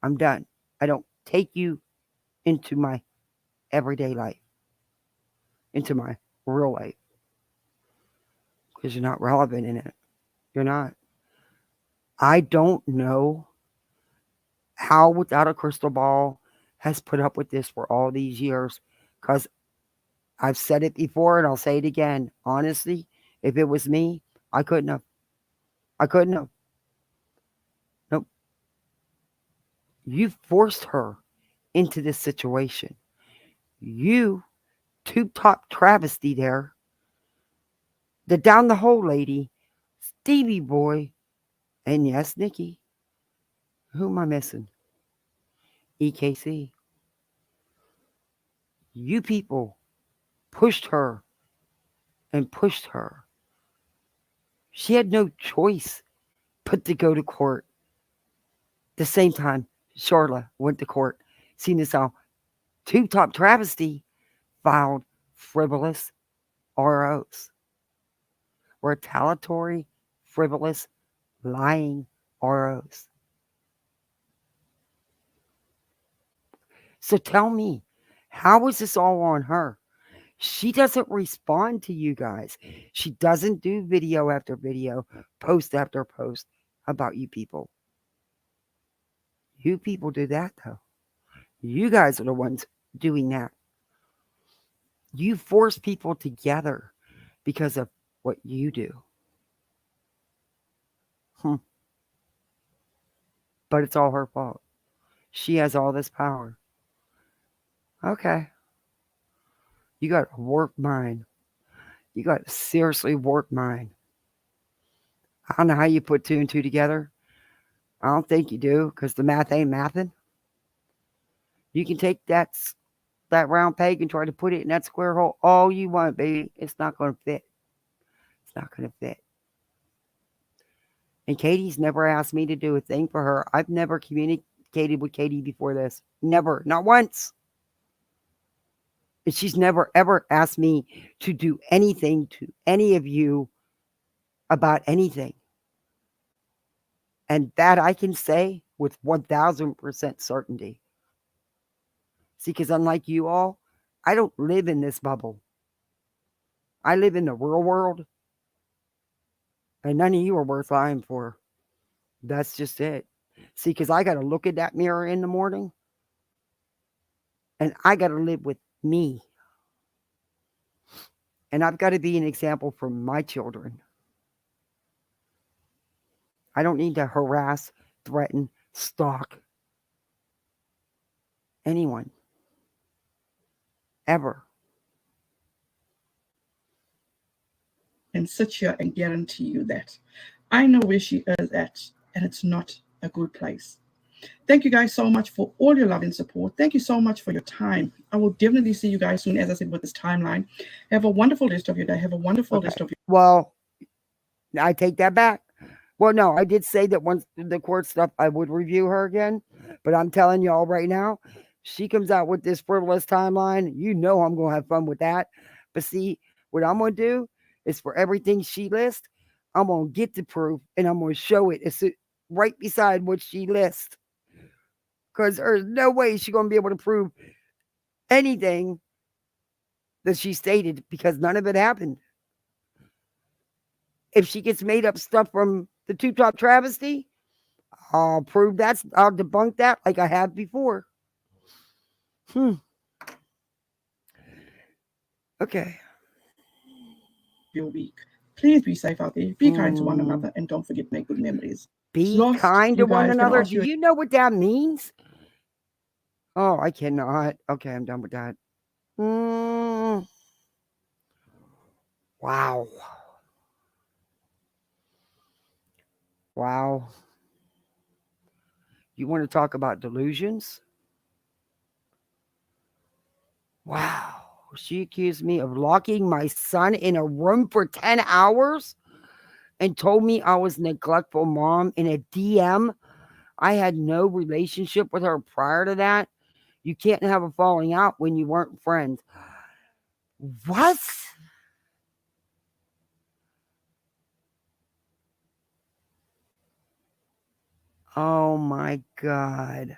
[SPEAKER 2] I'm done. I don't take you into my everyday life, into my real life, because you're not relevant in it. You're not. I don't know how Without a Crystal Ball has put up with this for all these years, because I've said it before and I'll say it again. Honestly, if it was me, I couldn't have. Nope. You forced her into this situation. You, Tube Top Travesty there, the Down the Hole lady, Stevie Boy, and yes, Nikki. Who am I missing? EKC. You people pushed her and pushed her. She had no choice but to go to court. The same time Charla went to court, seeing as how Tube Top Travesty filed frivolous ROs. Retaliatory, frivolous, lying ROs. So tell me, how is this all on her? She doesn't respond to you guys. She doesn't do video after video, post after post about you people. You people do that, though. You guys are the ones doing that. You force people together because of what you do. But it's all her fault. She has all this power. Okay. You got to work mine. You got to seriously work mine. I don't know how you put 2 and 2 together. I don't think you do, because the math ain't mathing. You can take that round peg and try to put it in that square hole all you want, baby. It's not going to fit. It's not going to fit. And Katie's never asked me to do a thing for her. I've never communicated with Katie before this. Never. Not once. And she's never, ever asked me to do anything to any of you about anything. And that I can say with 1000% certainty. See, because unlike you all, I don't live in this bubble. I live in the real world. And none of you are worth lying for. That's just it. See, because I got to look at that mirror in the morning. And I got to live with me. And I've got to be an example for my children. I don't need to harass, threaten, stalk anyone. Ever.
[SPEAKER 5] And sit here and guarantee you that I know where she is at, and it's not a good place. Thank you guys so much for all your love and support. Thank you so much for your time. I will definitely see you guys soon, as I said, with this timeline. Have a wonderful rest of your day. Have a wonderful rest of your
[SPEAKER 2] Well, I take that back. Well, no, I did say that once the court stuff, I would review her again. But I'm telling y'all right now, she comes out with this frivolous timeline. You know I'm going to have fun with that. But see, what I'm going to do is for everything she lists, I'm going to get the proof and I'm going to show it right beside what she lists. Because there's no way she's going to be able to prove anything that she stated, because none of it happened. If she gets made up stuff from the Tube Top Travesty, I'll prove that. I'll debunk that like I have before. Okay.
[SPEAKER 5] Your week. Please be safe out there. Be kind to one another, and don't forget to make good memories.
[SPEAKER 2] Be kind to one another. Do you know what that means? Oh, I cannot. Okay, I'm done with that. Wow. Wow. You want to talk about delusions? Wow. She accused me of locking my son in a room for 10 hours and told me I was a neglectful mom in a DM. I had no relationship with her prior to that. You can't have a falling out when you weren't friends. What? Oh my God.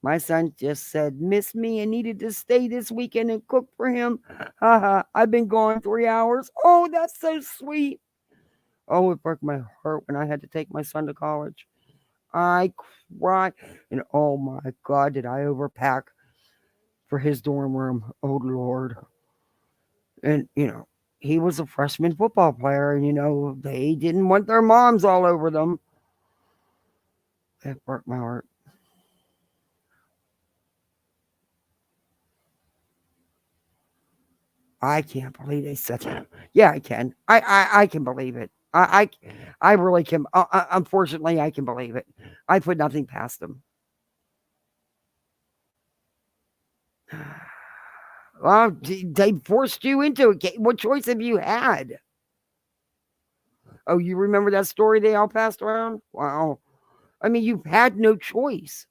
[SPEAKER 2] My son just said, miss me and needed to stay this weekend and cook for him. Haha, I've been gone 3 hours. Oh, that's so sweet. Oh, it broke my heart when I had to take my son to college. I cried. And oh my God, did I overpack for his dorm room. Oh, Lord. And, he was a freshman football player. And, they didn't want their moms all over them. That broke my heart. I can't believe they said that. Yeah, I can. I can believe it. I really can. Unfortunately, I can believe it. I put nothing past them. Well, they forced you into it. What choice have you had? Oh, you remember that story they all passed around? Wow. I mean, you've had no choice.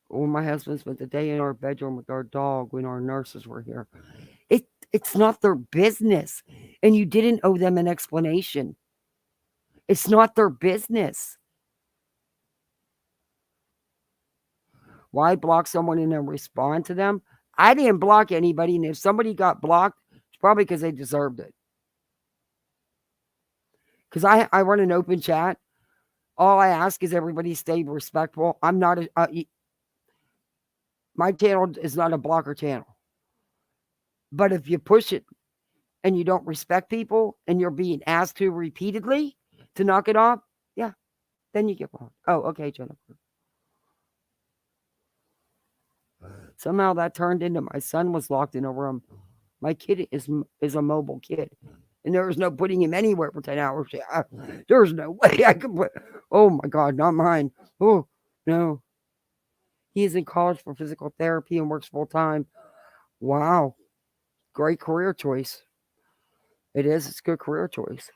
[SPEAKER 2] Well, my husband spent the day in our bedroom with our dog when our nurses were here. It's not their business. And you didn't owe them an explanation. It's not their business. Why block someone and then respond to them? I didn't block anybody. And if somebody got blocked, it's probably because they deserved it. Because I run an open chat. All I ask is everybody stay respectful. I'm not my channel is not a blocker channel. But if you push it and you don't respect people and you're being asked to repeatedly to knock it off, yeah, then you get blocked. Oh, okay, Jennifer. Somehow that turned into my son was locked in a room. My kid is a mobile kid. And there was no putting him anywhere for 10 hours. There's no way I could put. Oh, my God, not mine. Oh, no. He is in college for physical therapy and works full time. Wow. Great career choice. It is. It's a good career choice.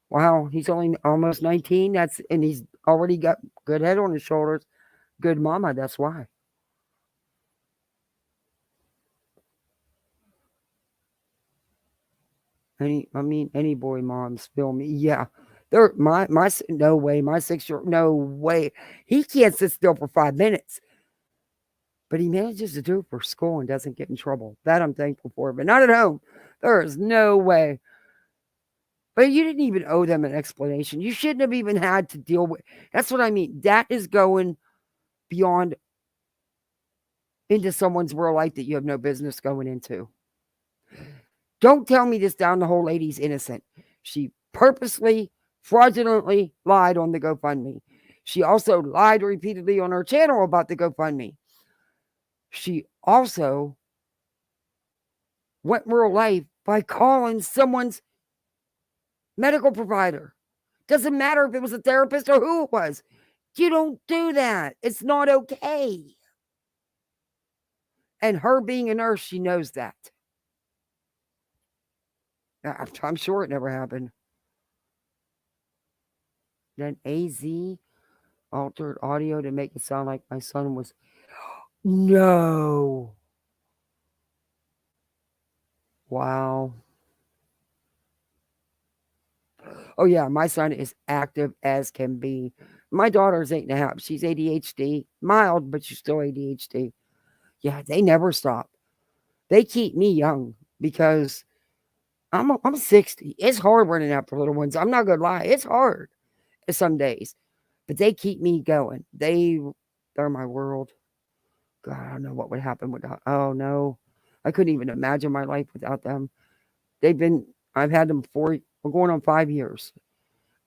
[SPEAKER 2] Wow. He's only almost 19. And he's already got good head on his shoulders. Good mama. That's why. Any boy moms feel me. Yeah. No way. My 6-year-old, no way. He can't sit still for 5 minutes. But he manages to do it for school and doesn't get in trouble. That I'm thankful for. But not at home. There is no way. But you didn't even owe them an explanation. You shouldn't have even had to deal with. That's what I mean. That is going beyond into someone's real life that you have no business going into. Don't tell me this down the whole lady's innocent. She purposely, fraudulently lied on the GoFundMe. She also lied repeatedly on her channel about the GoFundMe. She also went real life by calling someone's medical provider. Doesn't matter if it was a therapist or who it was. You don't do that. It's not okay. And her being a nurse, she knows that. I'm sure it never happened. Then AZ altered audio to make it sound like my son was. No. Wow. Oh, yeah. My son is active as can be. My daughter's 8.5. She's ADHD. Mild, but she's still ADHD. Yeah, they never stop. They keep me young because I'm 60. It's hard running after little ones. I'm not going to lie. It's hard some days. But they keep me going. They're my world. God, I don't know what would happen without. Oh, no. I couldn't even imagine my life without them. I've had them we're going on 5 years.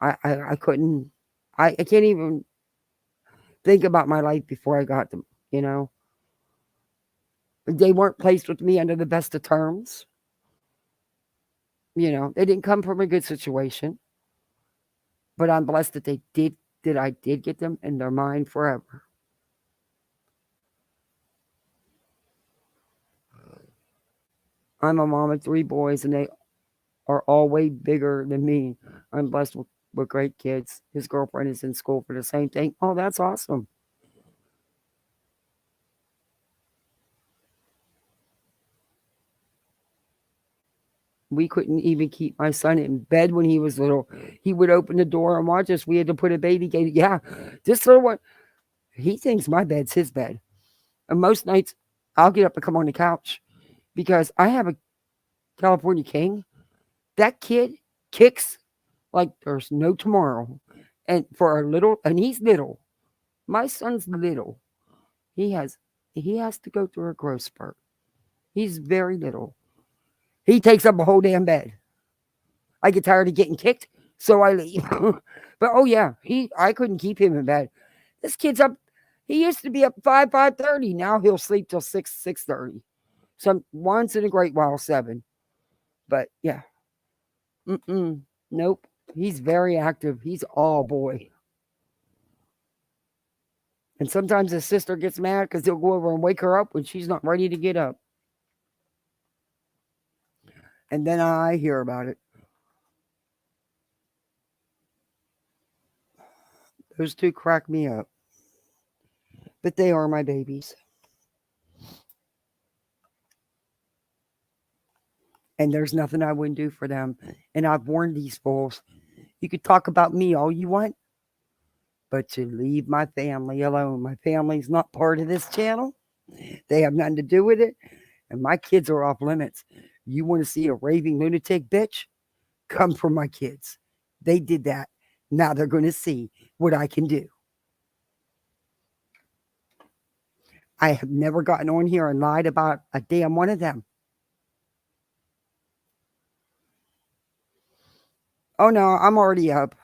[SPEAKER 2] I couldn't, I can't even think about my life before I got them, They weren't placed with me under the best of terms. You know, they didn't come from a good situation. But I'm blessed that I did get them, and they're mine forever. I'm a mom of 3 boys, and they are all way bigger than me. I'm blessed with great kids. His girlfriend is in school for the same thing. Oh, that's awesome. We couldn't even keep my son in bed when he was little. He would open the door and watch us. We had to put a baby gate. Yeah, this little one, he thinks my bed's his bed. And most nights, I'll get up and come on the couch because I have a California King. That kid kicks like there's no tomorrow. And he's little. My son's little. He has to go through a growth spurt. He's very little. He takes up a whole damn bed. I get tired of getting kicked, so I leave. But oh yeah, I couldn't keep him in bed. This kid's up. He used to be up 5:30. Now he'll sleep till 6:30. Once in a great while 7. But yeah. Nope. He's very active. He's all boy. And sometimes his sister gets mad because he'll go over and wake her up when she's not ready to get up. And then I hear about it. Those 2 crack me up. But they are my babies. And there's nothing I wouldn't do for them. And I've warned these fools. You could talk about me all you want, but you leave my family alone. My family's not part of this channel. They have nothing to do with it. And my kids are off limits. You want to see a raving lunatic bitch? Come for my kids. They did that. Now they're going to see what I can do. I have never gotten on here and lied about a damn one of them. Oh no, I'm already up.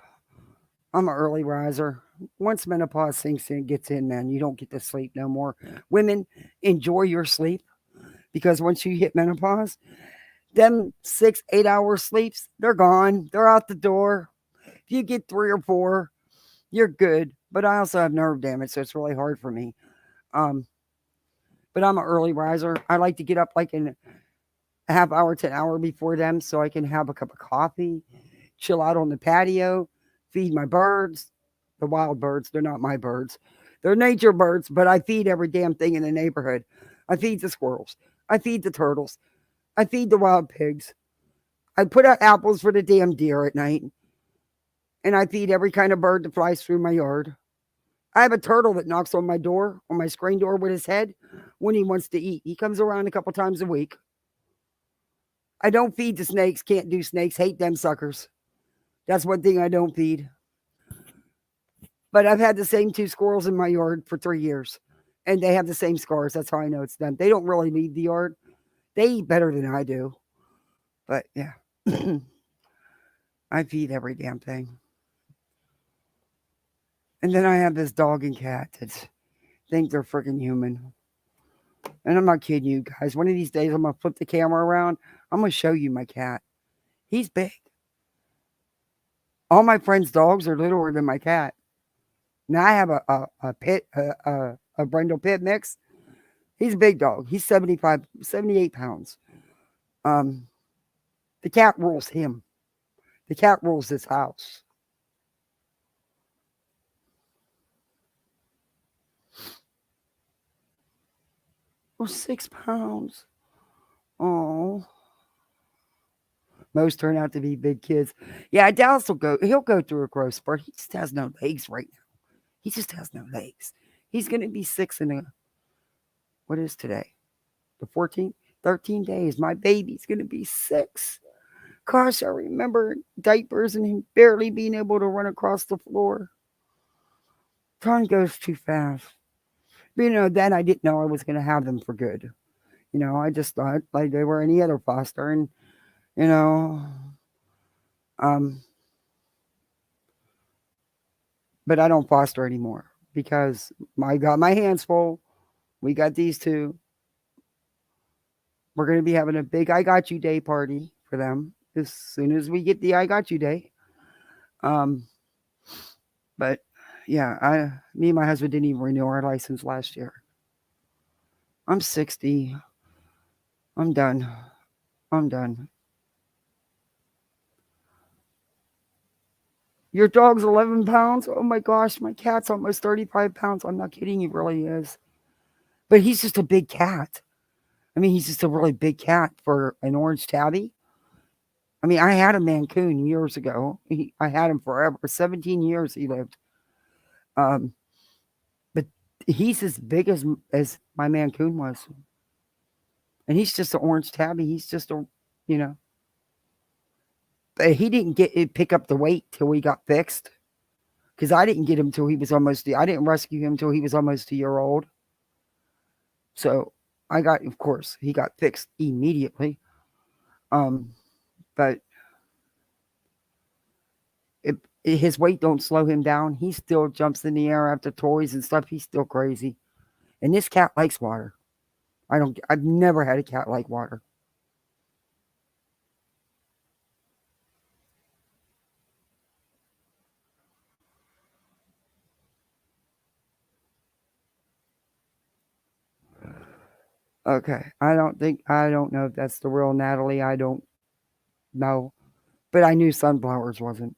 [SPEAKER 2] I'm an early riser. Once menopause gets in, man, you don't get to sleep no more. Women, enjoy your sleep because once you hit menopause, them 6-8 hour sleeps, they're gone. They're out the door. If you get 3 or 4, you're good. But I also have nerve damage, so it's really hard for me. But I'm an early riser. I like to get up like in a half hour to an hour before them so I can have a cup of coffee, chill out on the patio, feed my birds, the wild birds. They're not my birds. They're nature birds, but I feed every damn thing in the neighborhood. I feed the squirrels. I feed the turtles. I feed the wild pigs. I put out apples for the damn deer at night. And I feed every kind of bird that flies through my yard. I have a turtle that knocks on my door, on my screen door with his head when he wants to eat. He comes around a couple times a week. I don't feed the snakes. Can't do snakes. Hate them suckers. That's one thing I don't feed. But I've had the same 2 squirrels in my yard for 3 years. And they have the same scars. That's how I know it's them. They don't really leave the yard. They eat better than I do. But yeah. I feed every damn thing. And then I have this dog and cat that think they're freaking human. And I'm not kidding you guys. One of these days I'm going to flip the camera around. I'm going to show you my cat. He's big. All my friends' dogs are littler than my cat. Now I have a Brindle Pit mix. He's a big dog. He's 78 pounds. The cat rules him. The cat rules this house. Oh, 6 pounds. Oh. Most turn out to be big kids. Yeah, Dallas he'll go through a growth spurt. He just has no legs right now. He just has no legs. He's going to be 6 what is today? The 14th? 13 days. My baby's going to be 6. Gosh, I remember diapers and him barely being able to run across the floor. Time goes too fast. But, then I didn't know I was going to have them for good. I just thought like they were any other foster. And, but I don't foster anymore because I got my hands full. We got these 2. We're going to be having a big I Got You Day party for them as soon as we get the I Got You Day. But yeah, me and my husband didn't even renew our license last year. I'm 60. I'm done. Your dog's 11 pounds? Oh my gosh, my cat's almost 35 pounds. I'm not kidding, he really is. But he's just a big cat. I mean, he's just a really big cat for an orange tabby. I mean, I had a Mancoon years ago. I had him forever. 17 years he lived. But he's as big as my Mancoon was. And he's just an orange tabby. He's just a, But he didn't pick up the weight till we got fixed. Because I didn't get him till he was I didn't rescue him till he was almost a year old. So of course, he got fixed immediately. But his weight don't slow him down. He still jumps in the air after toys and stuff. He's still crazy. And this cat likes water. I've never had a cat like water. Okay. I don't know if that's the real Natalie. I don't know. But I knew Sunflowers wasn't.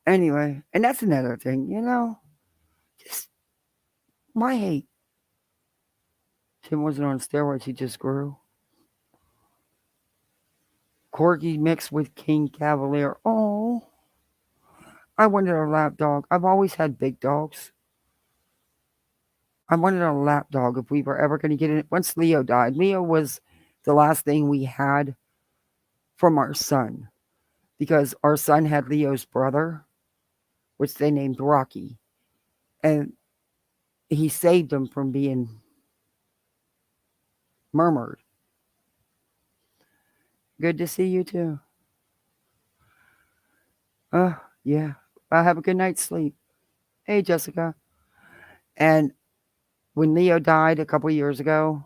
[SPEAKER 2] Anyway, and that's another thing, just my hate. Tim wasn't on steroids, he just grew. Corgi mixed with King Cavalier. Oh, I wanted a lap dog. I've always had big dogs. I wanted a lap dog if we were ever going to get it. Once Leo died, Leo was the last thing we had from our son. Because our son had Leo's brother, which they named Rocky. And he saved him from being murmured. Good to see you too. Yeah. I have a good night's sleep. Hey, Jessica. And when Leo died a couple years ago,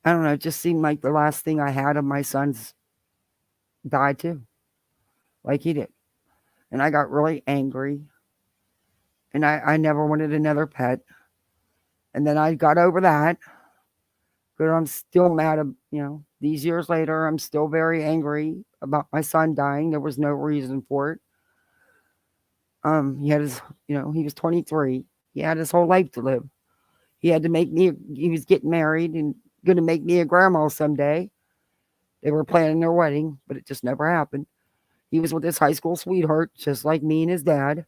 [SPEAKER 2] I don't know, it just seemed like the last thing I had of my sons died too. Like he did. And I got really angry. And I never wanted another pet. And then I got over that. But I'm still mad, these years later, I'm still very angry about my son dying. There was no reason for it. He had his, he was 23. He had his whole life to live. He was getting married and going to make me a grandma someday. They were planning their wedding, but it just never happened. He was with his high school sweetheart, just like me and his dad.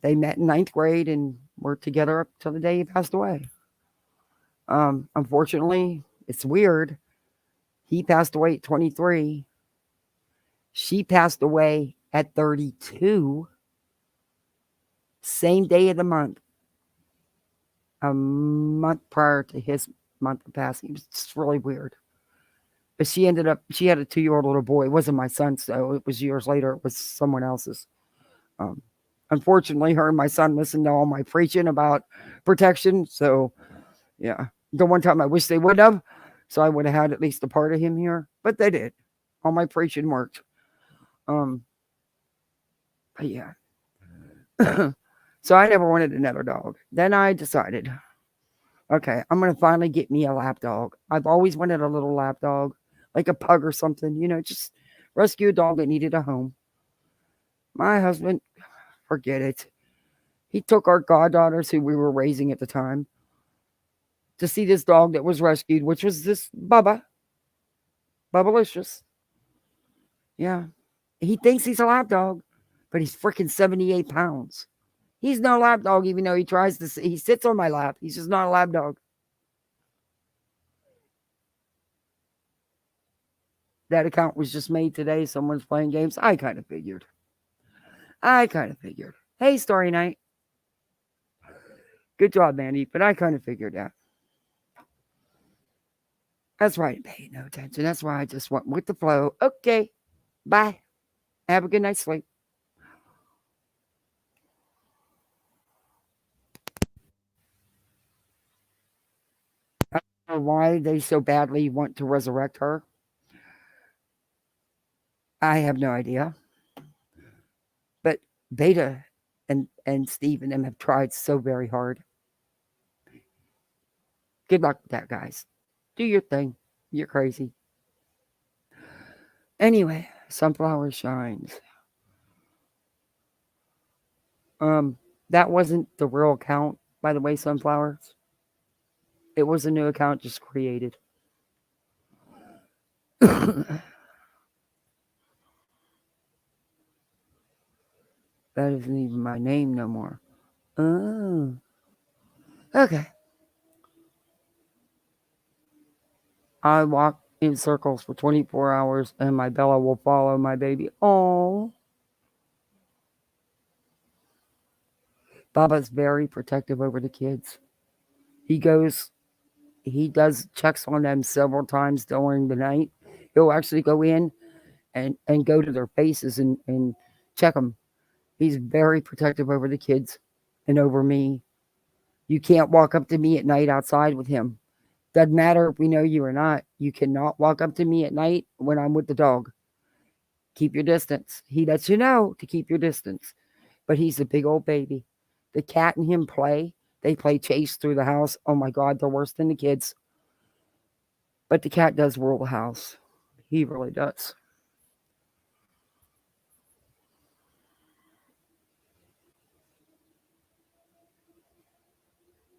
[SPEAKER 2] They met in 9th grade and were together up till the day he passed away. Unfortunately, it's weird. He passed away at 23. She passed away at 32. Same day of the month. A month prior to his month of passing. It was just really weird. But she had a 2-year-old little boy. It wasn't my son, so it was years later. It was someone else's. Unfortunately, her and my son listened to all my preaching about protection. So, yeah. The one time I wish they would have. So I would have had at least a part of him here. But they did. All my preaching worked. But yeah. So I never wanted another dog. Then I decided, okay, I'm going to finally get me a lap dog. I've always wanted a little lap dog, like a pug or something, just rescue a dog that needed a home. My husband, forget it. He took our goddaughters, who we were raising at the time, to see this dog that was rescued, which was this Bubbalicious. Yeah. He thinks he's a lap dog, but he's freaking 78 pounds. He's no lap dog, even though he sits on my lap. He's just not a lap dog. That account was just made today. Someone's playing games. I kind of figured. Hey, Story Night. Good job, Mandy, but I kind of figured that. That's right, pay no attention. That's why I just went with the flow. Okay, bye. Have a good night's sleep. sure why they so badly want to resurrect her. I have no idea. But Beta and Steve and them have tried so very hard. Good luck with that, guys. Do your thing. You're crazy. Anyway, Sunflower Shines. That wasn't the real account, by the way, Sunflowers. It was a new account just created. That isn't even my name no more. Oh. Okay. I walk in circles for 24 hours and my Bella will follow my baby. Oh. Baba's very protective over the kids. He does checks on them several times during the night. He'll actually go in and go to their faces and check them. He's very protective over the kids and over me. You can't walk up to me at night outside with him. Doesn't matter if we know you or not. You cannot walk up to me at night when I'm with the dog. Keep your distance. He lets you know to keep your distance. But he's a big old baby. The cat and him play. They play chase through the house. Oh my God, they're worse than the kids. But the cat does rule the house. He really does.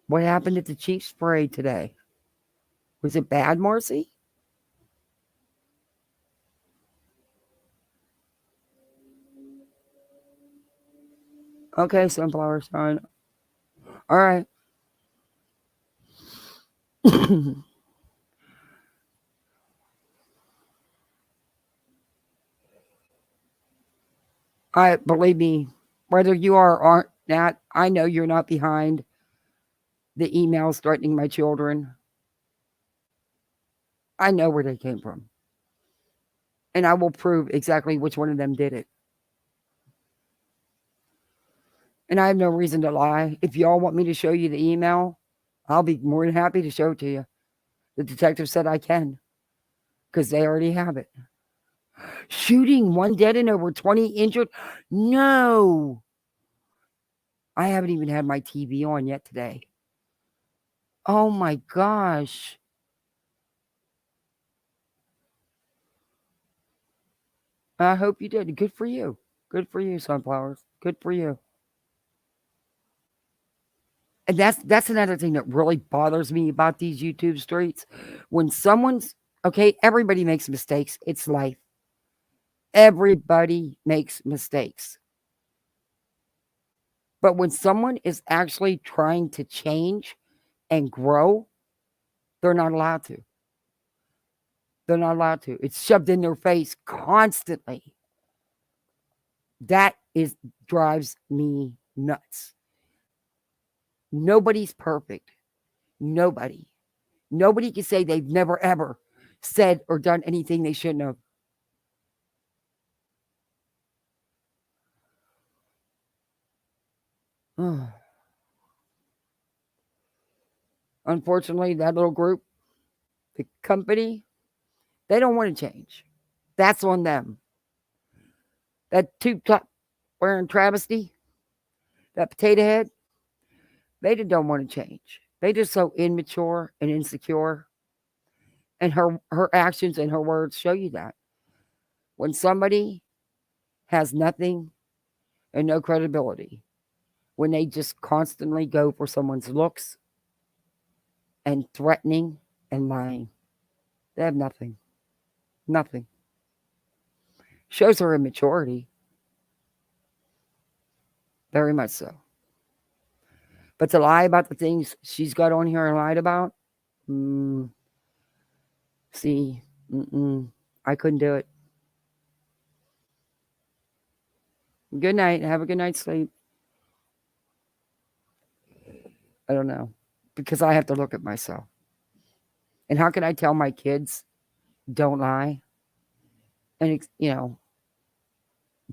[SPEAKER 2] What happened at the Chiefs parade today? Was it bad, Marcy? Okay, Sunflower Shine. All right. Believe me, whether you are or aren't not, I know you're not behind the emails threatening my children. I know where they came from. And I will prove exactly which one of them did it. And I have no reason to lie. If y'all want me to show you the email, I'll be more than happy to show it to you. The detective said I can. Because they already have it. Shooting, 1 dead and over 20 injured? No. I haven't even had my TV on yet today. Oh my gosh. I hope you did. Good for you. Good for you, Sunflowers. Good for you. And that's another thing that really bothers me about these YouTube streets. When someone's, okay, everybody makes mistakes. It's life. Everybody makes mistakes. But when someone is actually trying to change and grow, they're not allowed to. They're not allowed to. It's shoved in their face constantly. That drives me nuts. Nobody's perfect. Nobody. Nobody can say they've never ever said or done anything they shouldn't have. Unfortunately, that little group, the company, they don't want to change. That's on them. That tube top wearing travesty, that potato head, they don't want to change. They just so immature and insecure. And her actions and her words show you that. When somebody has nothing and no credibility, when they just constantly go for someone's looks and threatening and lying, they have nothing. Nothing. Shows her immaturity. Very much so. But to lie about the things she's got on here and lied about, I couldn't do it. Good night. Have a good night's sleep. I don't know. Because I have to look at myself. And how can I tell my kids, don't lie? And,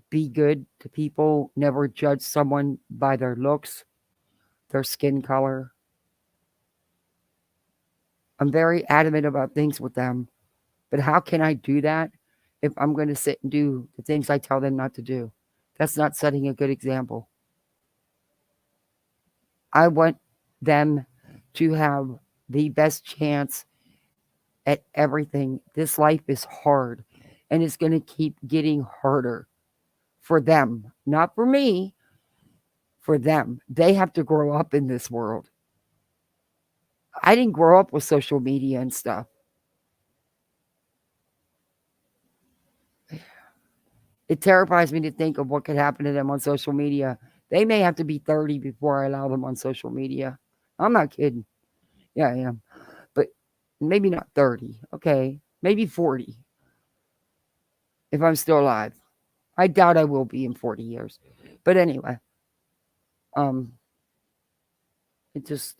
[SPEAKER 2] be good to people. Never judge someone by their looks, their skin color. I'm very adamant about things with them. But how can I do that if I'm going to sit and do the things I tell them not to do? That's not setting a good example. I want them to have the best chance at everything. This life is hard, and it's going to keep getting harder for them, not for me, for them. They have to grow up in this world. I didn't grow up with social media and stuff. It terrifies me to think of what could happen to them on social media. They may have to be 30 before I allow them on social media. I'm not kidding. Yeah, I am. But maybe not 30. Okay. Maybe 40. If I'm still alive. I doubt I will be in 40 years. But anyway. It just,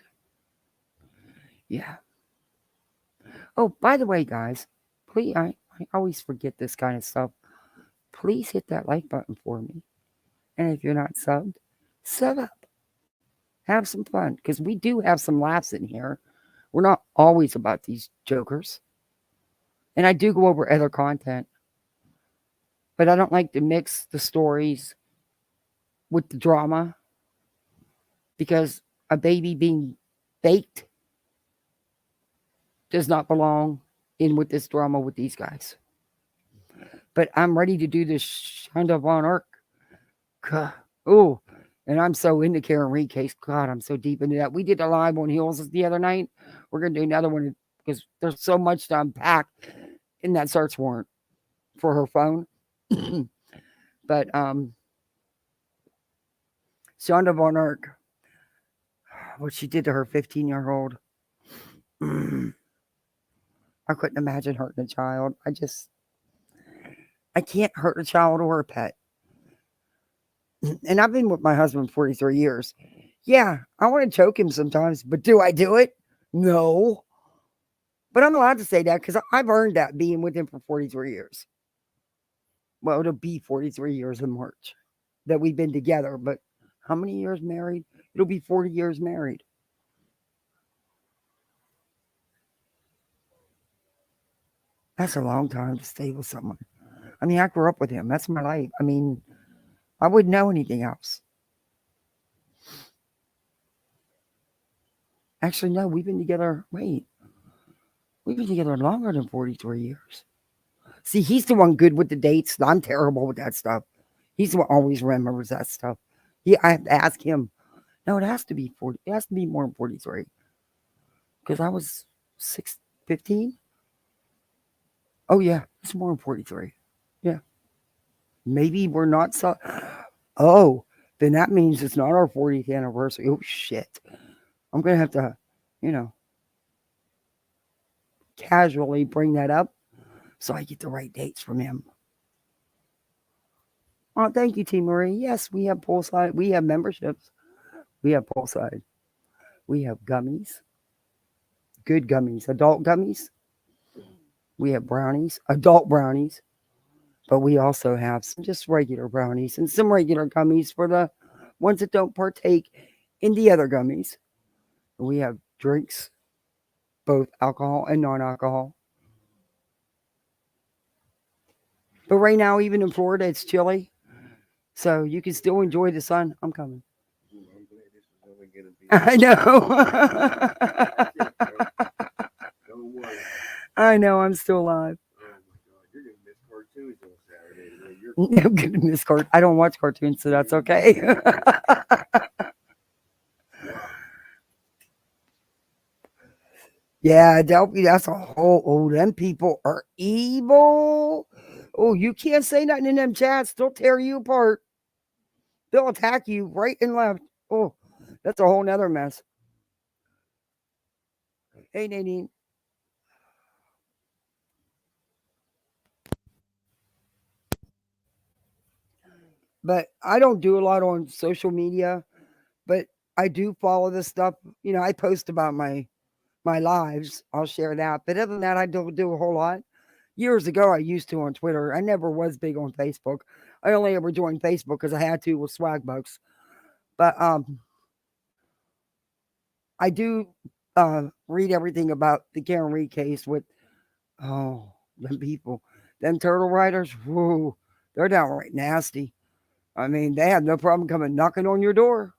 [SPEAKER 2] yeah. Oh, by the way, guys, please, I always forget this kind of stuff. Please hit that like button for me. And if you're not subbed, sub up. Have some fun, because we do have some laughs in here. We're not always about these jokers. And I do go over other content. But I don't like to mix the stories with the drama, because a baby being baked does not belong in with this drama with these guys. But I'm ready to do this Shonda Von Erck. Oh, and I'm so into Karen Reed case. God, I'm so deep into that. We did a live on Heels the other night. We're going to do another one because there's so much to unpack in that search warrant for her phone. But Shonda Von Erck, what she did to her 15-year-old. I couldn't imagine hurting a child. I can't hurt a child or a pet. And I've been with my husband 43 years. Yeah, I want to choke him sometimes, but do I do it? No. But I'm allowed to say that because I've earned that being with him for 43 years. Well, it'll be 43 years in March that we've been together. But how many years married? It'll be 40 years married. That's a long time to stay with someone. I mean, I grew up with him. That's my life. I mean, I wouldn't know anything else. Actually, no, we've been together. We've been together longer than 43 years. See, he's the one good with the dates. I'm terrible with that stuff. He's the one always remembers that stuff. I have to ask him. No, it has to be 40. It has to be more than 43. Because I was 15. Oh, yeah, it's more than 43. Yeah. Maybe we're not so. Oh, then that means it's not our 40th anniversary. Oh, shit. I'm going to have to, casually bring that up so I get the right dates from him. Oh, thank you, T. Marie. Yes, we have poolside. We have memberships. We have poolside. We have gummies. Good gummies. Adult gummies. We have brownies. Adult brownies. But we also have some just regular brownies and some regular gummies for the ones that don't partake in the other gummies. We have drinks, both alcohol and non-alcohol. But right now, even in Florida, it's chilly. So you can still enjoy the sun. I'm coming. I know. I know. I'm still alive. I'm going to miss cartoons. I don't watch cartoons, so that's okay. Yeah, that's a whole. Oh, them people are evil. Oh, you can't say nothing in them chats. They'll tear you apart. They'll attack you right and left. Oh, that's a whole nother mess. Hey, Nadine. But I don't do a lot on social media, but I do follow this stuff. I post about my lives. I'll share that. But other than that, I don't do a whole lot. Years ago, I used to on Twitter. I never was big on Facebook. I only ever joined Facebook because I had to with Swagbucks. But I do read everything about the Karen Reed case with, them people, them turtle riders, whoa, they're downright nasty. I mean, they have no problem coming knocking on your door.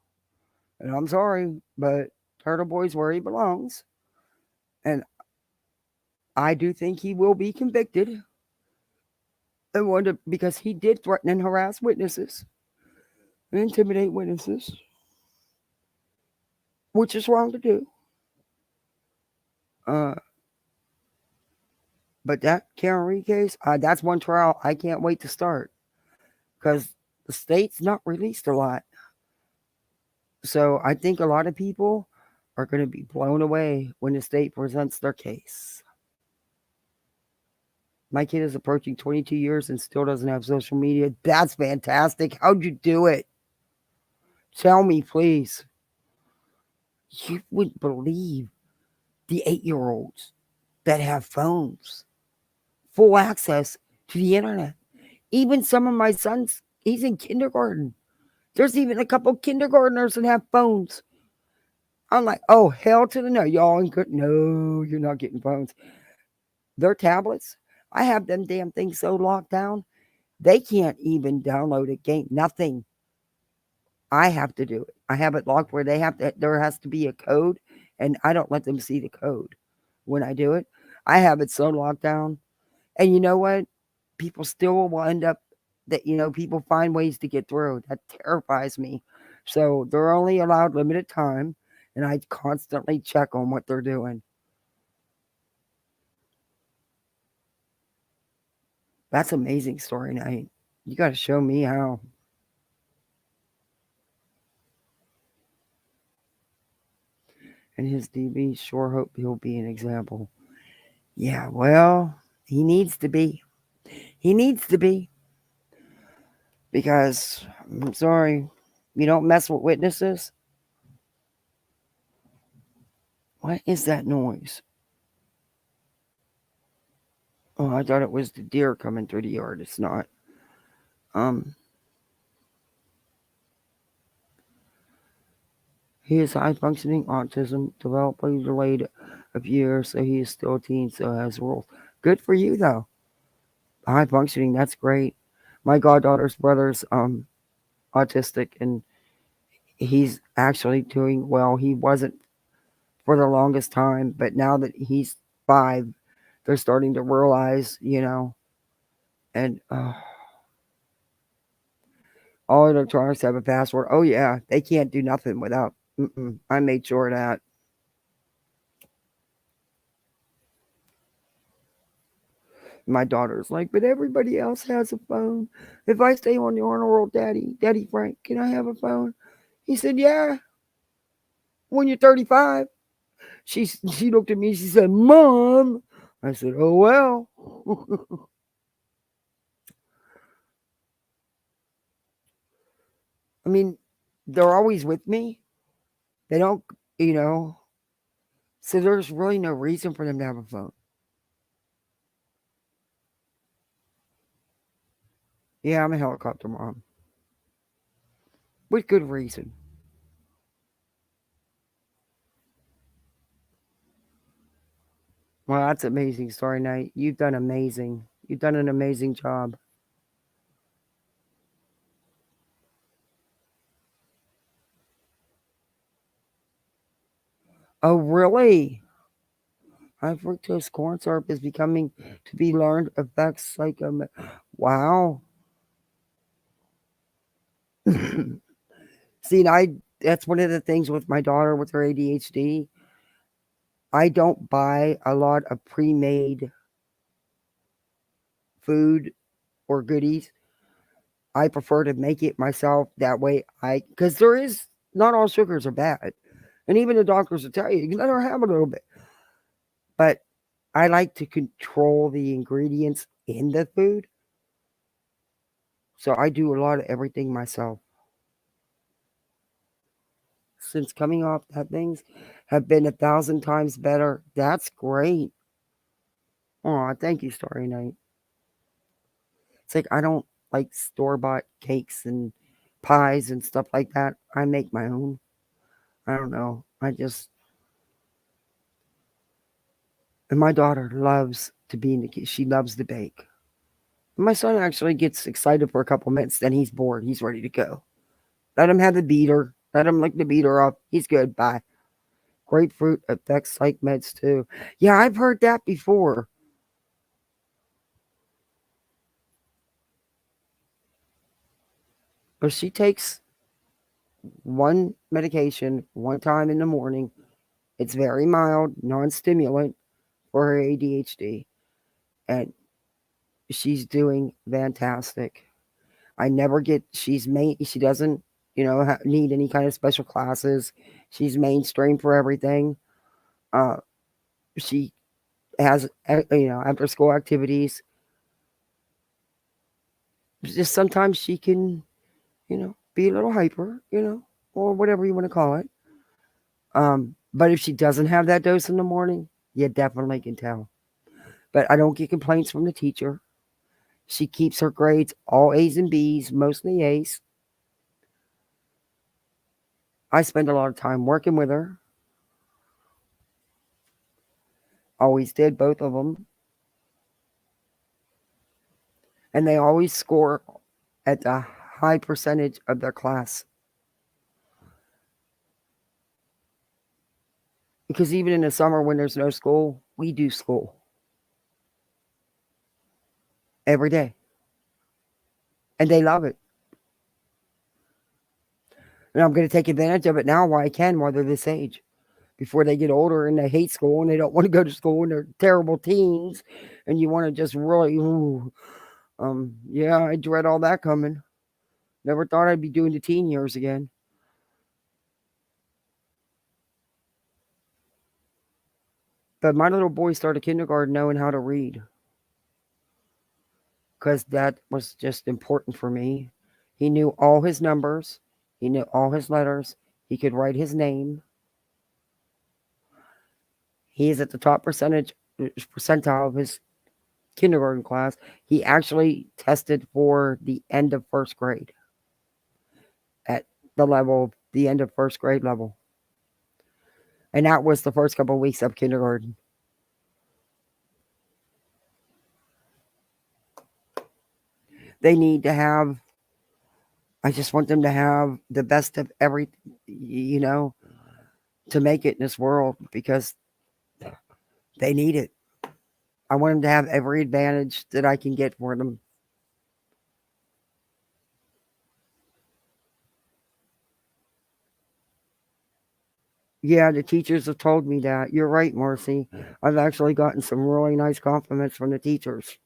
[SPEAKER 2] And I'm sorry, but Turtle Boy's where he belongs. And I do think he will be convicted. And wonder because he did threaten and harass witnesses and intimidate witnesses, which is wrong to do. But that Karen Reed case, that's one trial I can't wait to start because the state's not released a lot. So I think a lot of people are going to be blown away when the state presents their case. My kid is approaching 22 years and still doesn't have social media. That's fantastic. How'd you do it? Tell me, please. You wouldn't believe the 8-year-olds that have phones, full access to the internet. Even some of my sons, he's in kindergarten. There's even a couple kindergartners that have phones. I'm like, oh, hell to the no. Y'all ain't good. No, you're not getting phones. Their tablets, I have them damn things so locked down, they can't even download a game. Nothing. I have to do it. I have it locked where there has to be a code, and I don't let them see the code when I do it. I have it so locked down. And you know what? People still will end up people find ways to get through. That terrifies me. So they're only allowed limited time, and I constantly check on what they're doing. That's amazing story night. You got to show me how. And his DB, sure hope he'll be an example. Yeah, well, he needs to be. He needs to be. Because, I'm sorry, you don't mess with witnesses. What is that noise? Oh, I thought it was the deer coming through the yard. It's not. He has high-functioning autism, developmentally delayed a few years, so he is still a teen, so has rules. Good for you, though. High-functioning, that's great. My goddaughter's brother's autistic, and he's actually doing well. He wasn't for the longest time, but now that he's 5, they're starting to realize, and all electronics have a password. Oh, yeah, they can't do nothing without. I made sure of that. My daughter's like, but everybody else has a phone. If I stay on the honor roll, Daddy Frank, can I have a phone? He said, yeah. When you're 35. She looked at me, she said, Mom. I said, oh, well. I mean, they're always with me. They don't, so there's really no reason for them to have a phone. Yeah, I'm a helicopter mom. With good reason. Well, that's amazing story night. You've done amazing. You've done an amazing job. Oh, really? High fructose corn syrup is becoming to be learned affects wow. See, that's one of the things with my daughter with her ADHD. I don't buy a lot of pre-made food or goodies. I prefer to make it myself. That way because not all sugars are bad. And even the doctors will tell you can let her have a little bit. But I like to control the ingredients in the food. So I do a lot of everything myself. Since coming off that, things have been 1,000 times better. That's great. Oh, thank you, Story Night. It's like I don't like store-bought cakes and pies and stuff like that. I make my own. I don't know. And my daughter loves to be in the kitchen. She loves to bake. My son actually gets excited for a couple minutes, then he's bored. He's ready to go. Let him have the beater. Let him lick the beater off. He's good. Bye. Grapefruit affects psych meds too. Yeah, I've heard that before. But she takes one medication one time in the morning. It's very mild, non-stimulant for her ADHD. And she's doing fantastic. I never get, she doesn't, need any kind of special classes. She's mainstream for everything. She has, after school activities. Just sometimes she can, be a little hyper, or whatever you want to call it. But if she doesn't have that dose in the morning, you definitely can tell. But I don't get complaints from the teacher. She keeps her grades all A's and B's, mostly A's. I spend a lot of time working with her. Always did, both of them. And they always score at the high percentage of their class. Because even in the summer when there's no school, we do school. Every day. And they love it. And I'm going to take advantage of it now while I can, while they're this age. Before they get older and they hate school and they don't want to go to school and they're terrible teens. And you want to just really, yeah, I dread all that coming. Never thought I'd be doing the teen years again. But my little boy started kindergarten knowing how to read. Because that was just important for me. He knew all his numbers. He knew all his letters. He could write his name. He is at the top percentile of his kindergarten class. He actually tested for the end of first grade. At the end of first grade level. And that was the first couple of weeks of kindergarten. They need to have, I just want them to have the best of everything, to make it in this world, because they need it. I want them to have every advantage that I can get for them. Yeah, the teachers have told me that. You're right, Marcy. I've actually gotten some really nice compliments from the teachers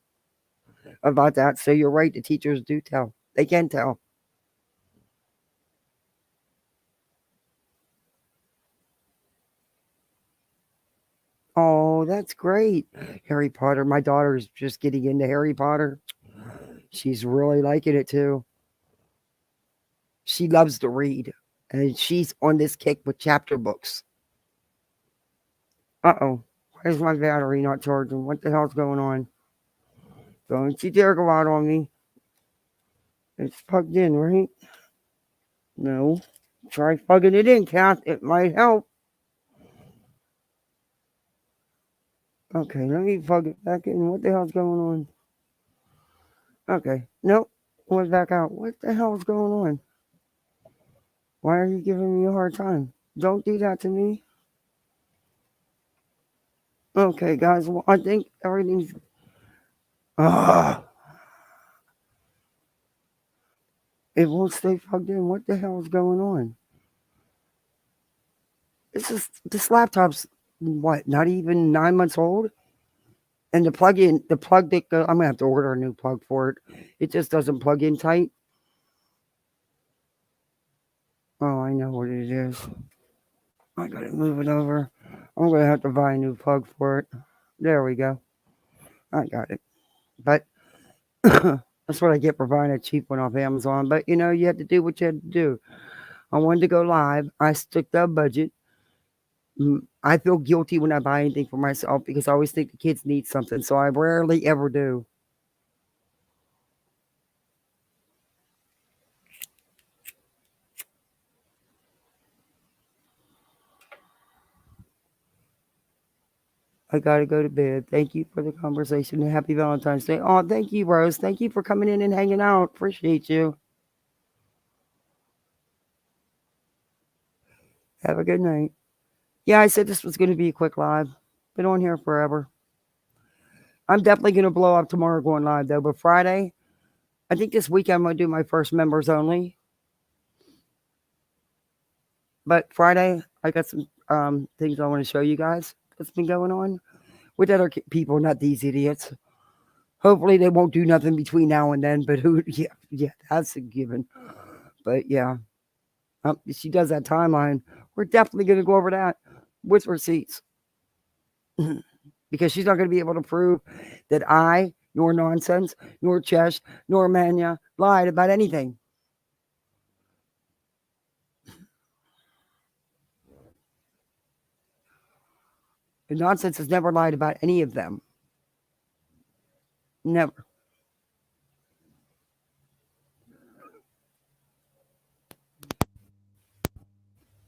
[SPEAKER 2] about that. So you're right, the teachers do tell. They can tell. Oh, that's great. Harry Potter. My daughter's just getting into Harry Potter. She's really liking it too. She loves to read. And she's on this kick with chapter books. Uh-oh. Why is my battery not charging? What the hell's going on? Don't you dare go out on me. It's plugged in, right? No. Try plugging it in, Kath. It might help. Okay, let me plug it back in. What the hell's going on? Okay. Nope. Went back out. What the hell's going on? Why are you giving me a hard time? Don't do that to me. Okay, guys. Well, I think everything's... It won't stay plugged in. What the hell is going on? This laptop's, what, not even 9 months old? And the plug that I'm going to have to order a new plug for it. It just doesn't plug in tight. Oh, I know what it is. I got to move it over. I'm going to have to buy a new plug for it. There we go. I got it. But that's what I get for buying a cheap one off Amazon. But, you have to do what you have to do. I wanted to go live. I stuck to a budget. I feel guilty when I buy anything for myself because I always think the kids need something. So I rarely ever do. I got to go to bed. Thank you for the conversation and happy Valentine's Day. Oh, thank you, Rose. Thank you for coming in and hanging out. Appreciate you. Have a good night. Yeah, I said this was going to be a quick live. Been on here forever. I'm definitely going to blow up tomorrow going live, though. But Friday, I think this weekend I'm going to do my first members only. But Friday, I got some things I want to show you guys that's been going on with other people, not these idiots. Hopefully they won't do nothing between now and then, but yeah, that's a given. But yeah, she does that timeline. We're definitely going to go over that with receipts. Because she's not going to be able to prove that I, nor Nonsense, nor Chesh, nor Manya lied about anything. And Nonsense has never lied about any of them. Never.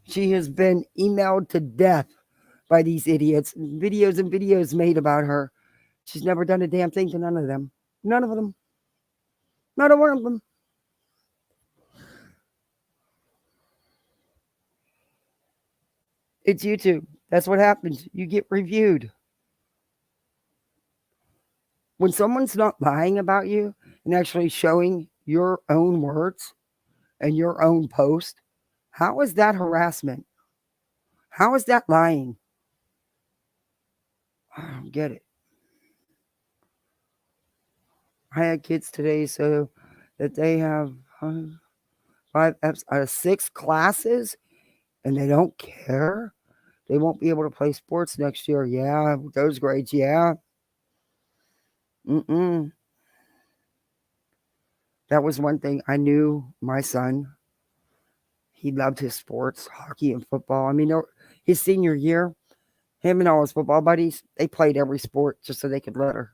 [SPEAKER 2] She has been emailed to death by these idiots. Videos and videos made about her. She's never done a damn thing to none of them. None of them. Not a one of them. It's YouTube. That's what happens. You get reviewed. When someone's not lying about you and actually showing your own words and your own post, how is that harassment? How is that lying? I don't get it. I had kids today, so that they have 6 classes and they don't care. They won't be able to play sports next year. Yeah, those grades, yeah. That was one thing. I knew my son. He loved his sports, hockey and football. I mean, his senior year, him and all his football buddies, they played every sport just so they could letter.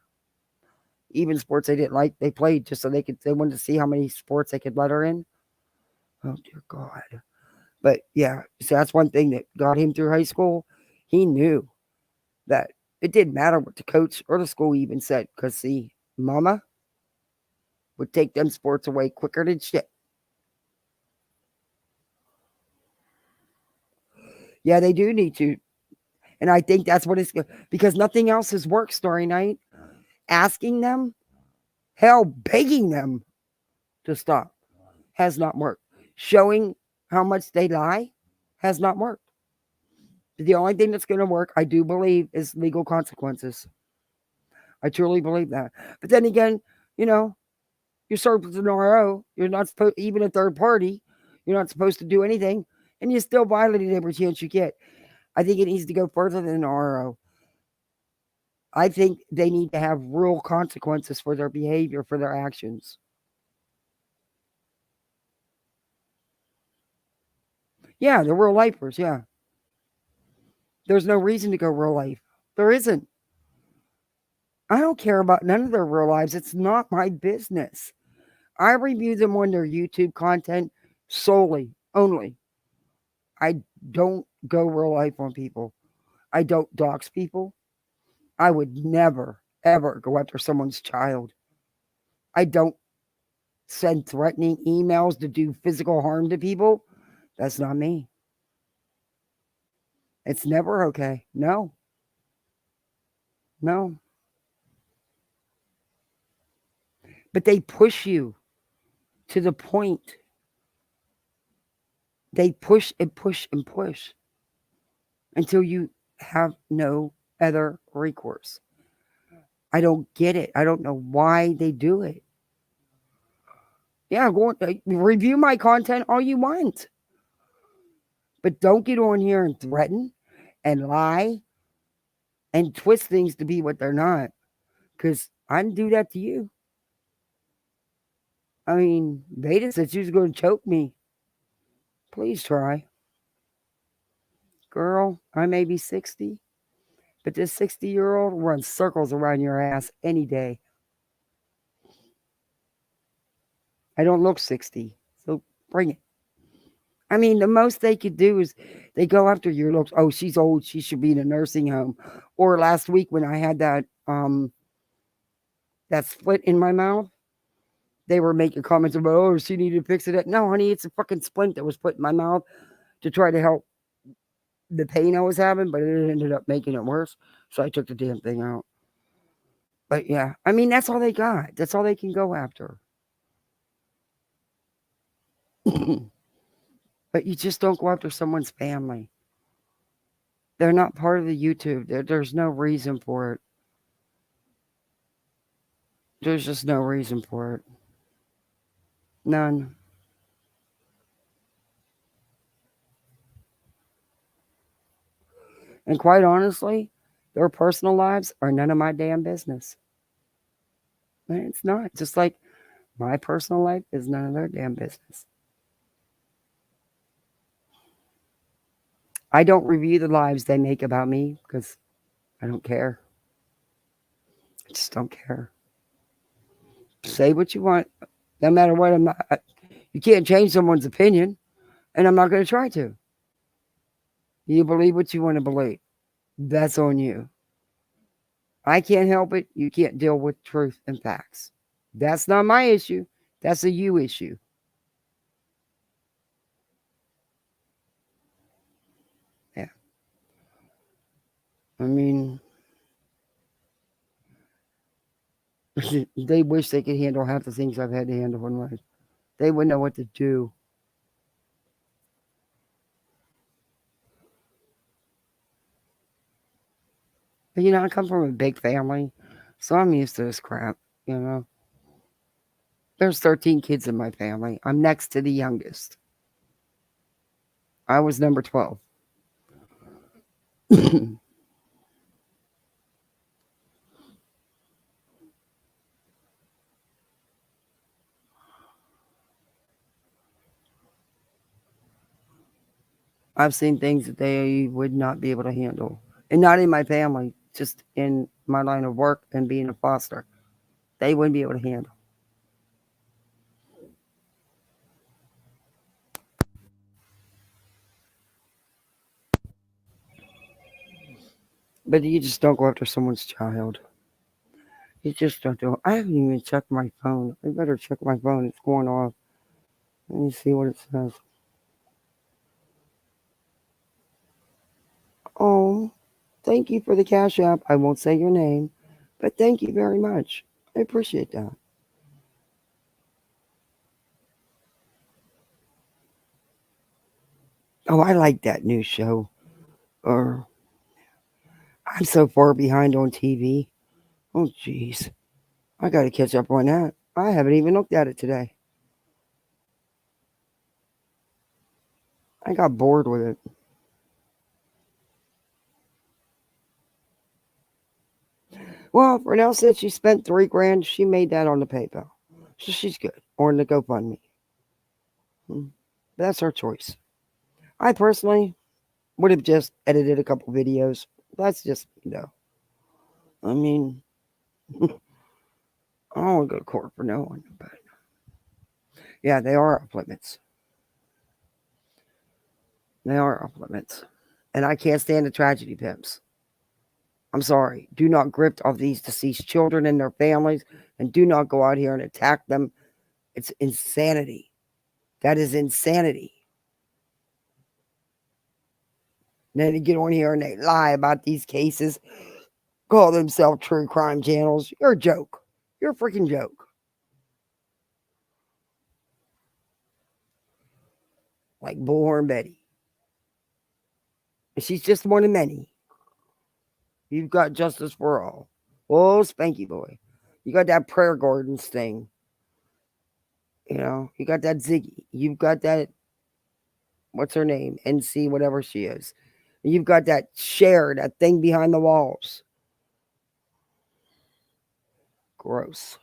[SPEAKER 2] Even sports they didn't like, they played just so they wanted to see how many sports they could letter in. Oh, dear God. But yeah, so that's one thing that got him through high school. He knew that it didn't matter what the coach or the school even said, because see, mama would take them sports away quicker than shit. Yeah, they do need to. And I think that's what it's because nothing else has worked, Story Night. Asking them, hell, begging them to stop has not worked. Showing how much they lie has not worked. The only thing that's going to work, I do believe, is legal consequences. I truly believe that. But then again, you're served with an RO. You're not supposed, even a third party, you're not supposed to do anything. And you still violated every chance you get. I think it needs to go further than an RO. I think they need to have real consequences for their behavior, for their actions. Yeah, they're real lifers, yeah. There's no reason to go real life. There isn't. I don't care about none of their real lives. It's not my business. I review them on their YouTube content solely, only. I don't go real life on people. I don't dox people. I would never, ever go after someone's child. I don't send threatening emails to do physical harm to people. That's not me. It's never okay. No. But they push you to the point. They push and push and push until you have no other recourse. I don't get it. I don't know why they do it. Yeah, go on, review my content all you want. But don't get on here and threaten and lie and twist things to be what they're not. Because I didn't do that to you. I mean, Beta said she was going to choke me. Please try. Girl, I may be 60, but this 60-year-old runs circles around your ass any day. I don't look 60, so bring it. I mean, the most they could do is they go after your looks. Oh, she's old. She should be in a nursing home. Or last week when I had that split in my mouth, they were making comments about, oh, she needed to fix it. No, honey, it's a fucking splint that was put in my mouth to try to help the pain I was having, but it ended up making it worse. So I took the damn thing out. But yeah, I mean, that's all they got. That's all they can go after. But you just don't go after someone's family. They're not part of the YouTube. There's no reason for it. There's just no reason for it. None. And quite honestly, their personal lives are none of my damn business. It's not. Just like my personal life is none of their damn business. I don't review the lives they make about me because I don't care. I just don't care. Say what you want. No matter what, you can't change someone's opinion, and I'm not going to try to. You believe what you want to believe. That's on you. I can't help it. You can't deal with truth and facts. That's not my issue. That's a you issue. Yeah. I mean, they wish they could handle half the things I've had to handle in life. They wouldn't know what to do. But, I come from a big family, so I'm used to this crap, There's 13 kids in my family. I'm next to the youngest. I was number 12. I've seen things that they would not be able to handle. And not in my family, just in my line of work and being a foster. They wouldn't be able to handle. But you just don't go after someone's child. You just don't do it. I haven't even checked my phone. I better check my phone. It's going off. Let me see what it says. Oh, thank you for the Cash App. I won't say your name, but thank you very much. I appreciate that. Oh, I like that new show. Or I'm so far behind on TV. Oh, jeez. I got to catch up on that. I haven't even looked at it today. I got bored with it. Well, Renelle said she spent $3,000. She made that on the PayPal. So she's good. Or in the GoFundMe. That's her choice. I personally would have just edited a couple videos. That's just, I mean, I don't want to go to court for no one, but yeah, they are off limits. They are off limits. And I can't stand the tragedy pimps. I'm sorry. Do not grift off these deceased children and their families, and do not go out here and attack them. It's insanity. That is insanity. And then they get on here and they lie about these cases, call themselves true crime channels. You're a joke. You're a freaking joke. Like Bullhorn Betty. She's just one of many. You've got Justice for All. Oh, Spanky Boy. You got that Prayer Gardens thing. You got that Ziggy. You've got that, what's her name? NC, whatever she is. You've got that Cher, that thing behind the walls. Gross.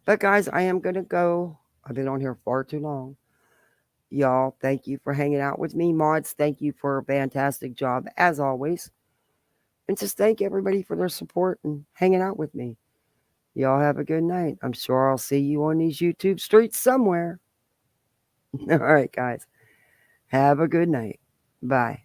[SPEAKER 2] But guys, I am going to go. I've been on here far too long. Y'all, thank you for hanging out with me. Mods, thank you for a fantastic job, as always. And just thank everybody for their support and hanging out with me. Y'all have a good night. I'm sure I'll see you on these YouTube streets somewhere. All right, guys. Have a good night. Bye.